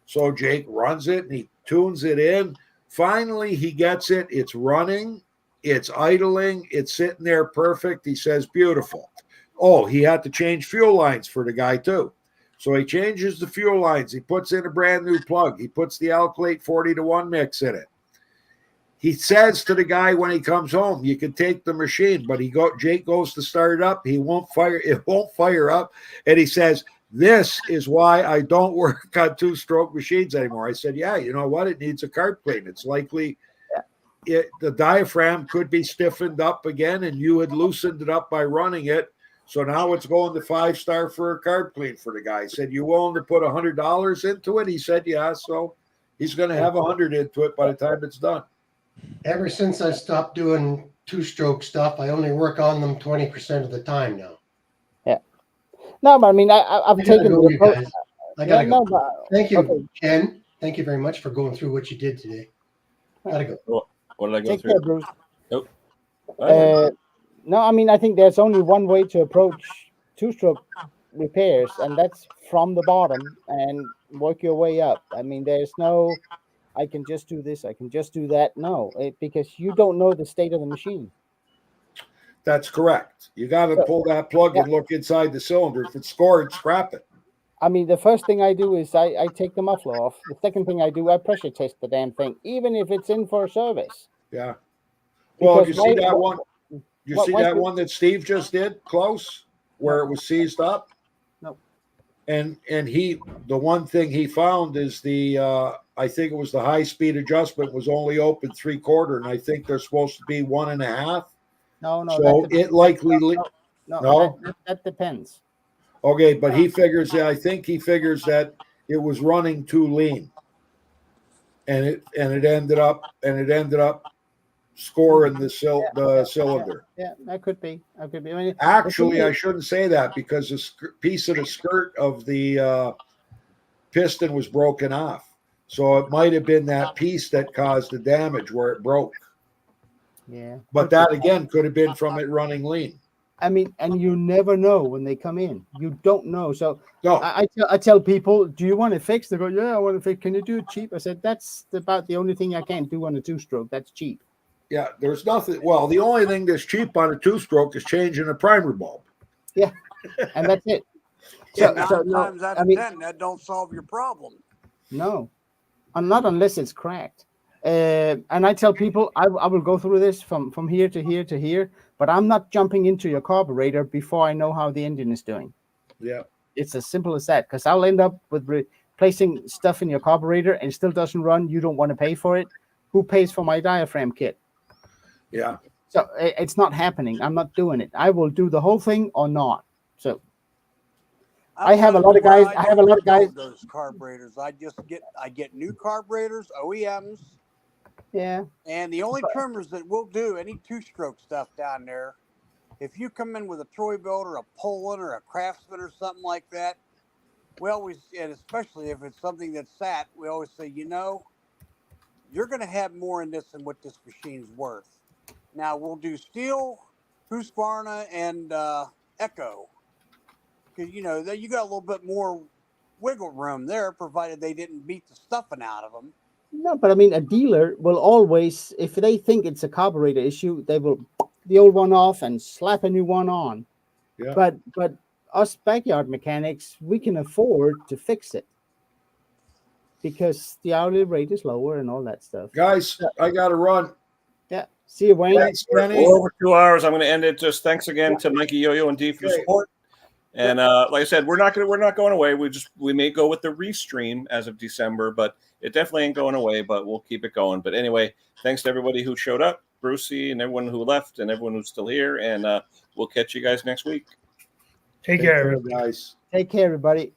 So Jake runs it, and he tunes it in. Finally, he gets it. It's running. It's idling. It's sitting there perfect. He says, beautiful. Oh, he had to change fuel lines for the guy, too. So he changes the fuel lines. He puts in a brand new plug. He puts the alkylate 40-to-1 mix in it. He says to the guy when he comes home, you can take the machine, but Jake goes to start it up. It won't fire up. And he says, this is why I don't work on 2-stroke machines anymore. I said, yeah, you know what? It needs a carb clean. It's likely the diaphragm could be stiffened up again, and you had loosened it up by running it. So now it's going to 5-star for a carb clean for the guy. I said, you willing to put $100 into it? He said, yeah. So he's going to have $100 into it by the time it's done. Ever since I stopped doing 2-stroke stuff, I only work on them 20% of the time now. Yeah. No, but I mean, I've taken the approach. I gotta go. No, thank you, okay. Ken. Thank you very much for going through what you did today. Gotta go. What did I go Take through? care, Bruce. Nope. No, I mean, I think there's only one way to approach 2-stroke repairs, and that's from the bottom and work your way up. I mean, there's no, I can just do this, I can just do that. No, because you don't know the state of the machine. That's correct. You got to pull that plug and look inside the cylinder. If it's scored, scrap it. I mean, the first thing I do is I take the muffler off. The second thing I do, I pressure test the damn thing, even if it's in for a service. Yeah. Well, Because you see that one? You see that one that Steve just did close where it was seized up? No. And the one thing he found is I think it was the high speed adjustment was only open 3/4, and I think they're supposed to be 1.5. No. So it likely no. That depends. Okay, but he figures I think he figures that it was running too lean, and it ended up scoring the cylinder. Yeah, that could be. I mean, actually, I shouldn't say that because the piece of the skirt of the piston was broken off, so it might have been that piece that caused the damage where it broke. Yeah, but that again could have been from it running lean. I mean, and you never know when they come in. You don't know. So no. I tell people, do you want it fixed? They go, yeah, I want it fixed. Can you do it cheap? I said, that's about the only thing I can't do on a 2-stroke. That's cheap. Yeah, there's nothing. Well, the only thing that's cheap on a 2-stroke is changing a primer bulb. Yeah, and that's it. So, 9 times out of 10, that don't solve your problem. No, not unless it's cracked. And I tell people, I will go through this from here to here to here, but I'm not jumping into your carburetor before I know how the engine is doing. Yeah. It's as simple as that. Because I'll end up with replacing stuff in your carburetor and it still doesn't run. You don't want to pay for it. Who pays for my diaphragm kit? Yeah. So it's not happening. I'm not doing it. I will do the whole thing or not. So I have a lot of guys. I have a lot of guys. Those carburetors. I get new carburetors, OEMs. Yeah. And the only trimmers that will do any 2-stroke stuff down there, if you come in with a Troy-Bilt or a Poland or a Craftsman or something like that, we always, and especially if it's something that's sat, we always say, you're going to have more in this than what this machine's worth. Now we'll do steel, Husqvarna, and Echo, because you got a little bit more wiggle room there, provided they didn't beat the stuffing out of them. No, but I mean, a dealer will always, if they think it's a carburetor issue, they will the old one off and slap a new one on. Yeah. But us backyard mechanics, we can afford to fix it because the hourly rate is lower and all that stuff. Guys, I got to run. Yeah. See you, Wayne. Thanks, Kenny. We're over 2 hours. I'm going to end it. Just thanks again to Mikey, Yo-Yo, and Dee for the support. And like I said, we're not going away. We may go with the restream as of December, but it definitely ain't going away. But we'll keep it going. But anyway, thanks to everybody who showed up, Brucey, and everyone who left, and everyone who's still here. And we'll catch you guys next week. Take care, guys. Take care, everybody.